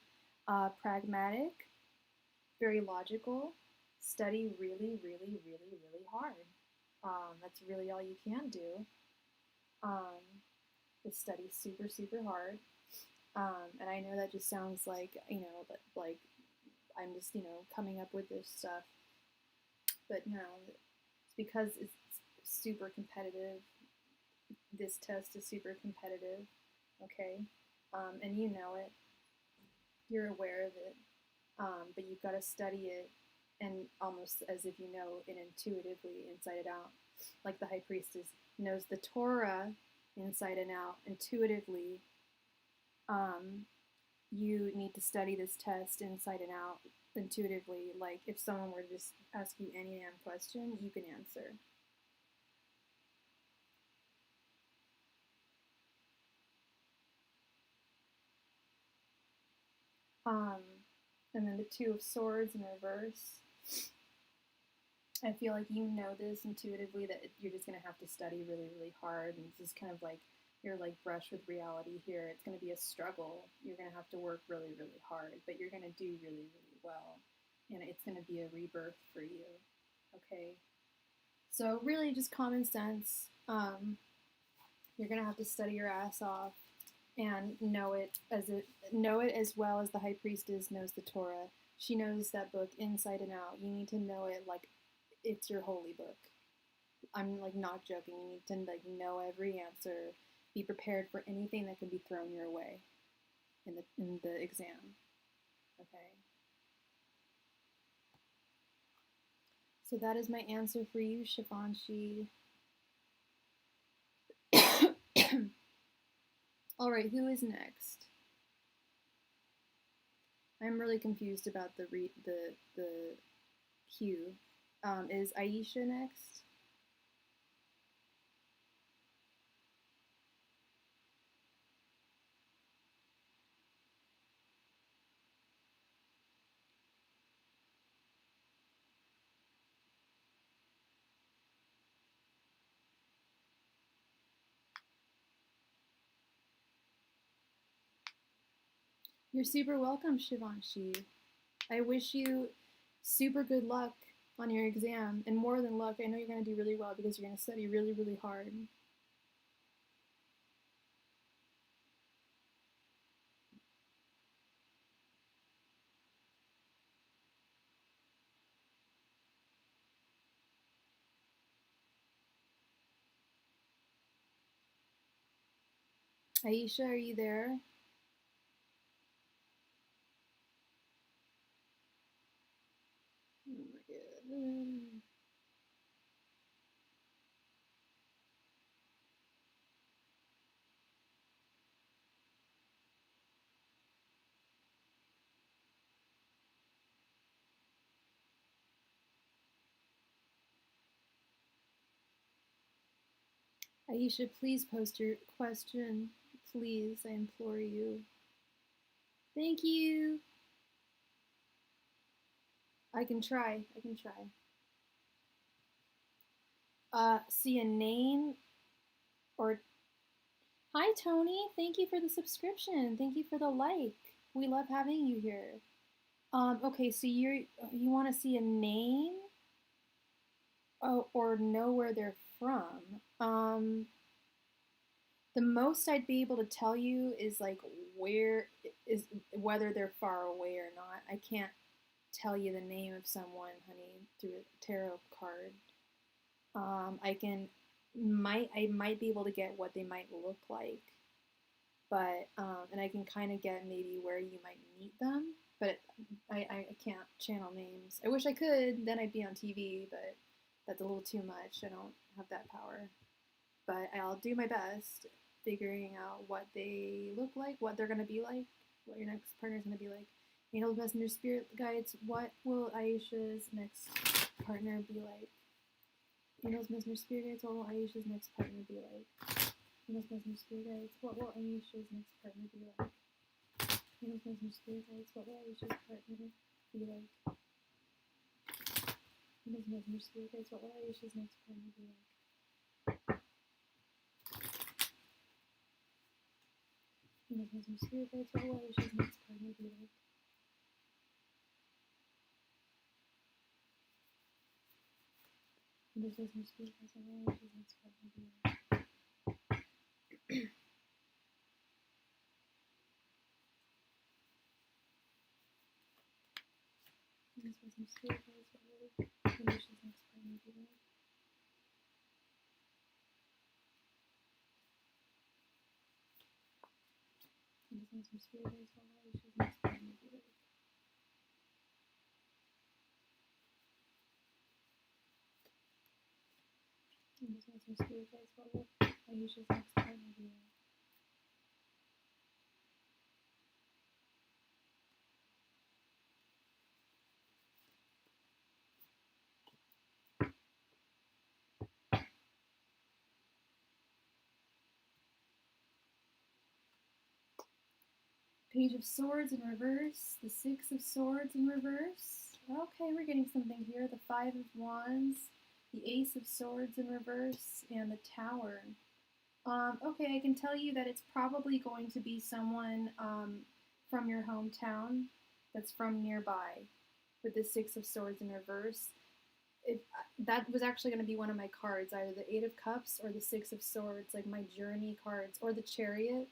pragmatic, very logical, study really, really, really, really hard. That's really all you can do. Is study super, super hard. And I know that just sounds like, like I'm just, coming up with this stuff. But no, it's because it's super competitive. This test is super competitive, okay? And you know it. You're aware of it. But you've got to study it and almost as if you know it intuitively inside and out. Like the High Priestess knows the Torah inside and out intuitively. You need to study this test inside and out intuitively. Like if someone were to just ask you any damn question, you can answer. And then the 2 of Swords in reverse. I feel like you know this intuitively that you're just going to have to study really, really hard. And this is kind of like your like brush with reality here. It's going to be a struggle. You're going to have to work really, really hard, but you're going to do really, really well. And it's going to be a rebirth for you. Okay. So really just common sense. You're going to have to study your ass off and know it as well as the High Priestess knows the Torah. She knows that book inside and out. You need to know it like it's your holy book. I'm like not joking. You need to like know every answer. Be prepared for anything that can be thrown your way in the exam. Okay. So that is my answer for you, Shivanshi. All right, who is next? I'm really confused about the Hugh. Is Aisha next? You're super welcome, Shivanshi. I wish you super good luck on your exam, and more than luck, I know you're going to do really well because you're going to study really, really hard. Aisha, are you there? Oh my god. Aisha, please post your question. Please, I implore you. Thank you. I can try. I can try. See a name or hi Tony. Thank you for the subscription. Thank you for the like. We love having you here. Okay, so you want to see a name, or know where they're from. The most I'd be able to tell you is like where is whether they're far away or not. I can't tell you the name of someone, honey, through a tarot card. I might be able to get what they might look like, but and I can kind of get maybe where you might meet them, but I can't channel names. I wish I could, then I'd be on TV, but that's a little too much. I don't have that power, but I'll do my best figuring out what they look like, what they're gonna be like, what your next partner's gonna be like. Angels, messenger, spirit guides, what will Aisha's next partner be like? Angels, messenger, spirit guides, what will Aisha's next partner be like? Angels, messenger, spirit guides, what will Aisha's next partner be like? Angels, messenger, spirit guides, what will Aisha's partner be like? Angels, messenger, spirit guides, what will Aisha's next partner be like? Angels, messenger, spirit guides, what will Aisha's next partner be like? Angels, messenger, spirit guides, what will Aisha's next partner be like? Angels, messenger, spirit guides, what will Aisha's next partner be like? Angels, messenger, spirit guides, what will Aisha's next partner be like? Angels, messenger, spirit guides, what will Aisha's next partner be like? Page of Swords in reverse, the Six of Swords in reverse. Okay, we're getting something here. The Five of Wands, the Ace of Swords in reverse, and the Tower. Okay, I can tell you that it's probably going to be someone from your hometown that's from nearby with the Six of Swords in reverse. That was actually going to be one of my cards, either the Eight of Cups or the Six of Swords, like my journey cards, or the Chariot.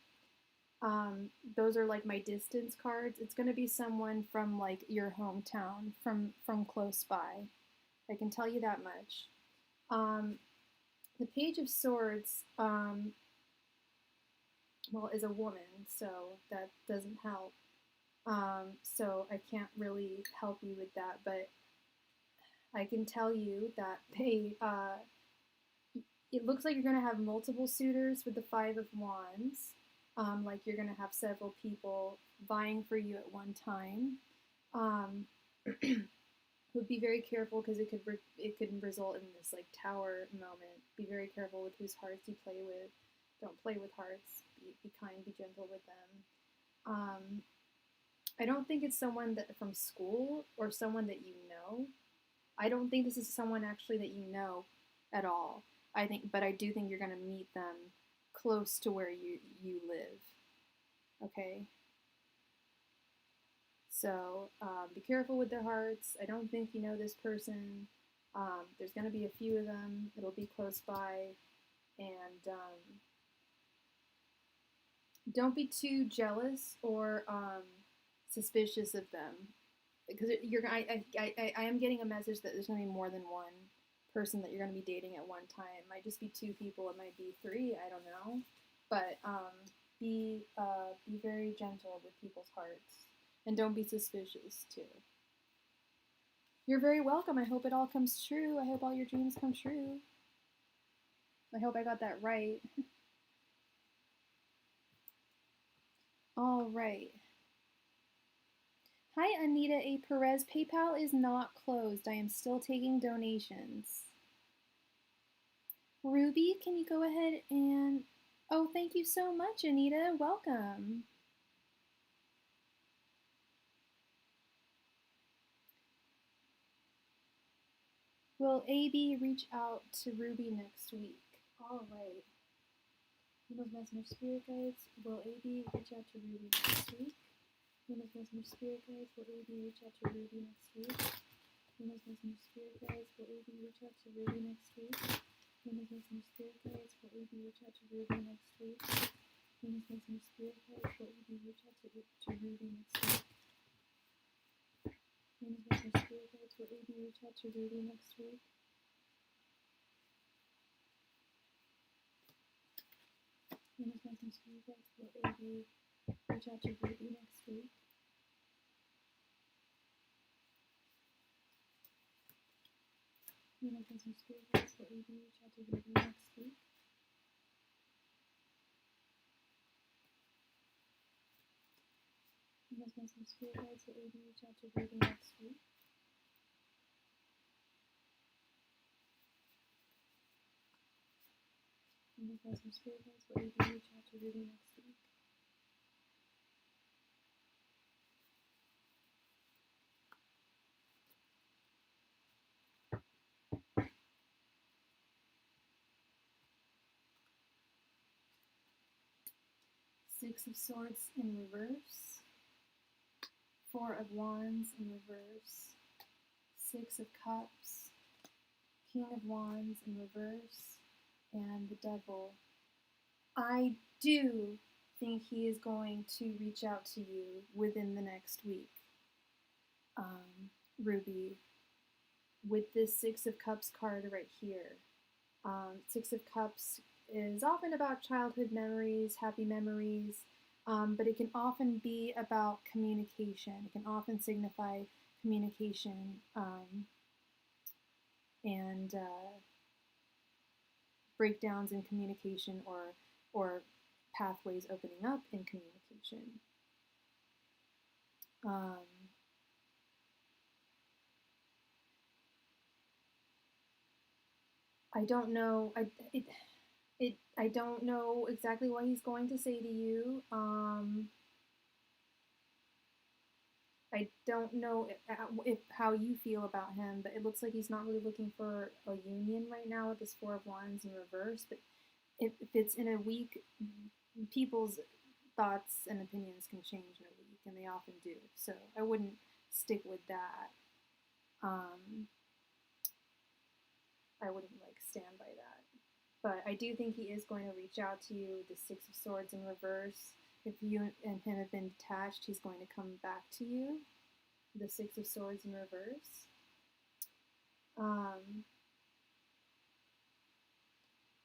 Those are like my distance cards. It's going to be someone from like your hometown, from close by. I can tell you that much. The Page of Swords, well, is a woman, so that doesn't help. So I can't really help you with that, but I can tell you that it looks like you're going to have multiple suitors with the Five of Wands. Like you're going to have several people vying for you at one time. Would be very careful because it could result in this like tower moment. Be very careful with whose hearts you play with. Don't play with hearts. Be kind. Be gentle with them. I don't think it's someone that from school or someone that you know. I don't think this is someone actually that you know at all. But I do think you're gonna meet them close to where you live. Okay. So be careful with their hearts. I don't think you know this person. There's going to be a few of them. It'll be close by. And don't be too jealous or suspicious of them. Because I am getting a message that there's going to be more than one person that you're going to be dating at one time. It might just be 2 people. It might be 3. I don't know. But be very gentle with people's hearts. And don't be suspicious, too. You're very welcome. I hope it all comes true. I hope all your dreams come true. I hope I got that right. All right. Hi, Anita A. Perez. PayPal is not closed. I am still taking donations. Ruby, can you go ahead and... Oh, thank you so much, Anita. Welcome. Will AB reach out to Ruby next week? All right. Those messenger spirit guides. Will AB reach out to Ruby next week? Those messenger spirit guides. Will AB reach out to Ruby next week? Those messenger spirit guides. Will AB reach out to Ruby next week? Those messenger spirit guides. Will AB reach out to Ruby next week? Those messenger spirit guides. Will AB reach out to Ruby next week? Those messenger spirit guides. Will AB reach out to Ruby next week? Those messenger spirit guides. Will AB reach out to Ruby next week? Those messenger spirit guides. Will AB reach out to Ruby next week? Those messenger spirit guides. Will AB reach out to Ruby next week? Those messenger spirit guides. Will AB reach out to Ruby next week? Six of Swords in reverse, 4 of Wands in reverse, 6 of Cups, King of Wands in reverse, and the Devil. I do think he is going to reach out to you within the next week, Ruby, with this 6 of Cups card right here. 6 of Cups is often about childhood memories, happy memories, but it can often be about communication. It can often signify communication and breakdowns in communication or pathways opening up in communication. I don't know. I don't know exactly what he's going to say to you. I don't know if how you feel about him, but it looks like he's not really looking for a union right now with this 4 of Wands in reverse. But if it's in a week, people's thoughts and opinions can change in a week, and they often do. So I wouldn't stick with that. I wouldn't stand by that. But I do think he is going to reach out to you. The 6 of Swords in reverse. If you and him have been detached, he's going to come back to you. The 6 of Swords in reverse.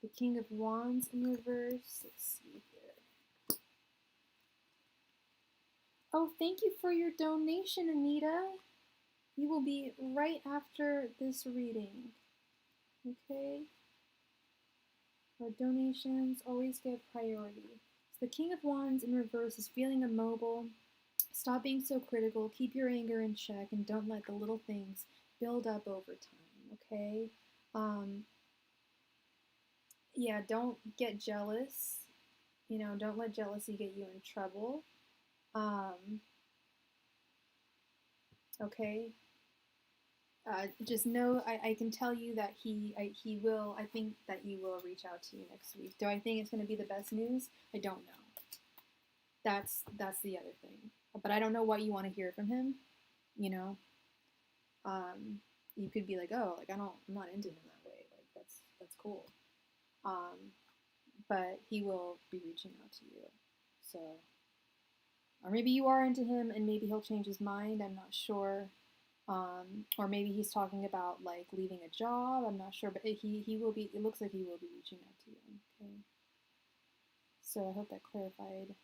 The King of Wands in reverse. Let's see here. Oh, thank you for your donation, Anita. You will be right after this reading. Okay? Our donations always get priority. So the King of Wands in reverse is feeling immobile. Stop being so critical. Keep your anger in check and don't let the little things build up over time, okay? Yeah, don't get jealous. You know, don't let jealousy get you in trouble. Okay? Just know, I can tell you that he will, I think that he will reach out to you next week. Do I think it's going to be the best news? I don't know. That's the other thing. But I don't know what you want to hear from him, you know? You could be like, oh, like I'm not into him that way. Like that's cool. But he will be reaching out to you. So, or maybe you are into him and maybe he'll change his mind. I'm not sure. Or maybe he's talking about like leaving a job. I'm not sure, but he will be. It looks like he will be reaching out to you. Okay. So I hope that clarified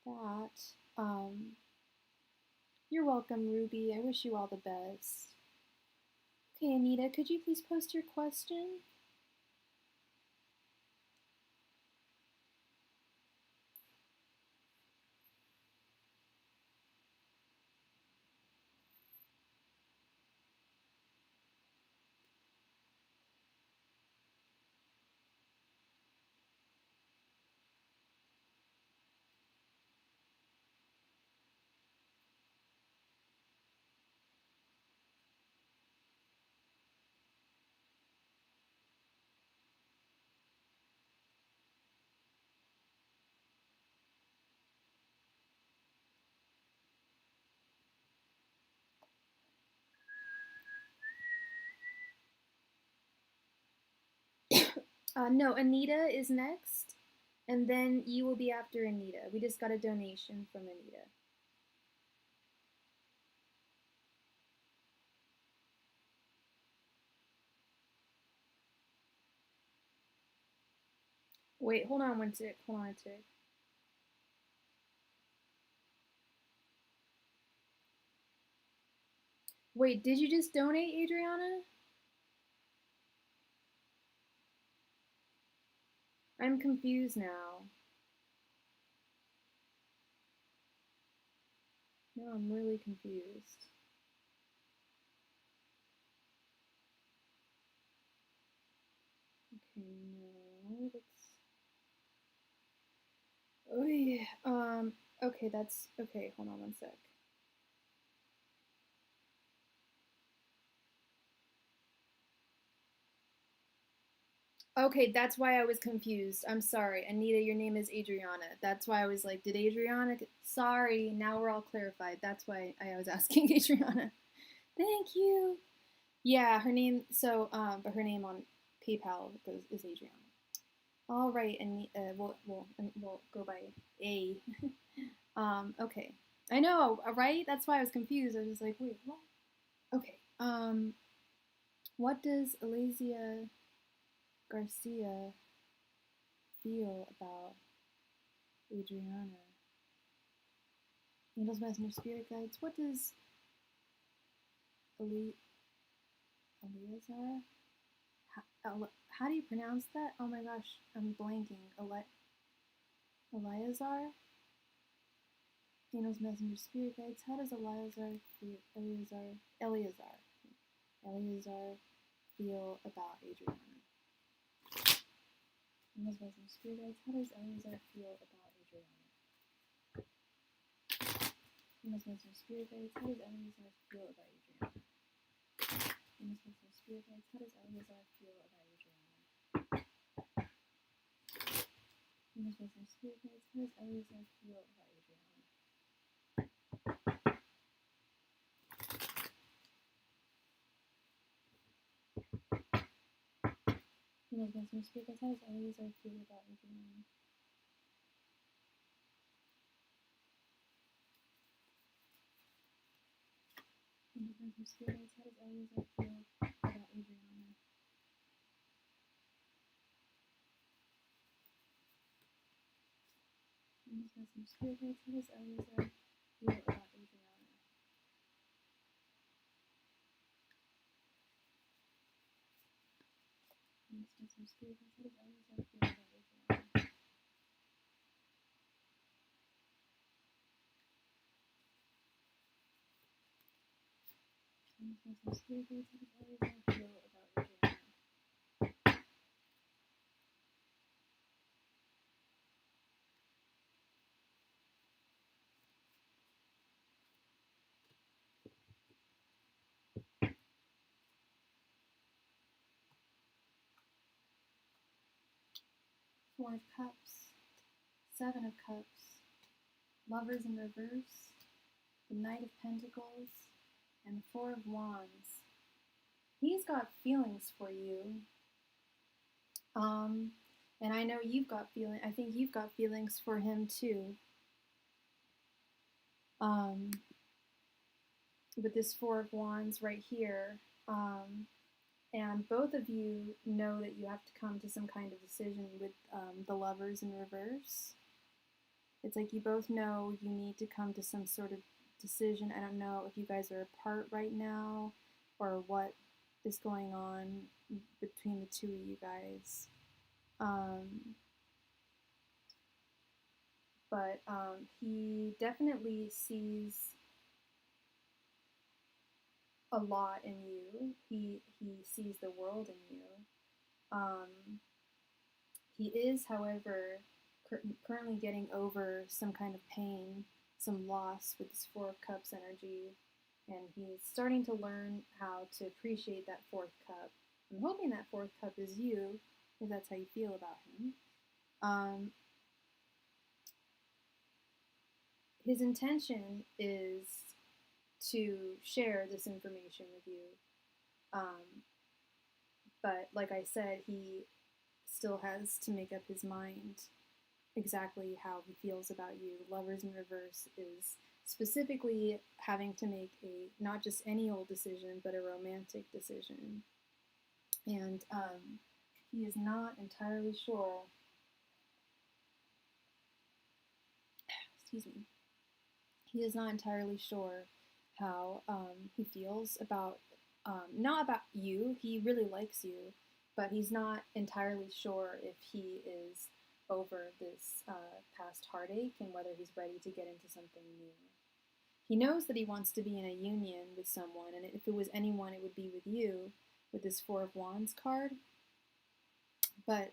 that. You're welcome, Ruby. I wish you all the best. Okay, Anita, could you please post your question? No, Anita is next, and then you will be after Anita. We just got a donation from Anita. Wait, hold on one tick. Hold on a tick. Wait, did you just donate, Adriana? I'm confused now. No, I'm really confused. Okay, no, that's. Oh yeah. Okay, that's okay. Hold on one sec. Okay, that's why I was confused. I'm sorry. Anita, your name is Adriana. That's why I was like, did Adriana? Sorry, now we're all clarified. That's why I was asking Adriana. Thank you. Yeah, her name, so, but her name on PayPal is Adriana. All right, and we'll go by A. Okay. I know, right? That's why I was confused. I was just like, wait, what? Okay. What does Alicia Garcia feel about Adriana? Angels, Messenger, Spirit Guides. What does Eleazar? How do you pronounce that? Oh my gosh, I'm blanking. Eleazar? Angels, Messenger, Spirit Guides. How does Eleazar feel about Adriana? Angels, Messenger, Spirit Guides. How does Eleazar feel about Adriana? Angels, Messenger, Spirit Guides. How does Eleazar feel about Adriana? Angels, Messenger, Spirit Guides. How does Eleazar feel about Adriana? Angels, Messenger, Spirit Guides. How does Eleazar feel about Adriana? Angels, Messenger, Spirit Guides. How does Eleazar feel about Adriana? Angels, Messenger, Spirit Guides. How does Eleazar feel about Adriana? Angels, Messenger, Spirit Guides. How does Eleazar feel about Adriana? Angels, Messenger, Spirit Guides. How does Eleazar feel about Adriana? Angels, Four of Cups, Seven of Cups, Lovers in reverse, the Knight of Pentacles, and the Four of Wands. He's got feelings for you. And I know you've got I think you've got feelings for him too. With this Four of Wands right here, and both of you know that you have to come to some kind of decision with the Lovers in reverse. It's like you both know you need to come to some sort of decision. I don't know if you guys are apart right now or what is going on between the two of you guys. But he definitely sees a lot in you. He sees the world in you. He is, however, currently getting over some kind of pain, some loss with this Four of Cups energy, and he's starting to learn how to appreciate that fourth cup. I'm hoping that fourth cup is you, because that's how you feel about him. His intention is to share this information with you. But like I said, he still has to make up his mind exactly how he feels about you. Lovers in reverse is specifically having to make not just any old decision, but a romantic decision. And he is not entirely sure, excuse me, he is not entirely sure how he feels about, not about you, he really likes you, but he's not entirely sure if he is over this past heartache and whether he's ready to get into something new. He knows that he wants to be in a union with someone, and if it was anyone, it would be with you, with this Four of Wands card. But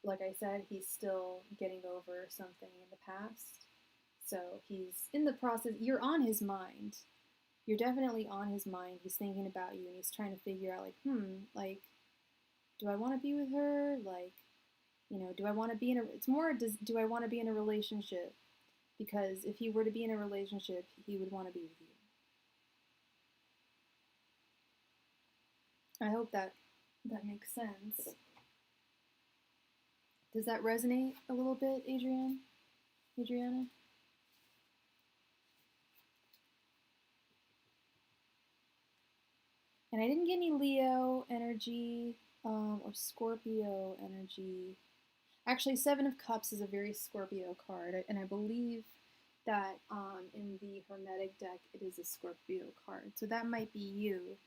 like I said, he's still getting over something in the past. So he's in the process. You're on his mind. You're definitely on his mind. He's thinking about you, and he's trying to figure out, like, do I want to be with her? Like, do I want to be in a, it's more, do I want to be in a relationship? Because if he were to be in a relationship, he would want to be with you. I hope that makes sense. Does that resonate a little bit, Adriana? And I didn't get any Leo energy or Scorpio energy. Actually, Seven of Cups is a very Scorpio card, and I believe that in the Hermetic deck it is a Scorpio card. So that might be you.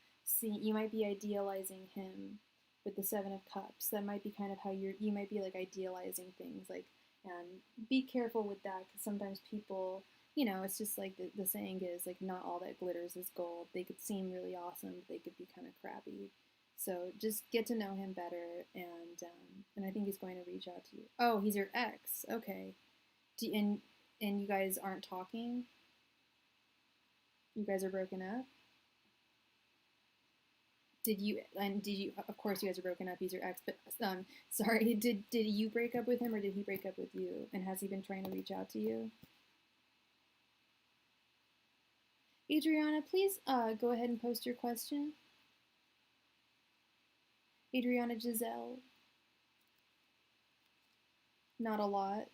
You might be idealizing him with the Seven of Cups. That might be kind of how you might be like idealizing things, like, and be careful with that, because sometimes people, it's just like the saying is, like, not all that glitters is gold. They could seem really awesome, but they could be kind of crappy. So just get to know him better, and I think he's going to reach out to you. Oh, he's your ex. Okay. And you guys aren't talking? You guys are broken up? Did you, of course you guys are broken up, he's your ex, but sorry, did you break up with him, or did he break up with you? And has he been trying to reach out to you? Adriana, please go ahead and post your question. Adriana Giselle. Not a lot.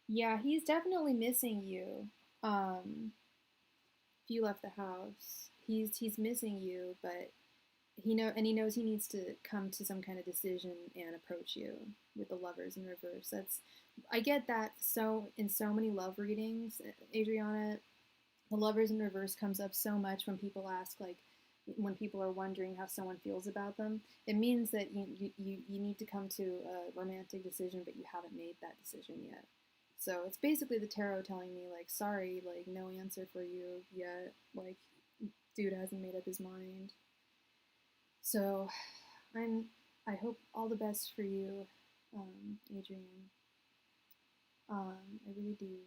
Yeah, he's definitely missing you. If you left the house, he's missing you, but he knows he needs to come to some kind of decision and approach you with the Lovers in reverse. I get that so in so many love readings, Adriana, The Lovers in reverse comes up so much when people ask, like, when people are wondering how someone feels about them. It means that you need to come to a romantic decision, but you haven't made that decision yet. So it's basically the tarot telling me, like, sorry, like, no answer for you yet. Like, dude hasn't made up his mind. So I hope all the best for you, Adrian. I really do.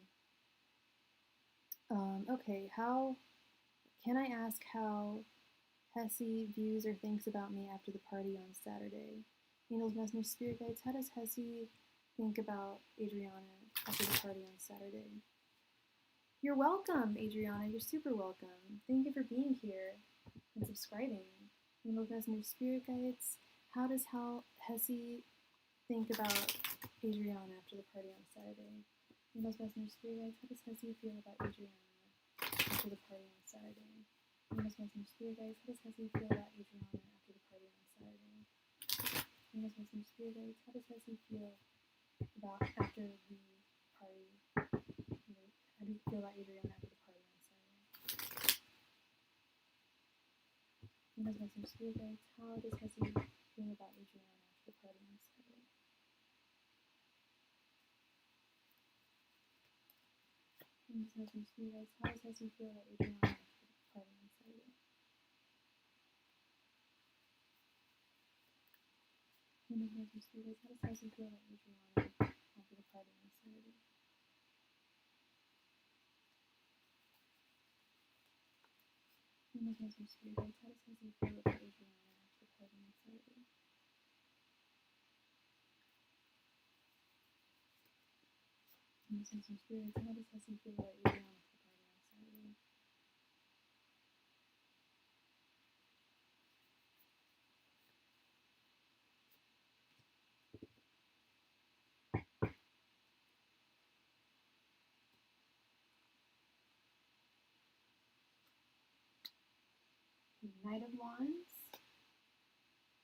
Okay, how can I ask how Hesse views or thinks about me after the party on Saturday? Angels, Messenger, Spirit Guides, how does Hesse think about Adriana after the party on Saturday? You're welcome, Adriana. You're super welcome. Thank you for being here and subscribing. Angels, Messenger, Spirit Guides, how does Hesse think about Adriana after the party on Saturday? Angels, Messenger, Spirit Guides, how does Hesse feel about Adriana after the party on Saturday? Angels, Messenger, Spirit Guides, how does Hesse feel about Adriana after the party on Saturday? Angels, Messenger, Spirit Guides, how does Hesse feel about after the party? How do you feel about Adriana after the party on Saturday? Angels, Messenger, Spirit Guides, how does Hesse feel about Adriana after the party on Saturday? Angels, Messenger, Spirit Guides, how does Hesse feel about Adriana after the party on Saturday? Angels, Messenger, Spirit Guides, how does Hesse feel about Adriana after the party on Saturday? Angels, Messenger, Spirit Guides, how does Hesse feel about Adriana after the party on Saturday? Angels, Messenger, Spirit Guides, how does Hesse feel about Adriana after the party on Saturday? The Knight of Wands,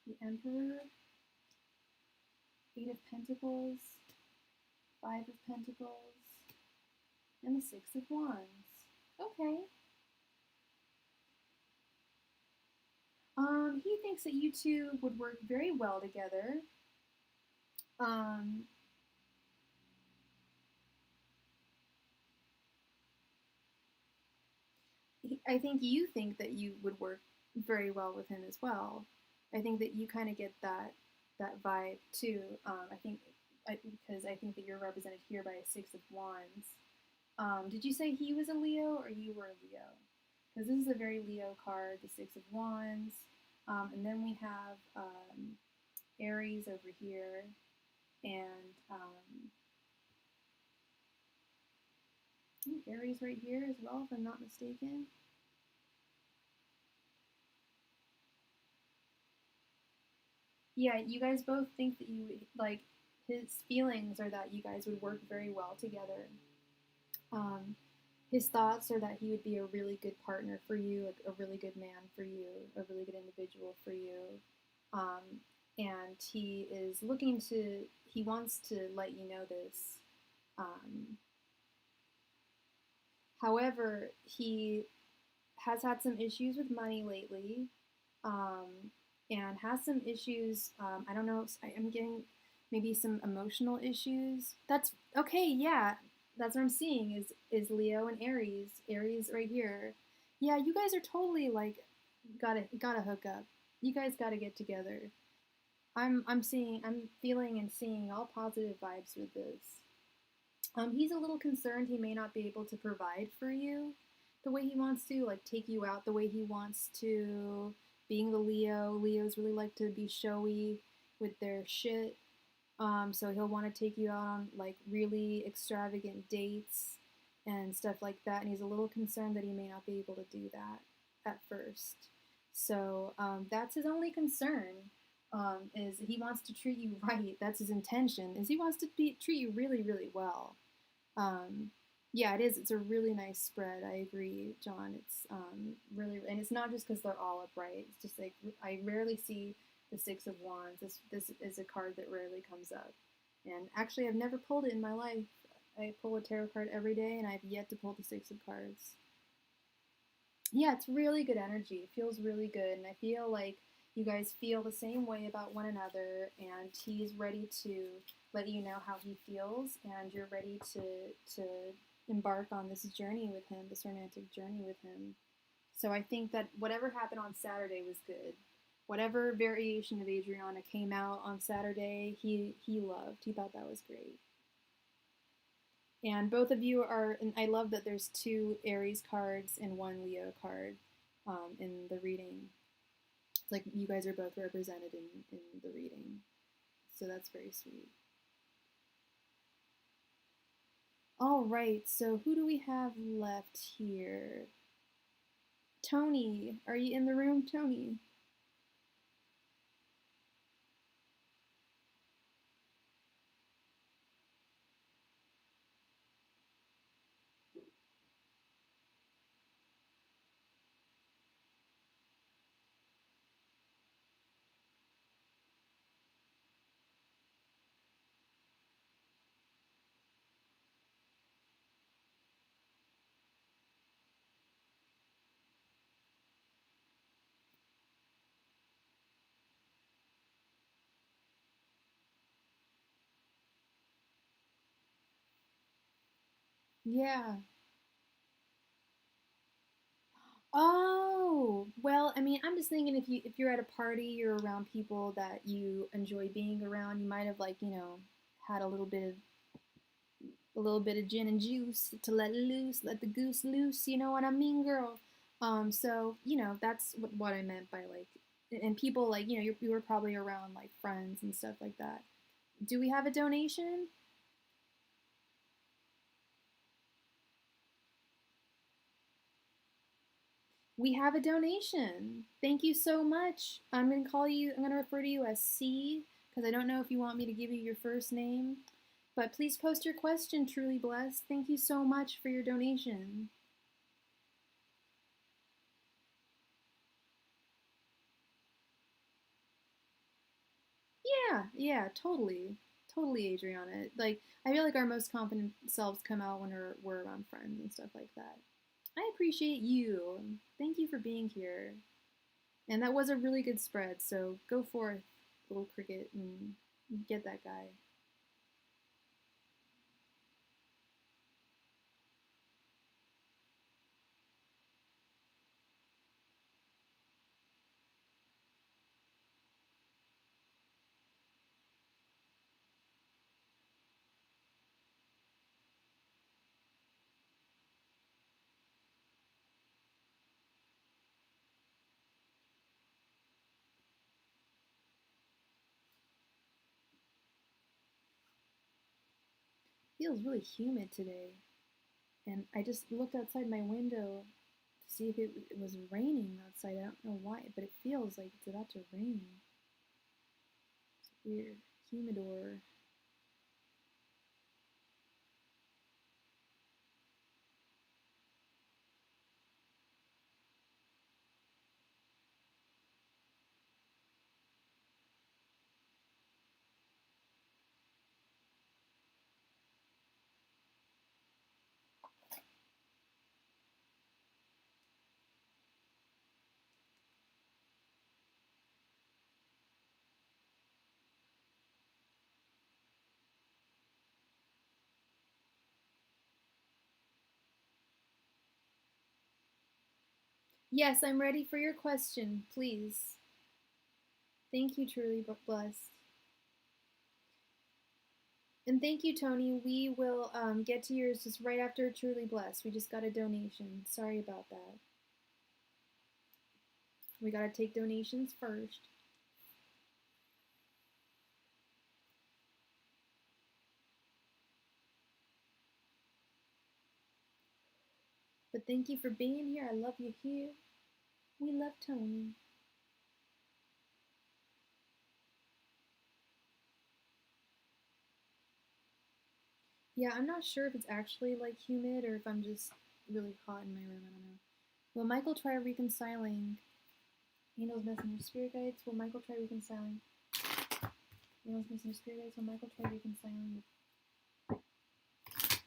the Emperor, Eight of Pentacles, Five of Pentacles, and the Six of Wands. Okay. He thinks that you two would work very well together. Um, I think you think that you would work very well with him as well. I think that you kind of get that vibe too. Because I think that you're represented here by a Six of Wands. Did you say he was a Leo or you were a Leo? Because this is a very Leo card, the Six of Wands. And then we have Aries over here, and Aries right here as well, if I'm not mistaken. Yeah, you guys both think that you would, like, his feelings are that you guys would work very well together. Um, his thoughts are that he would be a really good partner for you, a really good man for you, a really good individual for you. Um, and he wants to let you know this. Um, However, he has had some issues with money lately, um, and has some issues. I don't know. I'm getting maybe some emotional issues. That's okay. Yeah, that's what I'm seeing is Leo and Aries. Aries right here. Yeah, you guys are totally like gotta hook up. You guys gotta get together. I'm feeling and seeing all positive vibes with this. He's a little concerned he may not be able to provide for you the way he wants to, like take you out the way he wants to. Being the Leos really like to be showy with their shit. So he'll want to take you out on like really extravagant dates and stuff like that. And he's a little concerned that he may not be able to do that at first. So that's his only concern. Is he wants to treat you right. That's his intention. Is he wants to treat you really, really well. Um, yeah, it is. It's a really nice spread. I agree, John. It's really, and it's not just because they're all upright. It's just like I rarely see the Six of Wands. This is a card that rarely comes up. And actually, I've never pulled it in my life. I pull a tarot card every day, and I've yet to pull the Six of Cards. Yeah, it's really good energy. It feels really good, and I feel like you guys feel the same way about one another, and he's ready to let you know how he feels, and you're ready to embark on this journey with him, this romantic journey with him. So I think that whatever happened on Saturday was good. Whatever variation of Adriana came out on Saturday, he loved. He thought that was great. And both of you are, and I love that there's two Aries cards and one Leo card in the reading. It's like you guys are both represented in the reading. So that's very sweet. All right, so who do we have left here? Tony, are you in the room, Tony? Yeah. Oh, well, I mean, I'm just thinking if you're at a party, you're around people that you enjoy being around, you might have like, had a little bit of gin and juice to let loose, let the goose loose, you know what I mean, girl? So, that's what I meant by like and people like, you were probably around like friends and stuff like that. Do we have a donation? We have a donation. Thank you so much. I'm going to refer to you as C because I don't know if you want me to give you your first name. But please post your question, Truly Blessed. Thank you so much for your donation. Yeah, yeah, totally. Totally, Adriana. Like, I feel like our most confident selves come out when we're around friends and stuff like that. I appreciate you. Thank you for being here. And that was a really good spread, so go forth, little cricket, and get that guy. Feels really humid today. And I just looked outside my window to see if it was raining outside. I don't know why, but it feels like it's about to rain. It's weird. Humidor. Yes, I'm ready for your question, please. Thank you, Truly Blessed. And thank you, Tony. We will get to yours just right after Truly Blessed. We just got a donation. Sorry about that. We got to take donations first. But thank you for being here. I love you here. We love Tony. Yeah, I'm not sure if it's actually like humid or if I'm just really hot in my room. I don't know. Will Michael try reconciling? Angels, messenger, spirit guides. Will Michael try reconciling? Angels, messenger, spirit guides. Will Michael try reconciling?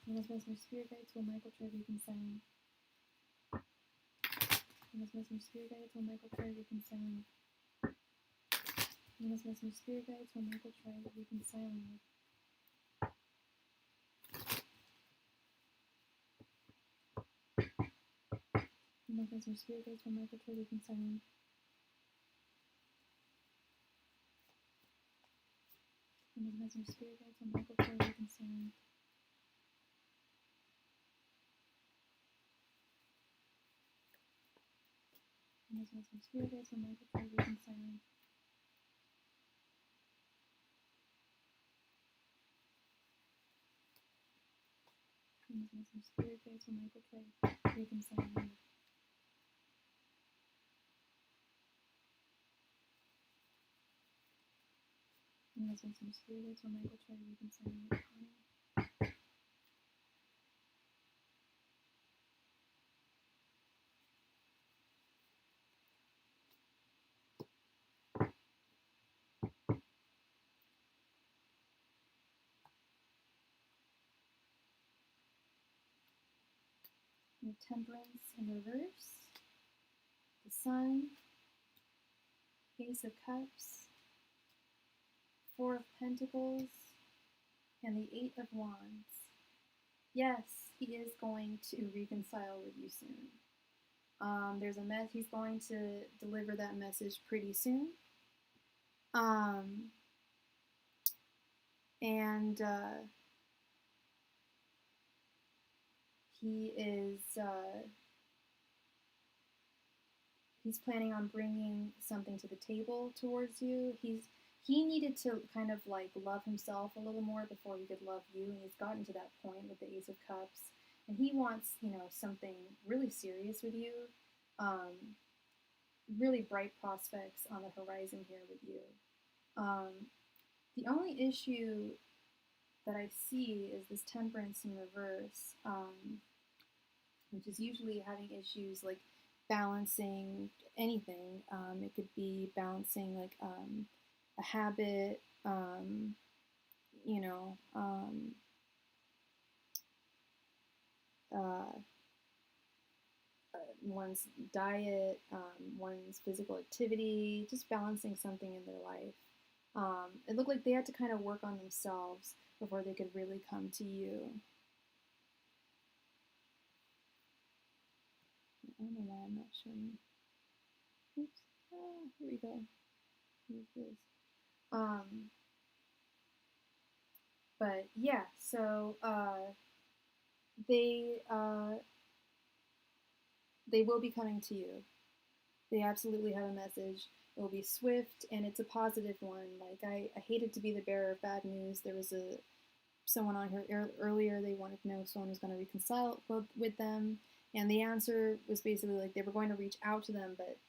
Angels, messenger, spirit guides. Will Michael try reconciling? You must message spirit guide till Michael try reconciling. You must message spirit guide till Michael try reconciling. You must message spirit guide till Michael try reconciling. You must message spirit guide till Michael try reconciling. You must message spirit guide till Michael try reconciling. You must message spirit guide till Michael try reconciling. You must message spirit guide till Michael try reconciling. The Temperance in reverse, the Sun, Ace of Cups, Four of Pentacles, and the Eight of Wands. Yes, he is going to reconcile with you soon. There's a mess. He's going to deliver that message pretty soon. He is. He's planning on bringing something to the table towards you. He needed to kind of like love himself a little more before he could love you, and he's gotten to that point with the Ace of Cups. And he wants, something really serious with you. Really bright prospects on the horizon here with you. The only issue that I see is this Temperance in reverse, which is usually having issues like balancing anything. It could be balancing like a habit, one's diet, one's physical activity, just balancing something in their life. It looked like they had to kind of work on themselves before they could really come to you. I don't know why I'm not showing. Oops. Here we go. Here's this. But yeah, so they will be coming to you. They absolutely have a message. It will be swift, and it's a positive one. Like, I hated to be the bearer of bad news. There was someone on here earlier. They wanted to know if someone was going to reconcile with them, and the answer was basically like they were going to reach out to them, but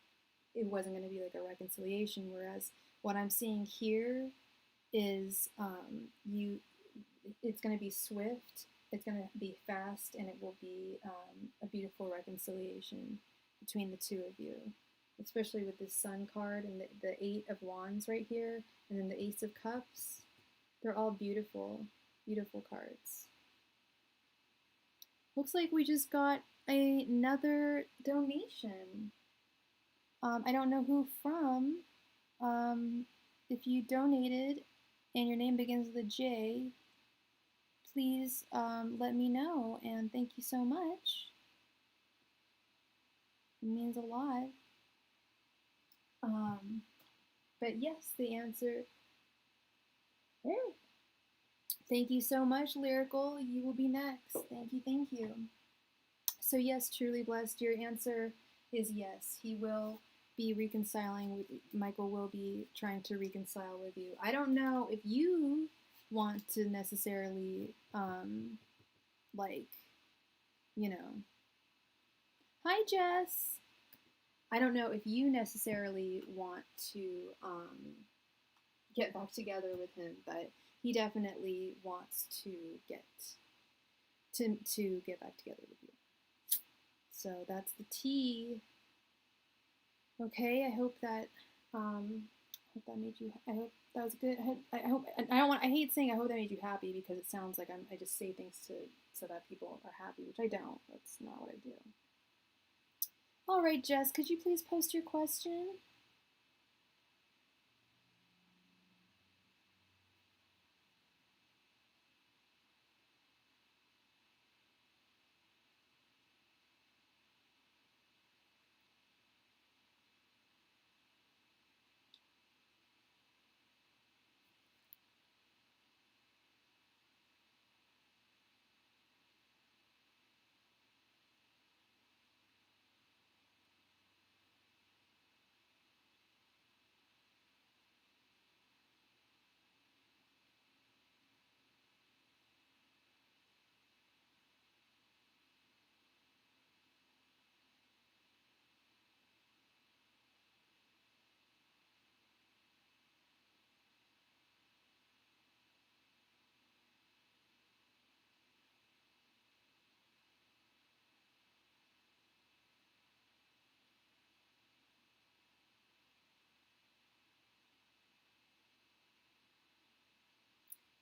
it wasn't going to be like a reconciliation. Whereas what I'm seeing here is it's going to be swift, it's going to be fast, and it will be a beautiful reconciliation between the two of you, especially with this Sun card and the Eight of Wands right here, and then the Ace of Cups. They're all beautiful, beautiful cards. Looks like we just got another donation. I don't know who from. If you donated and your name begins with a J, please let me know, and thank you so much. It means a lot. But yes, the answer. Hey. Thank you so much, Lyrical. You will be next. Thank you, thank you. So yes, truly blessed. Your answer is yes. He will be reconciling with Michael. Will be trying to reconcile with you. I don't know if you want to necessarily, Hi, Jess. I don't know if you necessarily want to get back together with him, but he definitely wants to get back together with you. So that's the tea. Okay, I hope that made you. I hope that was good. I hope. I hate saying I hope that made you happy because it sounds like I just say things so that people are happy, which I don't. That's not what I do. All right, Jess, could you please post your question?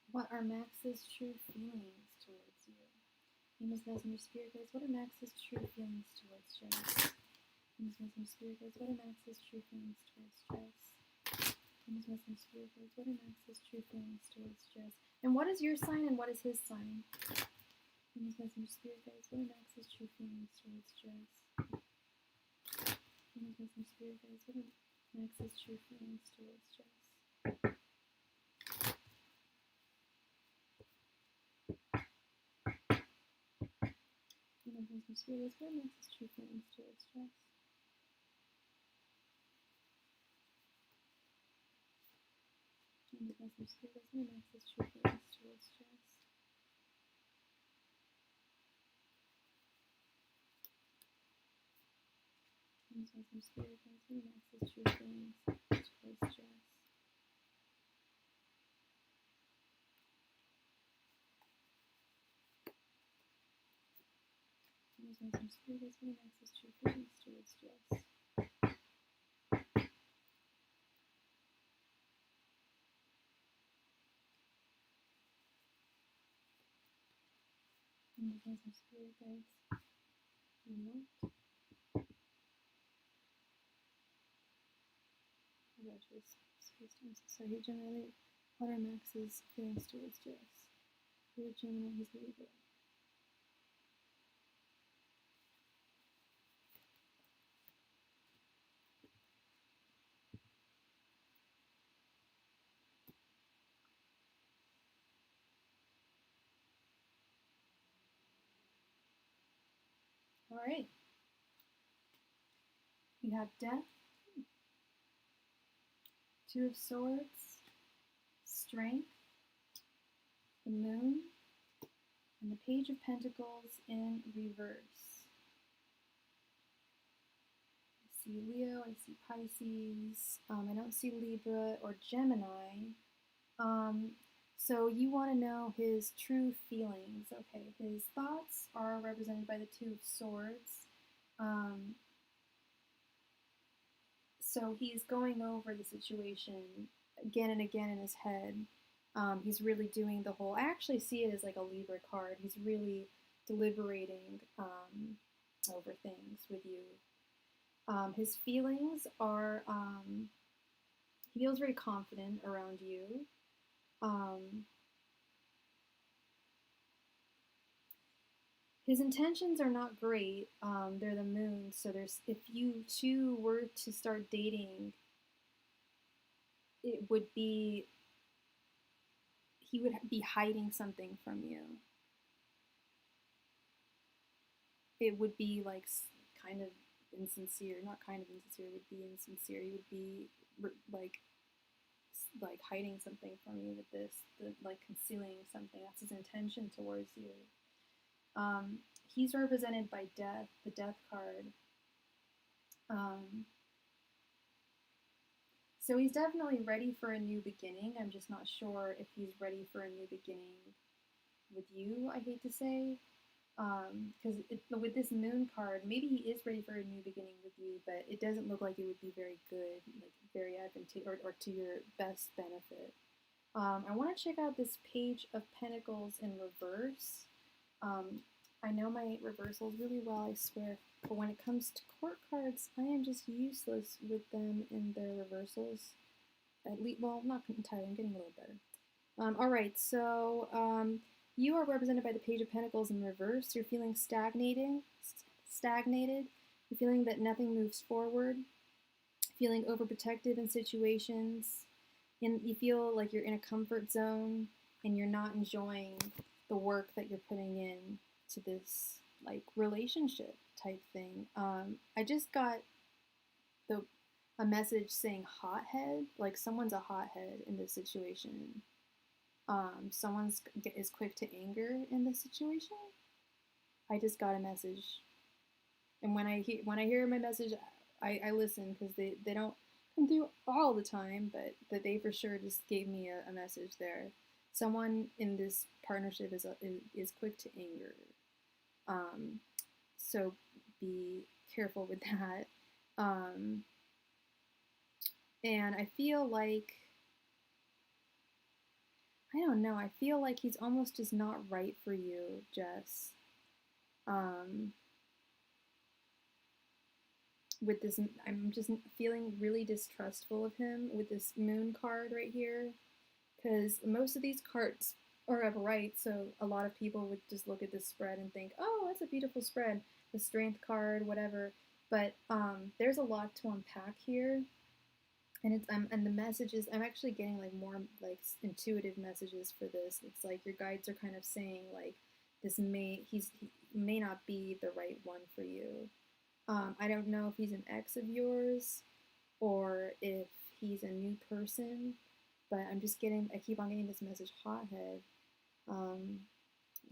What are Max's true feelings towards you? Famous Messenger Spirit Guides, what are Max's true feelings towards Jess? Famous Messenger Spirit Guides, what are Max's true feelings towards Jess? Famous Messenger Spirit Guides, what are Max's true feelings towards Jess? And what is your sign and what is his sign? Famous Messenger Spirit Guides, what are Max's true feelings towards Jess? Famous Messenger Spirit Guides, what are Max's true feelings towards Jess? Famous Messenger Spirit Guides, what are Max's true feelings towards Jess? Famous Messenger Spirit Guides, what are Max's true feelings towards Jess? Famous Messenger Spirit Guides, what are Max's true feelings towards Jess? Famous Messenger Spirit Guides, what are Max's true feelings towards Jess? Famous Messenger Spirit Guides, what? So he generally, what are Max's feelings towards Jess? You're a Gemini, he's a Libra. All right. You have Death, Two of Swords, Strength, the Moon, and the Page of Pentacles in reverse. I see Leo, I see Pisces, I don't see Libra or Gemini. So you want to know his true feelings. Okay, his thoughts are represented by the Two of Swords. So he's going over the situation again and again in his head. He's really doing the whole, I actually see it as like a Libra card. He's really deliberating over things with you. His feelings are, he feels very confident around you. His intentions are not great. They're the moon, so there's, if you two were to start dating, it would be, he would be hiding something from you. It would be like kind of insincere, not kind of insincere, it would be insincere. He would be like hiding something from you with this, like concealing something. That's his intention towards you. He's represented by Death, the Death card. So he's definitely ready for a new beginning. I'm just not sure if he's ready for a new beginning with you, I hate to say. Because with this Moon card, maybe he is ready for a new beginning with you, but it doesn't look like it would be very good, like very advantageous, or to your best benefit. I want to check out this Page of Pentacles in reverse. I know my reversals really well, I swear. But when it comes to court cards, I am just useless with them in their reversals. At least, well, not entirely. I'm getting a little better. All right, so you are represented by the Page of Pentacles in reverse. You're feeling stagnated. You're feeling that nothing moves forward. Feeling overprotective in situations. And you feel like you're in a comfort zone and you're not enjoying the work that you're putting in to this like relationship type thing. I just got a message saying hothead, like someone's a hothead in this situation. Someone's is quick to anger in this situation. I just got a message, and when I hear my message, I listen because they don't come through all the time, but they for sure just gave me a message there. Someone in this partnership is quick to anger, so be careful with that. And I feel like, I don't know, I feel like he's almost just not right for you, Jess. With this, I'm just feeling really distrustful of him with this moon card right here, because most of these cards are upright, so a lot of people would just look at this spread and think, oh, that's a beautiful spread, the strength card, whatever. But there's a lot to unpack here. And and the messages, I'm actually getting like more like intuitive messages for this. It's like your guides are kind of saying like he may not be the right one for you. I don't know if he's an ex of yours or if he's a new person, but I keep on getting this message hothead.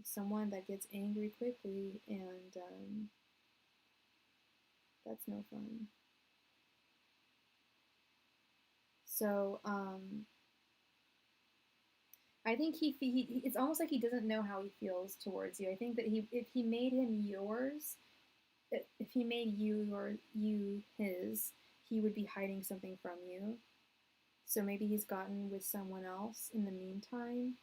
Someone that gets angry quickly, and that's no fun. So, I think it's almost like he doesn't know how he feels towards you. I think that if he made him yours, if he made you his, he would be hiding something from you. So maybe he's gotten with someone else in the meantime.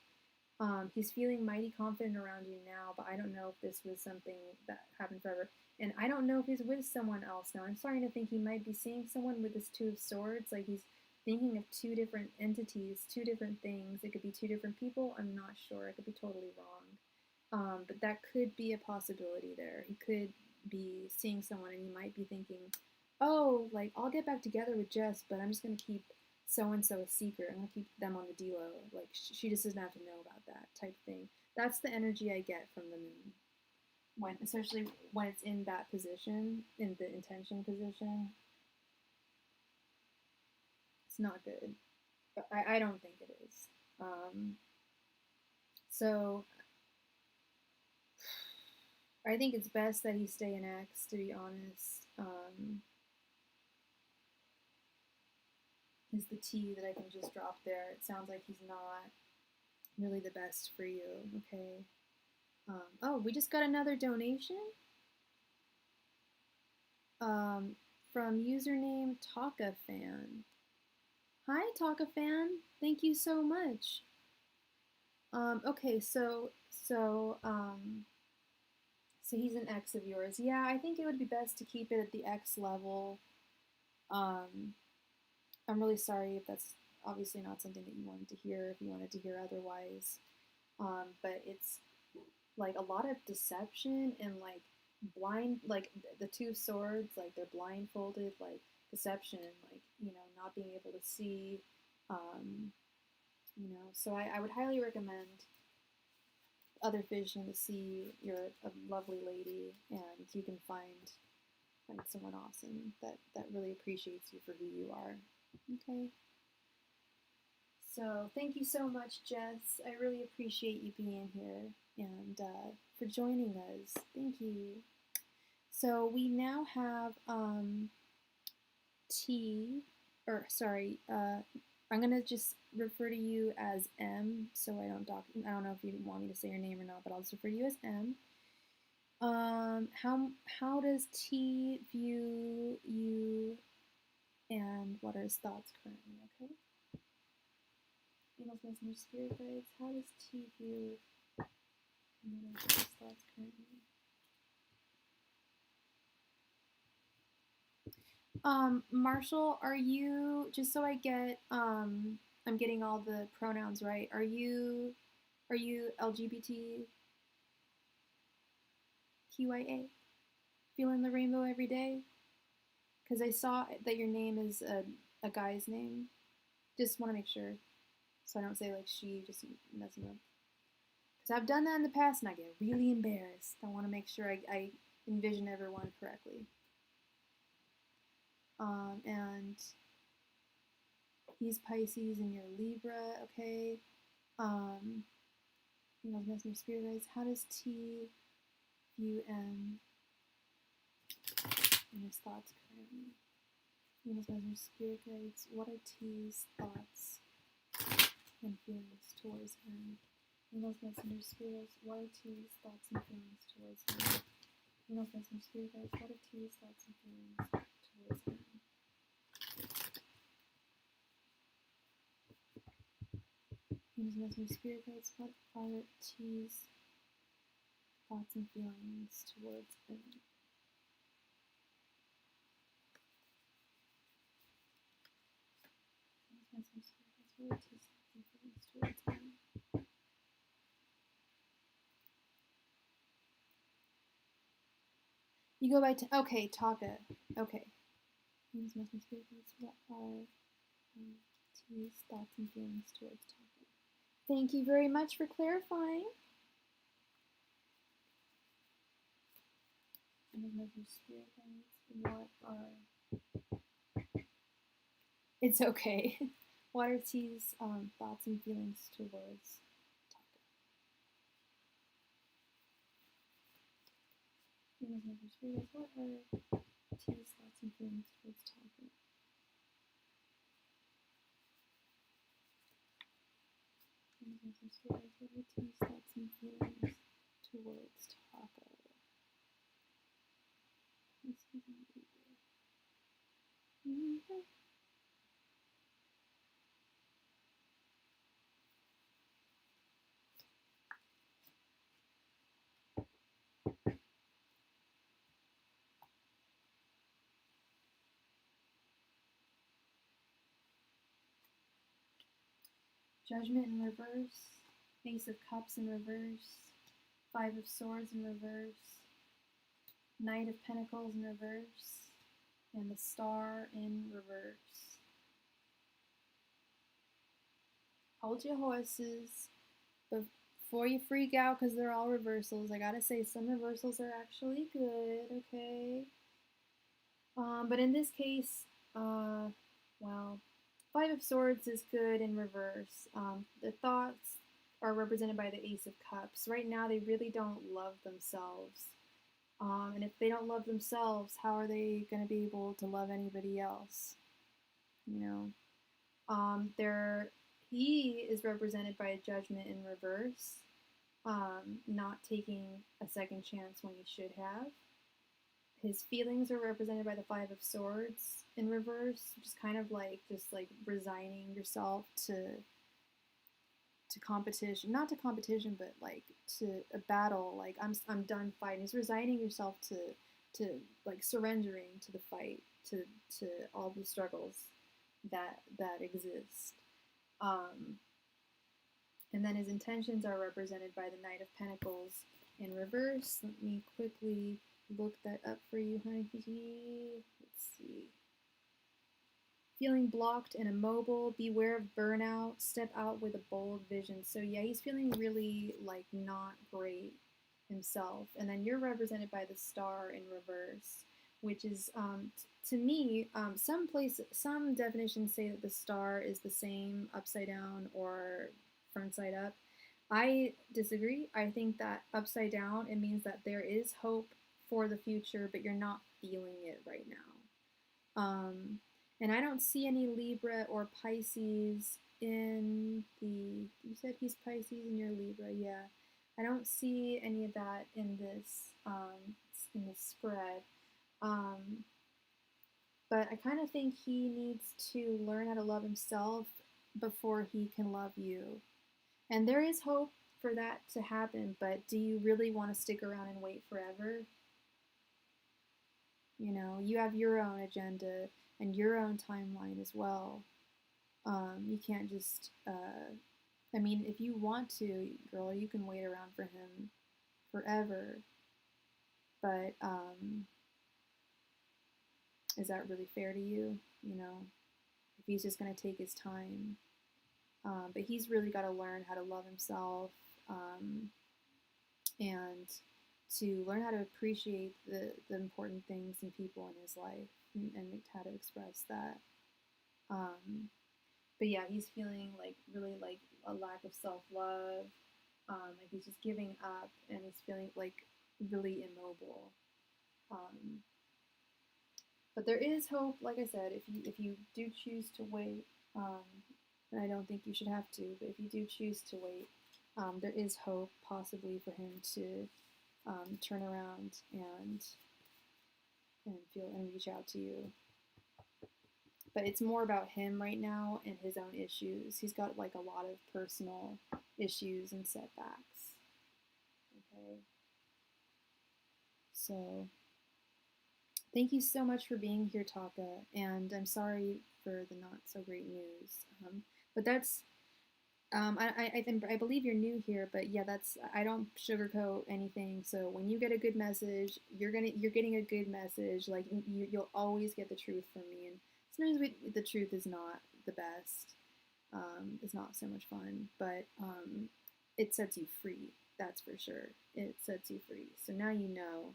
He's feeling mighty confident around you now, but I don't know if this was something that happened forever. And I don't know if he's with someone else now. I'm starting to think he might be seeing someone with this Two of Swords, like he's thinking of two different entities, two different things. It could be two different people. I'm not sure. I could be totally wrong. But that could be a possibility there. He could be seeing someone and he might be thinking, oh, like I'll get back together with Jess, but I'm just going to keep so-and-so a secret. I'm going to keep them on the D-Lo. Like she just doesn't have to know about that type thing. That's the energy I get from the moon. Especially when it's in that position, in the intention position. It's not good. I don't think it is. So I think it's best that he stay an ex, to be honest. Is the tea that I can just drop there. It sounds like he's not really the best for you. Okay. Oh, we just got another donation from username TakaFan. Hi, TakaFan. Thank you so much. Okay, so he's an ex of yours. Yeah, I think it would be best to keep it at the ex level. I'm really sorry if that's obviously not something that you wanted to hear, if you wanted to hear otherwise. But it's like a lot of deception and like like the Two of Swords, like they're blindfolded, like deception, like, not being able to see, so I would highly recommend other vision to see you're a lovely lady and you can find someone awesome that really appreciates you for who you are. Okay. So thank you so much, Jess. I really appreciate you being here and for joining us. Thank you. So we now have T, or sorry, I'm gonna just refer to you as M. So I don't know if you want me to say your name or not, but I'll just refer to you as M. How does T view you, and what are his thoughts currently? Okay. Angels, messengers, spirit guides. How does T view, and what are his thoughts currently? Marshall, are you, just so I get, I'm getting all the pronouns right, are you LGBTQIA? Feeling the rainbow every day? Because I saw that your name is a guy's name. Just want to make sure, so I don't say like she, just messing up. Because I've done that in the past and I get really embarrassed. I want to make sure I envision everyone correctly. And he's Pisces and you're Libra, okay? Emails, messenger, spirit guides. How does T view M in his thoughts currently? Emails, messenger, spirit guides. What are T's thoughts and feelings towards M? Emails, messenger, spirits. What are T's thoughts and feelings towards M? Emails, messenger, spirit guides. What are T's thoughts and feelings towards M? Emails, messenger, spirit guides. What are T's thoughts and feelings towards M? You go by okay, Taka. Okay. What are T's thoughts and feelings towards Taka? Thank you very much for clarifying. What are... It's okay. What are T's thoughts and feelings towards Taka? What are T's thoughts and feelings towards Taka? What are T's thoughts and feelings towards Taka? Judgment in reverse, Ace of Cups in reverse, Five of Swords in reverse, Knight of Pentacles in reverse, and the Star in reverse. Hold your horses before you freak out because they're all reversals. I gotta say, some reversals are actually good, okay? But in this case, well, Five of Swords is good in reverse. The thoughts are represented by the Ace of Cups. Right now, they really don't love themselves. And if they don't love themselves, how are they going to be able to love anybody else? You know, he is represented by a Judgment in reverse, not taking a second chance when he should have. His feelings are represented by the Five of Swords in reverse, which is kind of like just like resigning yourself to competition, not to competition, but like to a battle. Like I'm done fighting. He's resigning yourself to like surrendering to the fight, to all the struggles that exist. And then his intentions are represented by the Knight of Pentacles in reverse. Let me quickly look that up for you, honey. Let's see. Feeling blocked and immobile, beware of burnout, step out with a bold vision. So yeah, he's feeling really like not great himself. And then you're represented by the Star in reverse, which is to me, some definitions say that the star is the same upside down or front side up. I disagree. I think that upside down, it means that there is hope for the future, but you're not feeling it right now. And I don't see any Libra or Pisces in the, you said he's Pisces and you're Libra, yeah. I don't see any of that in this spread. But I kind of think he needs to learn how to love himself before he can love you. And there is hope for that to happen, but do you really want to stick around and wait forever? You know, you have your own agenda and your own timeline as well. You can't just, I mean, if you want to, girl, you can wait around for him forever. But is that really fair to you? You know, if he's just going to take his time. But he's really got to learn how to love himself and to learn how to appreciate the important things and people in his life and how to express that. But yeah, he's feeling like really like a lack of self-love. Like he's just giving up and he's feeling like really immobile. Um, but there is hope, like I said, if you do choose to wait, and I don't think you should have to, but if you do choose to wait, there is hope possibly for him to turn around and feel and reach out to you. But it's more about him right now and his own issues. He's got like a lot of personal issues and setbacks. Okay. So thank you so much for being here, Taka. And I'm sorry for the not so great news. But that's I believe you're new here, but yeah, that's I don't sugarcoat anything. So when you get a good message, you're getting a good message. Like you'll always get the truth from me, and sometimes the truth is not the best. It's not so much fun, but it sets you free. That's for sure. It sets you free. So now you know.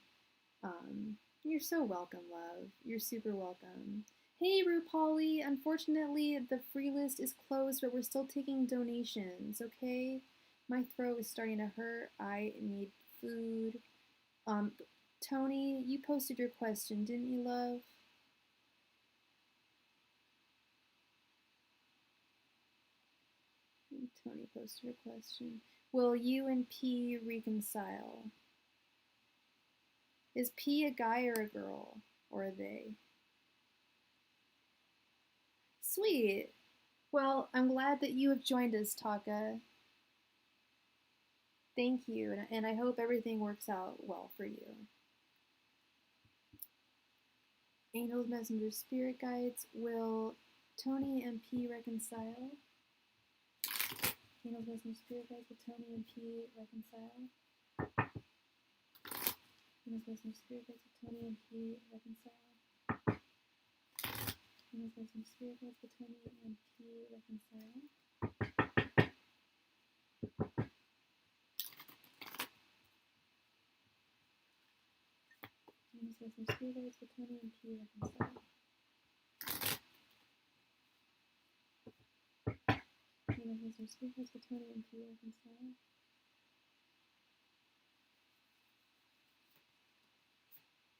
You're so welcome, love. You're super welcome. Hey, RuPauli. Unfortunately, the free list is closed, but we're still taking donations, okay? My throat is starting to hurt. I need food. Um, Tony, you posted your question, didn't you, love? Tony posted her question. Will you and P reconcile? Is P a guy or a girl? Or a they? Sweet. Well, I'm glad that you have joined us, Taka. Thank you, and I hope everything works out well for you. Angels, messengers, spirit guides, will Tony and P reconcile? Angels, messengers, spirit guides, will Tony and P reconcile? Angels, messengers, spirit guides, will Tony and P reconcile? Angels, messengers, spirit guides, will Tony and P reconcile? Angels, messengers, spirit guides, will Tony and P reconcile? Angels, messengers, spirit guides, will Tony and P reconcile?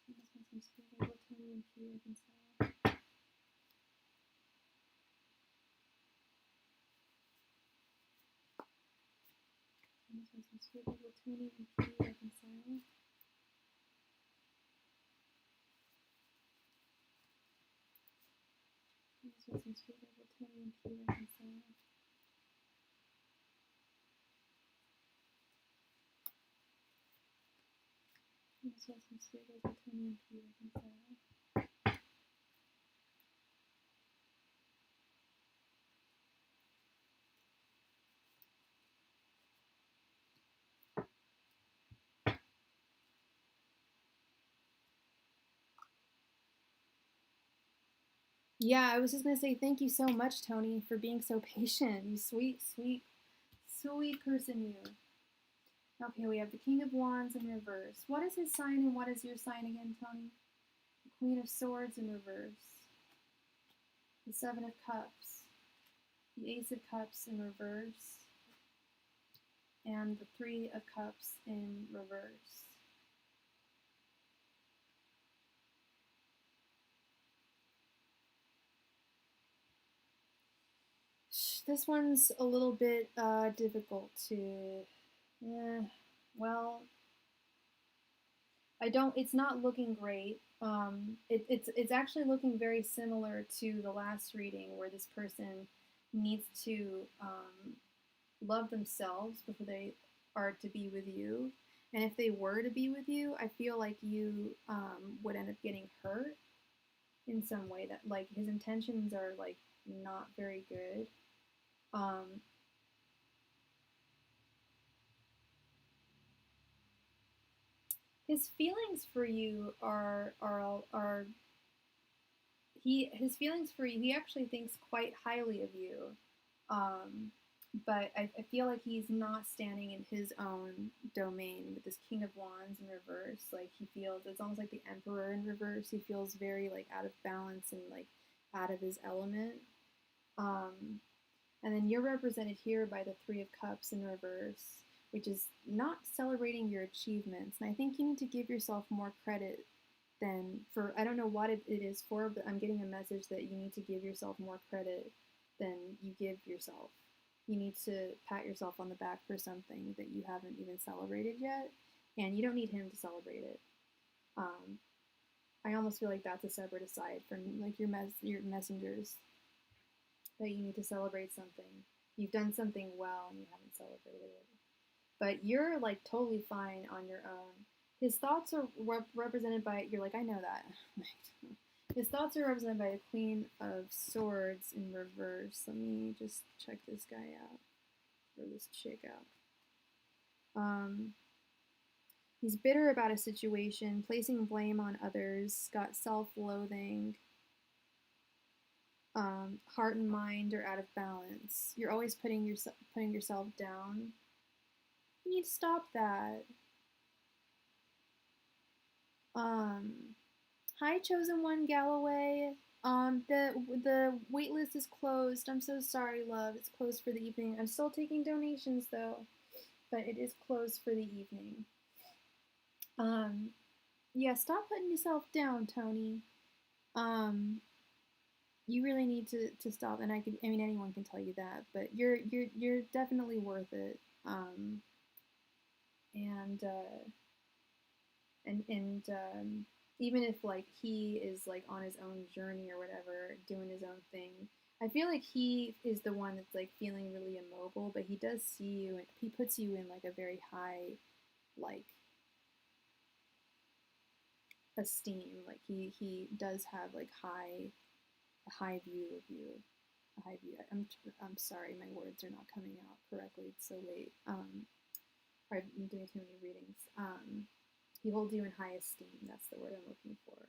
Angels, messengers, spirit guides, will Tony and P reconcile? Angels, messengers, spirit guides, will Tony and P reconcile? Angels, messengers, spirit guides, will Tony and P reconcile? Angels, messengers, spirit guides, will Tony and P reconcile? Yeah, I was just gonna say thank you so much, Tony, for being so patient. You sweet, sweet, sweet person, you. Okay, we have the King of Wands in reverse. What is his sign and what is your sign again, Tony? The Queen of Swords in reverse. The Seven of Cups. The Ace of Cups in reverse. And the Three of Cups in reverse. This one's a little bit difficult to. Well, I don't. It's not looking great. It's actually looking very similar to the last reading, where this person needs to love themselves before they are to be with you, And if they were to be with you, I feel like you would end up getting hurt in some way, that like his intentions are like not very good. Um, his feelings for you are his feelings for you. He actually thinks quite highly of you, um, but I feel like he's not standing in his own domain with this King of Wands in reverse. Like he feels it's almost like the Emperor in reverse. He feels very like out of balance and like out of his element. Um, and then you're represented here by the Three of Cups in reverse, which is not celebrating your achievements. And I think you need to give yourself more credit than for, I don't know what it is for, but I'm getting a message that you need to give yourself more credit than you give yourself. You need to pat yourself on the back for something that you haven't even celebrated yet, and you don't need him to celebrate it. I almost feel like that's a separate aside from like your messengers, that you need to celebrate something. You've done something well and you haven't celebrated it. But you're like totally fine on your own. His thoughts are represented by, you're like, I know that. His thoughts are represented by the Queen of Swords in reverse. Let me just check this guy out, or this chick out. He's bitter about a situation, placing blame on others, got self-loathing, heart and mind are out of balance. You're always putting yourself down. You need to stop that. Hi, Chosen One Galloway. The wait list is closed. I'm so sorry, love. It's closed for the evening. I'm still taking donations though, but it is closed for the evening. Yeah, stop putting yourself down, Tony. You really need to stop, and I mean anyone can tell you that, but you're definitely worth it. And even if like he is like on his own journey or whatever, doing his own thing, I feel like he is the one that's like feeling really immobile, but he does see you and he puts you in like a very high like esteem. Like he does have like a high view of you. A high view. I'm sorry, my words are not coming out correctly. It's so late. I've been doing too many readings. He holds you in high esteem. That's the word I'm looking for.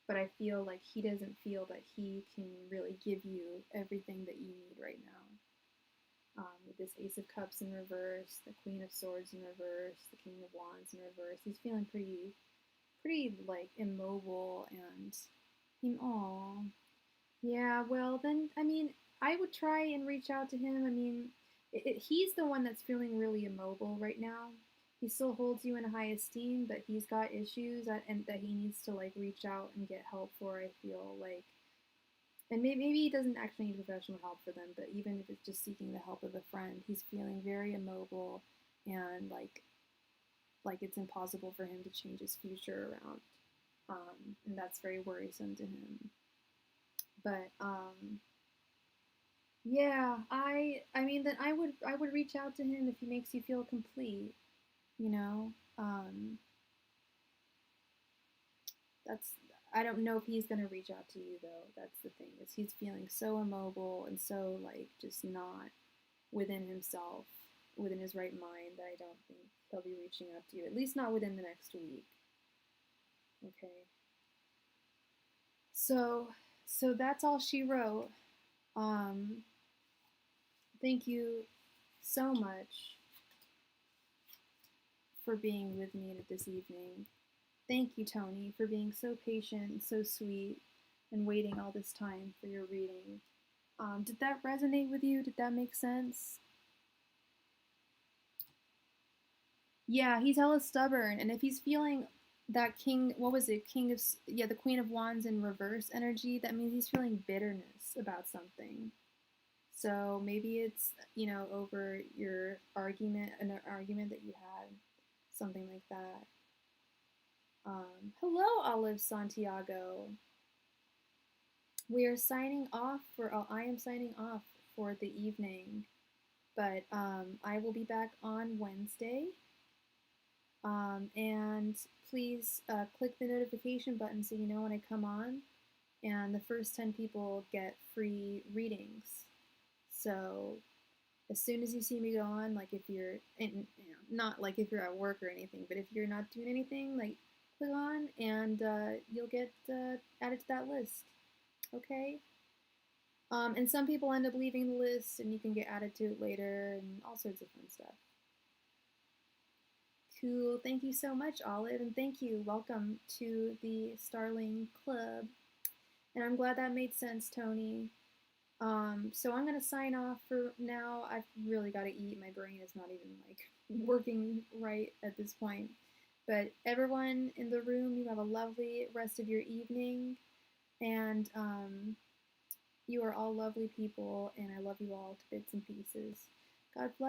But I feel like he doesn't feel that he can really give you everything that you need right now. With this Ace of Cups in reverse, the Queen of Swords in reverse, the King of Wands in reverse, he's feeling pretty like immobile and, aw. Yeah, well then, I mean, I would try and reach out to him. I mean, he's the one that's feeling really immobile right now. He still holds you in high esteem, but he's got issues and that he needs to like reach out and get help for. I feel like, and maybe he doesn't actually need professional help for them, but even if it's just seeking the help of a friend, he's feeling very immobile and like it's impossible for him to change his future around, and that's very worrisome to him. But yeah, I mean that I would reach out to him if he makes you feel complete, you know. That's I don't know if he's gonna reach out to you though. That's the thing, is he's feeling so immobile and so like just not within himself, within his right mind, that I don't think he'll be reaching out to you. At least not within the next week. Okay. So that's all she wrote. Um, thank you so much for being with me this evening. Thank you, Tony, for being so patient and so sweet and waiting all this time for your reading. Did that resonate with you? Did that make sense? Yeah, he's hella stubborn, and if he's feeling that king, what was it? King of, yeah, the Queen of Wands in reverse energy, that means he's feeling bitterness about something. So maybe it's, over an argument that you had, something like that. Hello, Olive Santiago. We are signing off I am signing off for the evening. But I will be back on Wednesday. And please click the notification button so you know when I come on. And the first 10 people get free readings. So as soon as you see me go on, like if you're, not like if you're at work or anything, but if you're not doing anything, like click on and you'll get added to that list. Okay? And some people end up leaving the list and you can get added to it later and all sorts of fun stuff. Cool. Thank you so much, Olive, and thank you. Welcome to the Starling Club. And I'm glad that made sense, Tony. So I'm gonna sign off for now. I've really got to eat. My brain is not even like working right at this point. But everyone in the room, you have a lovely rest of your evening, and you are all lovely people, and I love you all to bits and pieces. God bless.